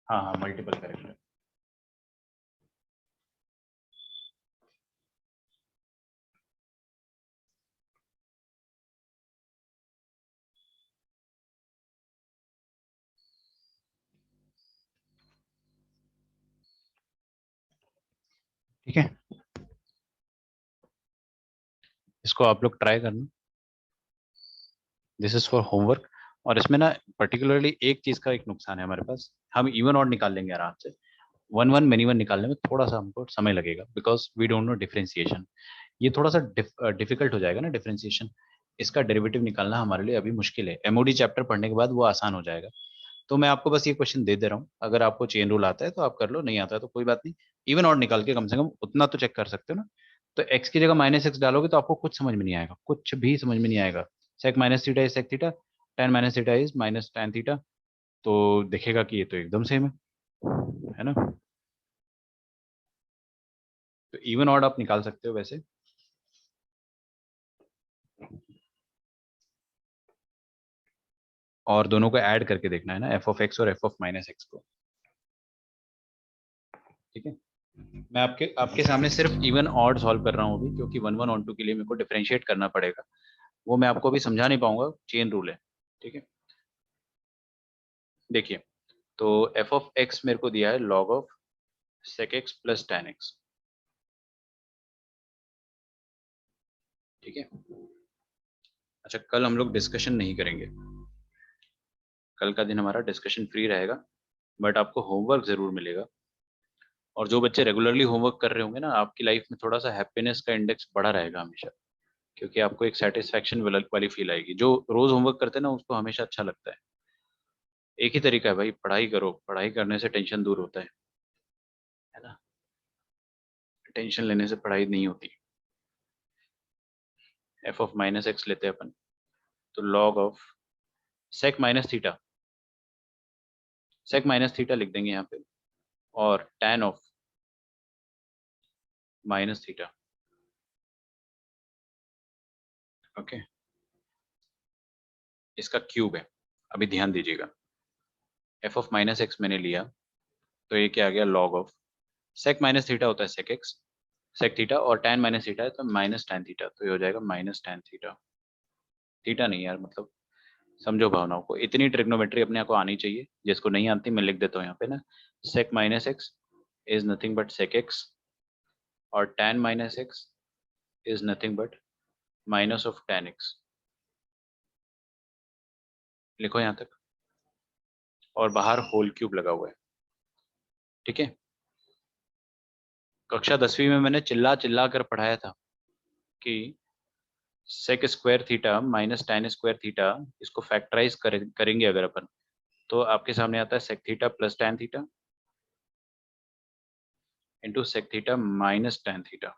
हाँ हाँ, मल्टीपल करेक्ट है। ठीक है, इसको आप लोग ट्राई करना, दिस इज फॉर होमवर्क। और इसमें ना पर्टिकुलरली एक चीज का एक नुकसान है हमारे पास, हम इवन और निकाल लेंगे आराम से, 1 1 मेनी वन निकालने में थोड़ा सा हमको समय लगेगा, because we don't know differentiation. ये थोड़ा सा डिफिकल्ट हो जाएगा ना डिफरेंशिएशन, इसका डेरिवेटिव निकालना हमारे लिए अभी मुश्किल है। एमओडी चैप्टर पढ़ने के बाद वो आसान हो जाएगा। तो मैं आपको बस ये क्वेश्चन दे दे रहा हूँ, अगर आपको चेन रूल आता है तो आप कर लो, नहीं आता है तो कोई बात नहीं। इवन और निकाल के कम से कम उतना तो चेक कर सकते हो ना। तो x की जगह -x डालोगे तो आपको कुछ समझ में नहीं आएगा, कुछ भी समझ में नहीं आएगा। sec minus theta is sec theta, tan minus theta is minus tan theta, तो दिखेगा कि ये तो एकदम सेम है ना। तो इवन ऑड आप निकाल सकते हो वैसे। और दोनों को ऐड करके देखना है ना, एफ ऑफ एक्स और एफ ऑफ माइनस एक्स को। ठीक है, मैं आपके आपके सामने सिर्फ इवन ऑड सॉल्व कर रहा हूँ अभी, क्योंकि 1 1 ऑन 2 के लिए मेरे को डिफरेंशिएट करना पड़ेगा, वो मैं आपको अभी समझा नहीं पाऊंगा, चेन रूल है। ठीक है, देखिए, तो एफ ऑफ एक्स मेरे को दिया है log of sec x plus tan x. ठीक है, अच्छा कल हम लोग डिस्कशन नहीं करेंगे, कल का दिन हमारा डिस्कशन फ्री रहेगा, बट आपको होमवर्क जरूर मिलेगा। और जो बच्चे रेगुलरली होमवर्क कर रहे होंगे ना, आपकी लाइफ में थोड़ा सा हैप्पीनेस का इंडेक्स बढ़ा रहेगा हमेशा, क्योंकि आपको एक सेटिस्फैक्शन वाली फील आएगी। जो रोज होमवर्क करते हैं ना, उसको हमेशा अच्छा लगता है। एक ही तरीका है भाई, पढ़ाई करो, पढ़ाई करने से टेंशन दूर होता है ना। टेंशन लेने से पढ़ाई नहीं होती। एफ ऑफ माइनस एक्स लेते हैं अपन, तो log of sec minus theta, sec minus theta लिख देंगे यहाँ पे, और tan of minus theta. Okay, इसका क्यूब है। अभी ध्यान दीजिएगा, एफ ऑफ माइनस एक्स मैंने लिया, तो ये क्या आ गया, log of sec minus theta होता है सेक एक्स, सेक थीटा, और tan माइनस थीटा है तो माइनस tan थीटा, तो ये हो जाएगा माइनस tan थीटा। थीटा नहीं यार, मतलब समझो भावनाओं को, इतनी ट्रिग्नोमेट्री अपने आप को आनी चाहिए, जिसको नहीं आती मैं लिख देता हूँ यहाँ पे ना, sec minus x is nothing but sec x, और tan minus x is nothing but minus of tan x. लिखो यहाँ तक, और बाहर होल क्यूब लगा हुआ है। ठीक है, कक्षा 10वीं में मैंने चिल्ला चिल्ला कर पढ़ाया था कि sec square theta minus tan square theta, इसको फैक्टराइज करेंगे अगर अपन, तो आपके सामने आता है sec theta plus tan theta into sec theta minus tan theta,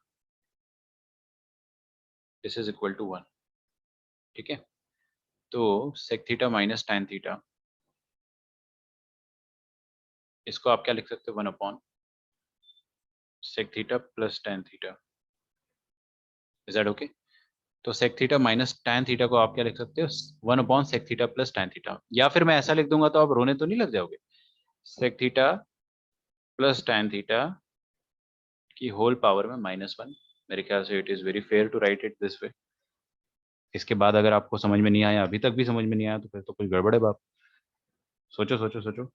this is equal to 1। ठीक है, तो sec theta minus tan theta, इसको आप क्या लिख सकते हो, 1 upon sec theta plus tan theta. Is that okay? तो sec theta minus tan theta को आप क्या लिख सकते हो, 1 upon sec theta plus tan theta, या फिर मैं ऐसा लिख दूंगा तो आप रोने तो नहीं लग जाओगे, sec theta plus tan theta की होल पावर में -1। मेरे ख्याल से it is very fair to write it this way. इसके बाद अगर आपको समझ में नहीं आया, अभी तक भी समझ में नहीं आया, तो फिर तो कुछ गड़बड़ है बाप। सोचो सोचो सोचो,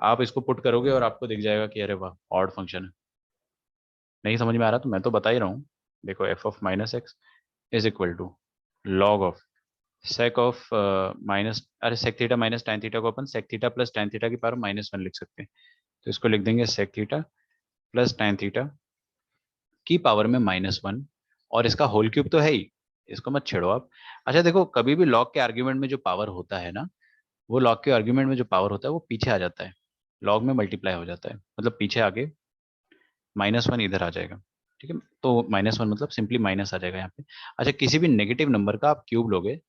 आप इसको पुट करोगे और आपको दिख जाएगा कि अरे वाह ऑड फंक्शन है। नहीं समझ में आ रहा तो मैं तो बता ही रहा हूँ। देखो f of minus x is equal to log of sec of minus, अरे sec theta minus tan theta को अपन sec theta plus tan theta की पावर -1 लिख सकते हैं। तो इसको लिख देंगे sec theta plus tan theta की पावर में -1, और इसका होल क्यूब तो है ही, इसको मत छेड़ो आप। अच्छा देखो, कभी भी लॉग के आर्ग्यूमेंट में जो पावर होता है ना, वो लॉग के आर्ग्यूमेंट में जो पावर होता है वो पीछे आ जाता है, लॉग में मल्टीप्लाई हो जाता है, मतलब पीछे आगे -1 इधर आ जाएगा। ठीक है, तो -1 मतलब सिंपली माइनस आ जाएगा यहाँ पे। अच्छा, किसी भी नेगेटिव नंबर का आप क्यूब लोगे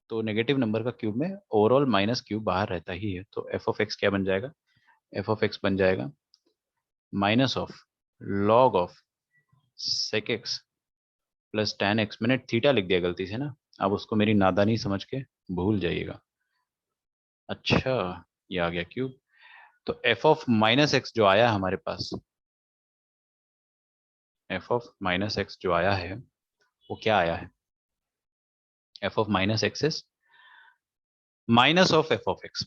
तो नेगेटिव नंबर का क्यूब में ओवरऑल माइनस क्यूब बाहर रहता ही है, तो एफ ऑफ एक्स क्या बन जाएगा, एफ ऑफ एक्स बन जाएगा minus of log of sec x plus tan x. मैंने थीटा लिख दिया गलती से ना, अब उसको मेरी नादानी समझ के भूल जाइएगा। अच्छा, ये आ गया क्यूब। तो एफ ऑफ माइनस एक्स जो आया हमारे पास, एफ ऑफ माइनस एक्स जो आया है वो क्या आया है, f of minus x is minus of F of x.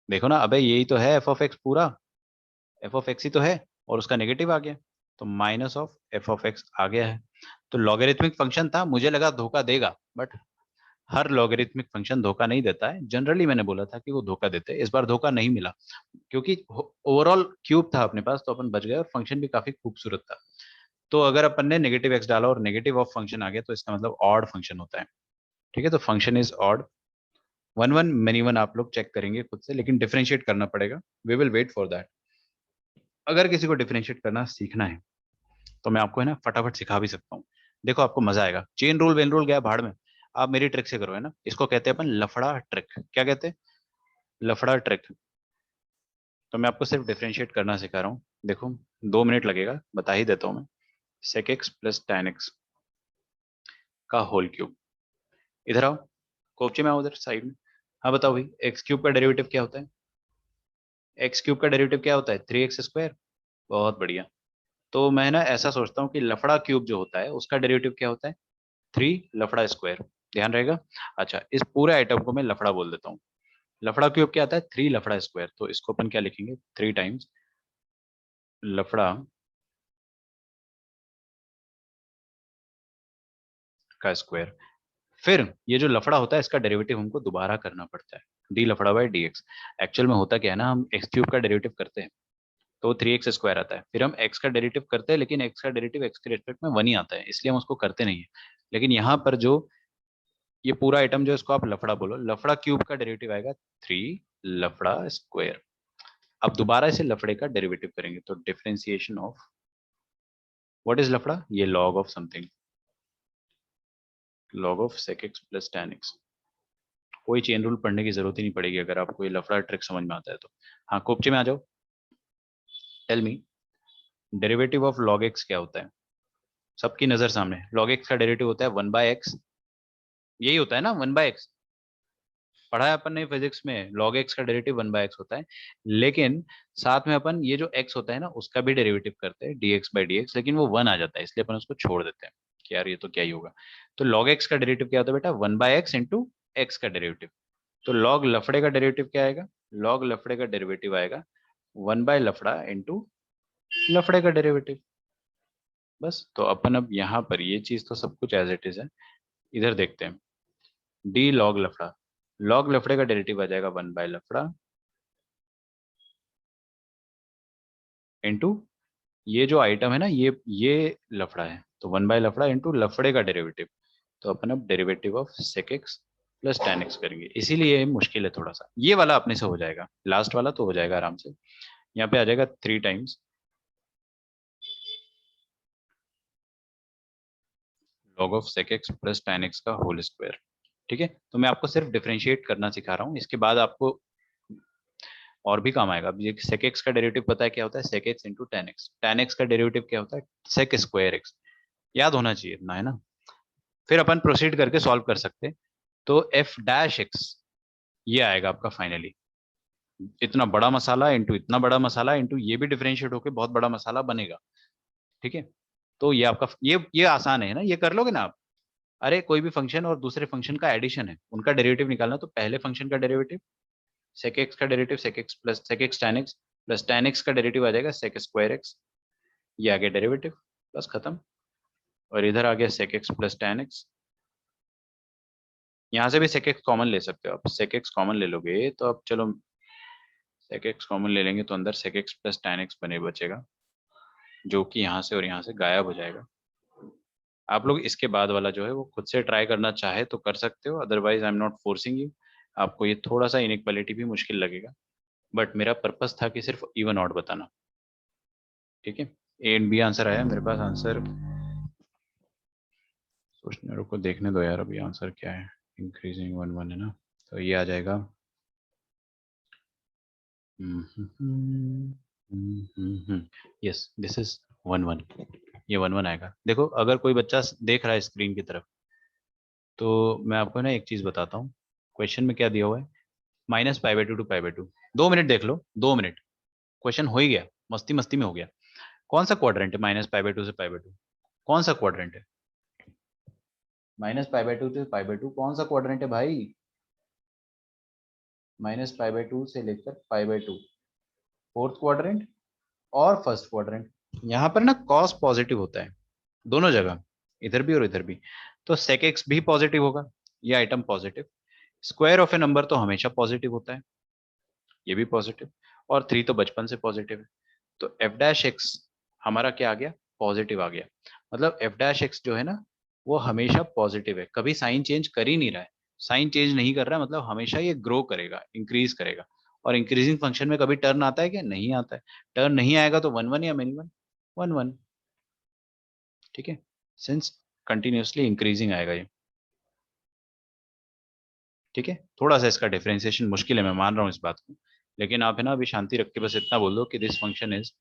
देखो ना, अबे यही तो है एफ ऑफ एक्स पूरा, एफ ऑफ एक्स ही तो है, और उसका नेगेटिव आ गया, तो minus of F of x आ गया है। तो लॉगरिथमिक फंक्शन था, मुझे लगा धोखा देगा, बट हर लॉगरिथमिक फंक्शन धोखा नहीं देता है। जनरली मैंने बोला था कि वो धोखा देते हैं, इस बार धोखा नहीं मिला, क्योंकि ओवरऑल क्यूब था अपने पास तो अपन बच गए, और फंक्शन भी काफी खूबसूरत था। तो अगर अपन ने नेगेटिव एक्स डाला और नेगेटिव ऑफ फंक्शन आ गया तो इसका मतलब ऑड फंक्शन होता है। ठीक है, तो फंक्शन इज ऑड। 1 1 मेनी 1 आप लोग चेक करेंगे खुद से, लेकिन डिफरेंशिएट करना पड़ेगा, we will wait for that. अगर किसी को डिफरेंशिएट करना सीखना है तो मैं आपको है ना फटाफट सिखा भी सकता हूँ। देखो आपको मजा आएगा, चेन रूल वेन रूल गया भाड़ में, आप मेरी ट्रिक से करो, है ना। इसको कहते हैं अपन लफड़ा ट्रिक। क्या कहते हैं, लफड़ा ट्रिक। तो मैं आपको सिर्फ डिफरेंशिएट करना सिखा रहा हूँ। देखो 2 मिनट लगेगा, बता ही देता हूँ मैं। Sec x plus tan x का होल क्यूब, इधर आओ, कोपचे में आओ उधर साइड में। हाँ बताओ भाई, एक्स क्यूब का डेरिवेटिव क्या होता है, एक्स क्यूब का डेरिवेटिव क्या होता है, 3x स्क्वायर। बहुत बढ़िया। तो मैं ना ऐसा सोचता हूँ कि लफड़ा क्यूब जो होता है उसका डेरिवेटिव क्या होता है, 3 लफड़ा स्क्वायर। ध्यान रहेगा। अच्छा, इस पूरे आइटम को मैं लफड़ा बोल देता हूँ। लफड़ा क्यूब क्या आता है, 3 लफड़ा स्क्वायर। तो इसको अपन क्या लिखेंगे, 3 टाइम्स लफड़ा का स्क्वायर। फिर ये जो लफड़ा होता है इसका डेरिवेटिव हमको दोबारा करना पड़ता है, डी लफड़ा बाय डी एक्स। एक्चुअल में होता क्या है ना, हम एक्स क्यूब का डेरिवेटिव करते हैं तो 3x स्क्वायर आता है, फिर हम x का डेरिवेटिव करते हैं, लेकिन x का डेरिवेटिव x के रेस्पेक्ट में 1 ही आता है, इसलिए हम उसको करते नहीं है। लेकिन यहाँ पर जो ये पूरा आइटम जो इसको आप लफड़ा बोलो, लफड़ा क्यूब का डेरिवेटिव आएगा 3 लफड़ा स्क्वायर। अब दोबारा इसे लफड़े का डेरिवेटिव करेंगे तो डिफरेंशिएशन ऑफ व्हाट इज लफड़ा, ये log of something, log of sec x plus tan x। कोई चेन रूल पढ़ने की जरूरत ही नहीं पड़ेगी अगर आपको ये लफड़ा ट्रिक समझ में आता है तो। हाँ कोपचे में आ जाओ, tell me derivative of log x क्या होता है। सबकी नजर सामने, log x का डेरिवेटिव होता है 1/x, यही होता है ना 1/x, पढ़ा है अपन ने फिजिक्स में, log x का डेरिवेटिव 1/x होता है। लेकिन साथ में अपन ये जो x होता है ना उसका भी डेरिवेटिव करते हैं dx/dx, लेकिन वो 1 आ जाता है इसलिए अपन उसको छोड़ देते हैं कि यार ये तो क्या ही होगा। तो log x का डेरिवेटिव क्या होता है बेटा, 1/x इंटू एक्स का डेरिवेटिव। तो log लफड़े का डेरिवेटिव क्या आएगा, log लफड़े का डेरिवेटिव आएगा 1/लफड़ा इंटू लफड़े का डेरिवेटिव। बस, तो अपन अब यहाँ पर ये चीज तो सब कुछ एज इट इज है। इधर देखते हैं, डी लॉग लफड़ा, लॉग लफड़े का डेरिवेटिव आ जाएगा 1/लफड़ा इंटू ये जो आइटम है ना, ये लफड़ा है, तो 1/लफड़ा इंटू लफड़े का डेरिवेटिव। तो अपन अब derivative of sec x plus tan x करेंगे, इसीलिए मुश्किल है थोड़ा सा। ये वाला अपने से हो जाएगा, लास्ट वाला तो हो जाएगा आराम से। यहाँ पे आ जाएगा 3 times log of sec x plus tan x का होल स्क्वायर। ठीक है, तो मैं आपको सिर्फ डिफरेंशिएट करना सिखा रहा हूँ, इसके बाद आपको और भी काम आएगा। अब ये sec x का डेरिवेटिव पता है क्या होता है, sec x into tan x का डेरिवेटिव क्या होता है, sec स्क्वायर x। याद होना चाहिए इतना, है ना। फिर अपन प्रोसीड करके सॉल्व कर सकते हैं। तो f डैश x ये आएगा आपका फाइनली, इतना बड़ा मसाला इंटू इतना बड़ा मसाला इंटू ये भी डिफरेंशिएट होकर बहुत बड़ा मसाला बनेगा। ठीक है, तो ये आपका ये आसान है ना, ये कर लोगे ना आप। अरे कोई भी फंक्शन और दूसरे फंक्शन का एडिशन है, उनका डेरिवेटिव निकालना, तो पहले फंक्शन का डेरिवेटिव sec x का derivative sec x plus sec x tan x plus tan x का डेरिवेटिव आ जाएगा sec स्क्वायर x, ये आ गया डेरिवेटिव, बस खत्म। और इधर आ गया sec x plus tan x, यहाँ से भी sec x कॉमन ले सकते हो आप, sec x कॉमन ले लोगे तो अब चलो sec x कॉमन ले लेंगे तो अंदर sec x plus tan x बने बचेगा, जो कि यहाँ से और यहाँ से गायब हो जाएगा। आप लोग इसके बाद वाला जो है वो खुद से ट्राई करना चाहे तो कर सकते हो, otherwise I am not forcing you. आपको ये थोड़ा सा इनइक्वालिटी भी मुश्किल लगेगा, बट मेरा पर्पस था कि सिर्फ इवन ऑड बताना, ठीक है। ए एंड बी आंसर आया मेरे पास, आंसर सोचने रुको, देखने दो यार अभी आंसर क्या है। इंक्रीजिंग 1 1 है ना, तो ये आ जाएगा यस दिस इज 1 1, ये 1 1 आएगा। देखो अगर कोई बच्चा देख रहा है स्क्रीन की तरफ तो मैं आपको ना एक चीज बताता हूँ, क्वेश्चन में क्या दिया हुआ है, -π/2 to π/2। 2 मिनट देख लो, 2 मिनट, क्वेश्चन हो ही गया, मस्ती मस्ती में हो गया। कौन सा क्वाड्रेंट है -π/2 से π/2? कौन सा क्वाड्रेंट है -π/2 से π/2? कौन सा क्वाड्रेंट है भाई? -π/2 से लेकर π/2, फोर्थ क्वाड्रेंट और फर्स्ट क्वाड्रेंट। यहाँ पर ना कॉस पॉजिटिव होता है दोनों जगह, इधर भी और इधर भी, तो sec x भी पॉजिटिव होगा, ये item positive. Square of a number तो हमेशा पॉजिटिव होता है, ये भी पॉजिटिव, और 3 तो बचपन से पॉजिटिव है। तो एफ डैश एक्स हमारा क्या आ गया, पॉजिटिव आ गया। मतलब एफ डैश एक्स जो है ना वो हमेशा पॉजिटिव है, कभी साइन चेंज कर ही नहीं रहा है, साइन चेंज नहीं कर रहा है, मतलब हमेशा ये ग्रो करेगा, इंक्रीज करेगा। और इंक्रीजिंग फंक्शन में कभी टर्न आता है क्या? नहीं आता है। टर्न नहीं आएगा तो 1 1 या मिनिमम 1 1, ठीक है, सिंस कंटिन्यूसली इंक्रीजिंग आएगा ये, ठीक है। थोड़ा सा इसका डिफरेंशिएशन मुश्किल है, मैं मान रहा हूँ इस बात को, लेकिन आप है ना अभी शांति रख के बस इतना बोल दो कि this function is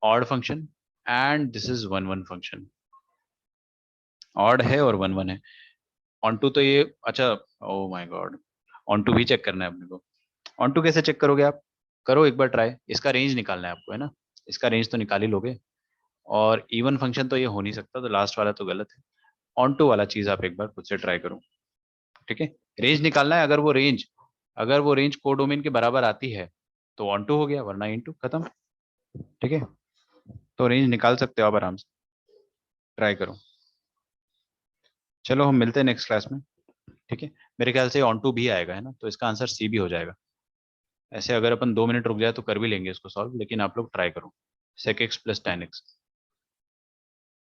odd function and this is 1 1 function. Odd है और 1 1 है। ऑन टू तो ये अच्छा, oh my God, onto भी चेक करना है अपने को। ऑन टू कैसे चेक करोगे आप? करो एक बार ट्राई, इसका रेंज निकालना है आपको, है ना, इसका रेंज तो निकाल ही लोगे। और इवन फंक्शन तो ये हो नहीं सकता, तो लास्ट वाला तो गलत है। ऑन टू वाला चीज आप एक बार खुद से ट्राई करो, ठीक है। रेंज निकालना है, अगर वो रेंज कोडोमेन के बराबर आती है तो ऑन टू हो गया, वरना इन टू, खत्म, ठीक है। तो रेंज निकाल सकते हो आप आराम से, ट्राई करो। चलो हम मिलते हैं नेक्स्ट क्लास में, ठीक है। मेरे ख्याल से ऑन टू भी आएगा, है ना, तो इसका आंसर सी भी हो जाएगा। ऐसे अगर अपन 2 मिनट रुक जाए तो कर भी लेंगे इसको सॉल्व, लेकिन आप लोग ट्राई करो। sec x plus tan x,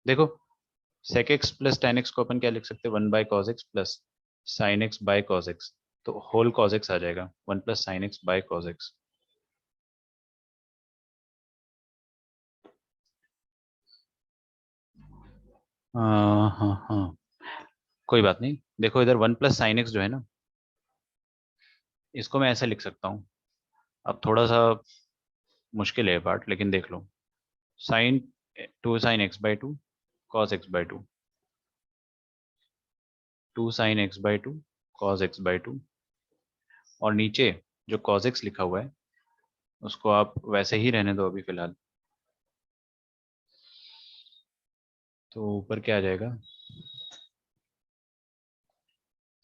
देखो sec x plus tan x को अपन क्या लिख सकते हैं, 1/cos x plus sin x by cos x, तो होल cos x आ जाएगा, 1 plus sin x by cos x। हाँ हाँ, कोई बात नहीं। देखो इधर 1 प्लस sin x जो है ना, इसको मैं ऐसा लिख सकता हूँ। अब थोड़ा सा मुश्किल है पार्ट, लेकिन देख लो, sign 2 sin x/2 cos x/2, 2 sin x/2 cos x/2, और नीचे जो cos x लिखा हुआ है उसको आप वैसे ही रहने दो अभी फिलहाल। तो ऊपर क्या आ जाएगा,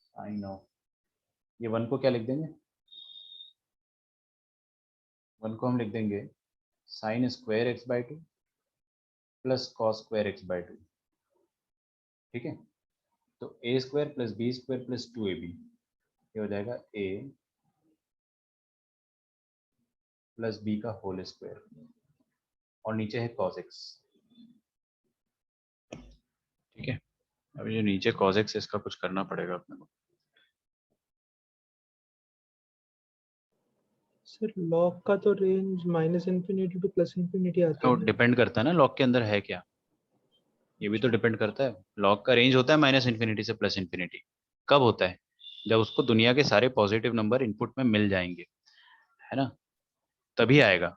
साइन ऑफ, ये 1 को क्या लिख देंगे, 1 को हम लिख देंगे sine square x/2 plus cos square x/2, ठीक है। तो a square plus b square plus 2ab, ये हो जाएगा a प्लस बी का होल स्क्वायर, और नीचे है cos x, ठीक है। अब ये नीचे cos x, इसका कुछ करना पड़ेगा अपने को। सर लॉग का तो रेंज -∞ टू +∞ आता तो है। डिपेंड करता है ना लॉग के अंदर है क्या, ये भी तो डिपेंड करता है। लॉग का रेंज होता है -∞ से +∞। कब होता है? जब उसको दुनिया के सारे पॉजिटिव नंबर इनपुट में मिल जाएंगे, है ना, तभी आएगा।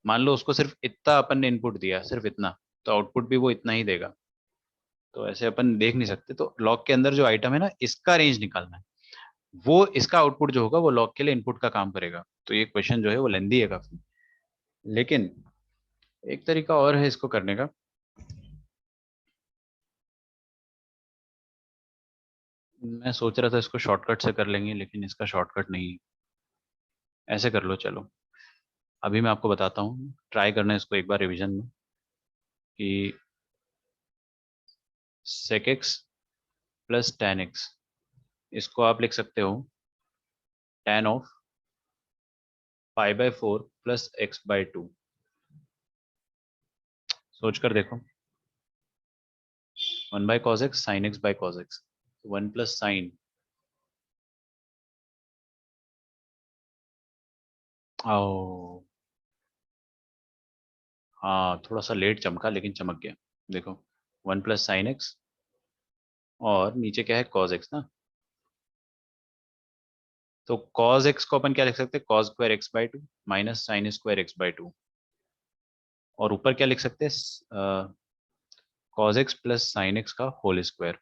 मान लो उसको सिर्फ इतना अपन ने इनपुट दिया, सिर्फ इतना, तो आउटपुट भी वो इतना ही देगा। तो ऐसे अपन देख नहीं सकते। तो लॉग के अंदर जो आइटम है ना, इसका रेंज निकालना है, वो इसका आउटपुट जो होगा वो लॉग के लिए इनपुट का काम करेगा। तो ये क्वेश्चन जो है वो लेंदी है काफी, लेकिन एक तरीका और है इसको करने का। मैं सोच रहा था इसको शॉर्टकट से कर लेंगे, लेकिन इसका शॉर्टकट नहीं है। ऐसे कर लो। चलो अभी मैं आपको बताता हूँ, ट्राई करना है इसको एक बार रिवीजन में कि sec x plus tan x, इसको आप लिख सकते हो tan of pi by 4 plus x by 2। सोच कर देखो, 1 by cos x sine x by cos x, 1 plus sine, आओ हाँ थोड़ा सा लेट चमका लेकिन चमक गया। देखो 1 प्लस साइन एक्स और नीचे क्या है कॉस एक्स ना, तो कॉस एक्स को अपन क्या लिख सकते हैं, cos square x by 2 minus sine square x by 2, और ऊपर क्या लिख सकते हैं, cos x plus sine x का whole square,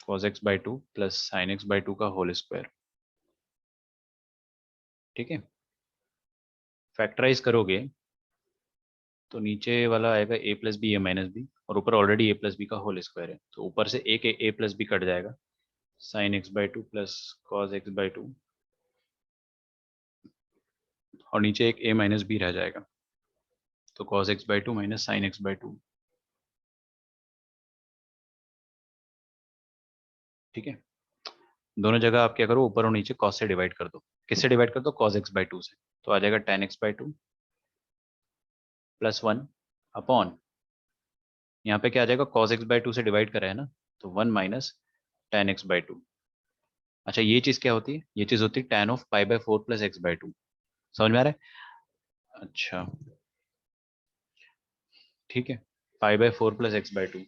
cos x by 2 plus sine x by 2 का होल स्क्वायर। ठीक है, फैक्टराइज करोगे तो नीचे वाला आएगा a plus b a minus b, और ऊपर ऑलरेडी a प्लस बी का होल स्क्वायर है, तो ऊपर से एक a प्लस बी कट जाएगा, sine x by 2 plus cos x by 2, और नीचे एक a माइनस बी रह जाएगा, तो cos x by 2 minus sine x by 2। ठीक है, दोनों जगह आप क्या करो, ऊपर और नीचे कॉस से डिवाइड कर दो। किससे डिवाइड कर दो, कॉस एक्स बाय 2 से, तो आ जाएगा tan x by 2 plus 1 upon, यहाँ पे क्या आ जाएगा, कॉस एक्स बाय 2 से डिवाइड करा है ना, तो 1 माइनस tan एक्स बाय 2। अच्छा ये चीज़ क्या होती है, ये चीज़ होती है tan of pi by 4 plus x by 2। समझ में आ रहा है? अच्छा ठीक है, pi by 4 plus x by 2।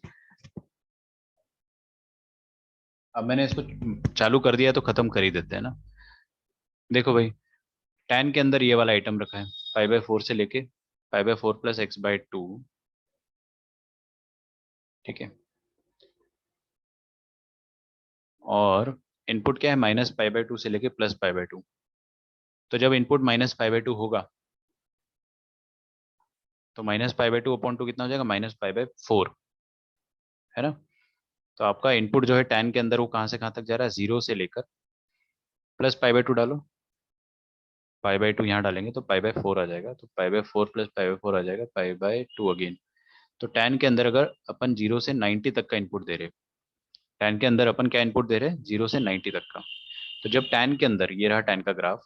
अब मैंने इसको चालू कर दिया तो खत्म कर ही देते हैं ना। देखो भाई, tan के अंदर ये वाला आइटम रखा है, पाई बाय 4 से लेके pi by 4 plus x by 2। ठीक है, और इनपुट क्या है, माइनस पाई बाय 2 से लेके प्लस पाई बाय 2। तो जब इनपुट माइनस पाई बाय 2 होगा तो माइनस पाई बाय 2 अपॉन 2 कितना हो जाएगा, माइनस पाई बाय 4, है ना। तो आपका इनपुट जो है tan के अंदर वो कहाँ से कहाँ तक जा रहा है, 0 से लेकर प्लस पाई बाय 2 डालो, पाई बाय 2 यहाँ डालेंगे तो पाई बाय 4 आ जाएगा, तो पाई बाय 4 प्लस पाई बाय 4 आ जाएगा पाई बाय 2 अगेन। तो tan के अंदर अगर अपन 0 से 90 तक का इनपुट दे रहे, tan के अंदर अपन क्या इनपुट दे रहे हैं, 0 से 90 तक का। तो जब tan के अंदर, ये रहा tan का ग्राफ,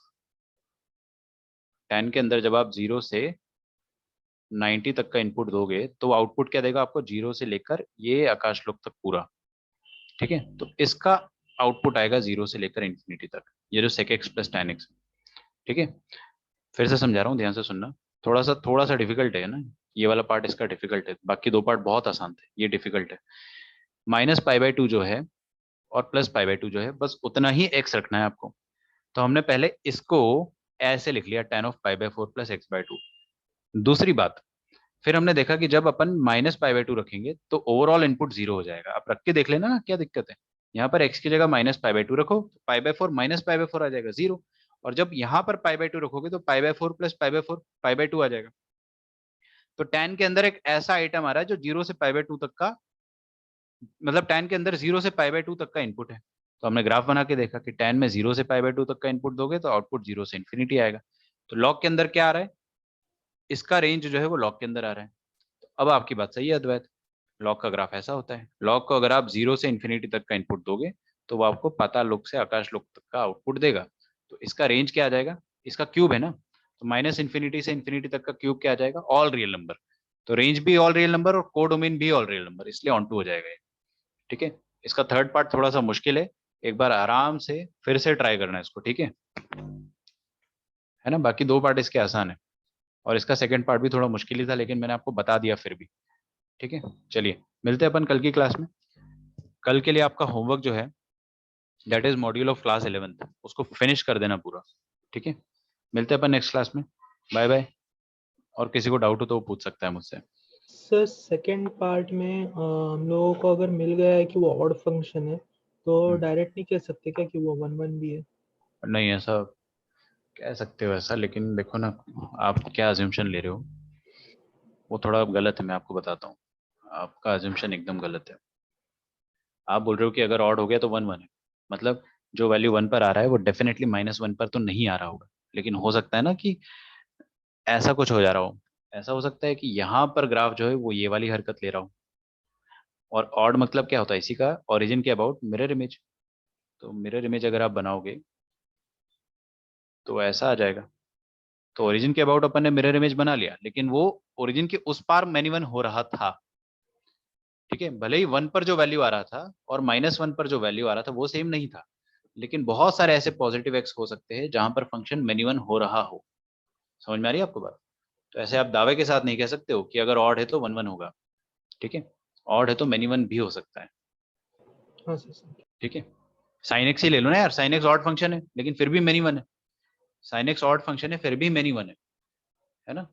tan के अंदर जब आप 0 से 90 तक का इनपुट दोगे तो आउटपुट क्या देगा आपको, 0 से लेकर ये आकाशलोक तक पूरा। ठीक है, तो इसका आउटपुट आएगा 0 से लेकर इंफिनिटी तक, ये जो sec x plus tan x। ठीक है, फिर से समझा रहा हूँ, ध्यान से सुनना। थोड़ा सा डिफिकल्ट है ना, ये वाला पार्ट इसका डिफिकल्ट है, बाकी दो पार्ट बहुत आसान थे, ये डिफिकल्ट है। माइनस पाई बाय 2 जो है और प्लस पाई बाय 2 जो है, बस उतना ही x रखना है आपको। तो हमने पहले इसको ऐसे लिख लिया, tan of pi by 4 plus x by 2। दूसरी बात, फिर हमने देखा कि जब अपन माइनस पाई बाय 2 रखेंगे तो ओवरऑल इनपुट 0 हो जाएगा। आप रख के देख लेना ना, क्या दिक्कत है। यहाँ पर x की जगह माइनस पाई बाय 2 रखो, पाई बाय 4 माइनस पाई बाय 4 आ जाएगा 0। और जब यहाँ पर पाई बाय 2 रखोगे तो पाई by 4 plus pi by 4 pi by 2 आ जाएगा। तो tan के अंदर एक ऐसा आइटम आ रहा है जो 0 से पाई बाय 2 तक का, मतलब tan के अंदर 0 से पाई बाय 2 तक का इनपुट है। तो हमने ग्राफ बना के देखा कि tan में 0 से पाई बाय 2 तक का इनपुट दोगे तो आउटपुट 0 से इन्फिनिटी आएगा। तो लॉग के अंदर क्या आ रहा है, इसका रेंज जो है वो लॉग के अंदर आ रहा है। तो अब आपकी बात सही है अद्वैत, लॉग का ग्राफ ऐसा होता है। लॉग को अगर आप 0 से इन्फिनिटी तक का इनपुट दोगे तो वो आपको पाताल लोक से आकाश लोक तक का आउटपुट देगा। तो इसका रेंज क्या आ जाएगा, इसका क्यूब है ना, तो माइनस इन्फिनिटी से इन्फिनिटी तक का क्यूब क्या आ जाएगा, ऑल रियल नंबर। तो रेंज भी ऑल रियल नंबर और कोडोमेन भी ऑल रियल नंबर, इसलिए ऑन टू हो जाएगा ये। ठीक है, इसका थर्ड पार्ट थोड़ा सा मुश्किल है, एक बार आराम से फिर से ट्राई करना है इसको। ठीक है ना, बाकी दो पार्ट इसके आसान है, और इसका सेकंड पार्ट भी थोड़ा मुश्किल ही था, लेकिन मैंने आपको बता दिया फिर भी। ठीक है, चलिए मिलते हैं अपन कल की क्लास में। कल के लिए आपका होमवर्क जो है that is module of class 11th, उसको फिनिश कर देना पूरा। ठीक है, मिलते हैं अपन नेक्स्ट क्लास में, बाय बाय। और किसी को डाउट हो तो वो पूछ सकता है मुझसे। सर सेकंड पार्ट में हम लोगों को अगर मिल गया है कि वो ऑड फंक्शन है तो डायरेक्ट नहीं कह सकते क्या कि वो 1 1 भी है? नहीं ऐसा कह सकते हो ऐसा, लेकिन देखो ना, आप क्या अज्यूमशन ले रहे हो वो थोड़ा गलत है, मैं आपको बताता हूँ। आपका अज्यूमशन एकदम गलत है। आप बोल रहे हो कि अगर ऑड हो गया तो 1 1 है, मतलब जो वैल्यू 1 पर आ रहा है वो डेफिनेटली -1 पर तो नहीं आ रहा होगा, लेकिन हो सकता है ना कि ऐसा कुछ हो जा रहा हो। ऐसा हो सकता है कि यहाँ पर ग्राफ जो है वो ये वाली हरकत ले रहा हो, और ऑड मतलब क्या होता है इसी का ओरिजिन के अबाउट मिरर इमेज। तो मिरर इमेज अगर आप बनाओगे तो ऐसा आ जाएगा। तो ओरिजिन के अबाउट अपन ने मिरर इमेज बना लिया, लेकिन वो ओरिजिन के उस पार मैन्युअल हो रहा था। ठीक है, भले ही 1 पर जो वैल्यू आ रहा था और -1 पर जो वैल्यू आ रहा था वो सेम नहीं था, लेकिन बहुत सारे ऐसे पॉजिटिव एक्स हो सकते हैं जहां पर फंक्शन मैन्युअल हो रहा हो। समझ में आ रही है आपको बात? तो ऐसे आप दावे के साथ नहीं कह सकते हो कि अगर ऑड है तो 1 1 होगा। ठीक है, ऑड है तो मैन्युअल भी हो सकता है। हाँ सर। ठीक है, साइन एक्स ही ले लो ना यार, साइन एक्स ऑड फंक्शन है लेकिन फिर भी मैन्युअल है। साइन एक्स ऑड फंक्शन है फिर भी मैन्युअल है ना?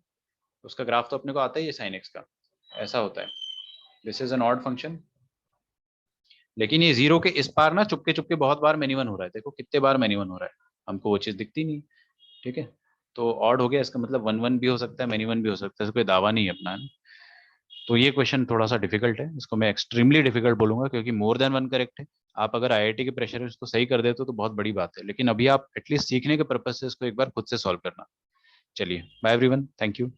उसका ग्राफ तो अपने को आता ही है साइन एक्स का, ऐसा होता है। This is an odd function, लेकिन ये 0 के इस पार ना चुपके चुपके बहुत बार मैन्युअल हो रहा है। देखो कितने बार मैन्युअल हो रहा है, हमको वो चीज दिखती नहीं। ठीक है, तो ऑड हो गया, इसका मतलब 1 1 भी हो सकता है, मैन्युअल भी हो सकता है, कोई दावा नहीं है अपना, है ना? तो ये क्वेश्चन थोड़ा सा डिफिकल्ट है, इसको मैं एक्सट्रीमली डिफिकल्ट बोलूंगा, क्योंकि मोर देन 1 करेक्ट है। आप अगर आईआईटी के प्रेशर में इसको सही कर देते हो तो बहुत बड़ी बात है, लेकिन अभी आप एटलीस्ट सीखने के पर्पज से इसको एक बार खुद से सॉल्व करना। चलिए, बाय एवरीवन, थैंक यू।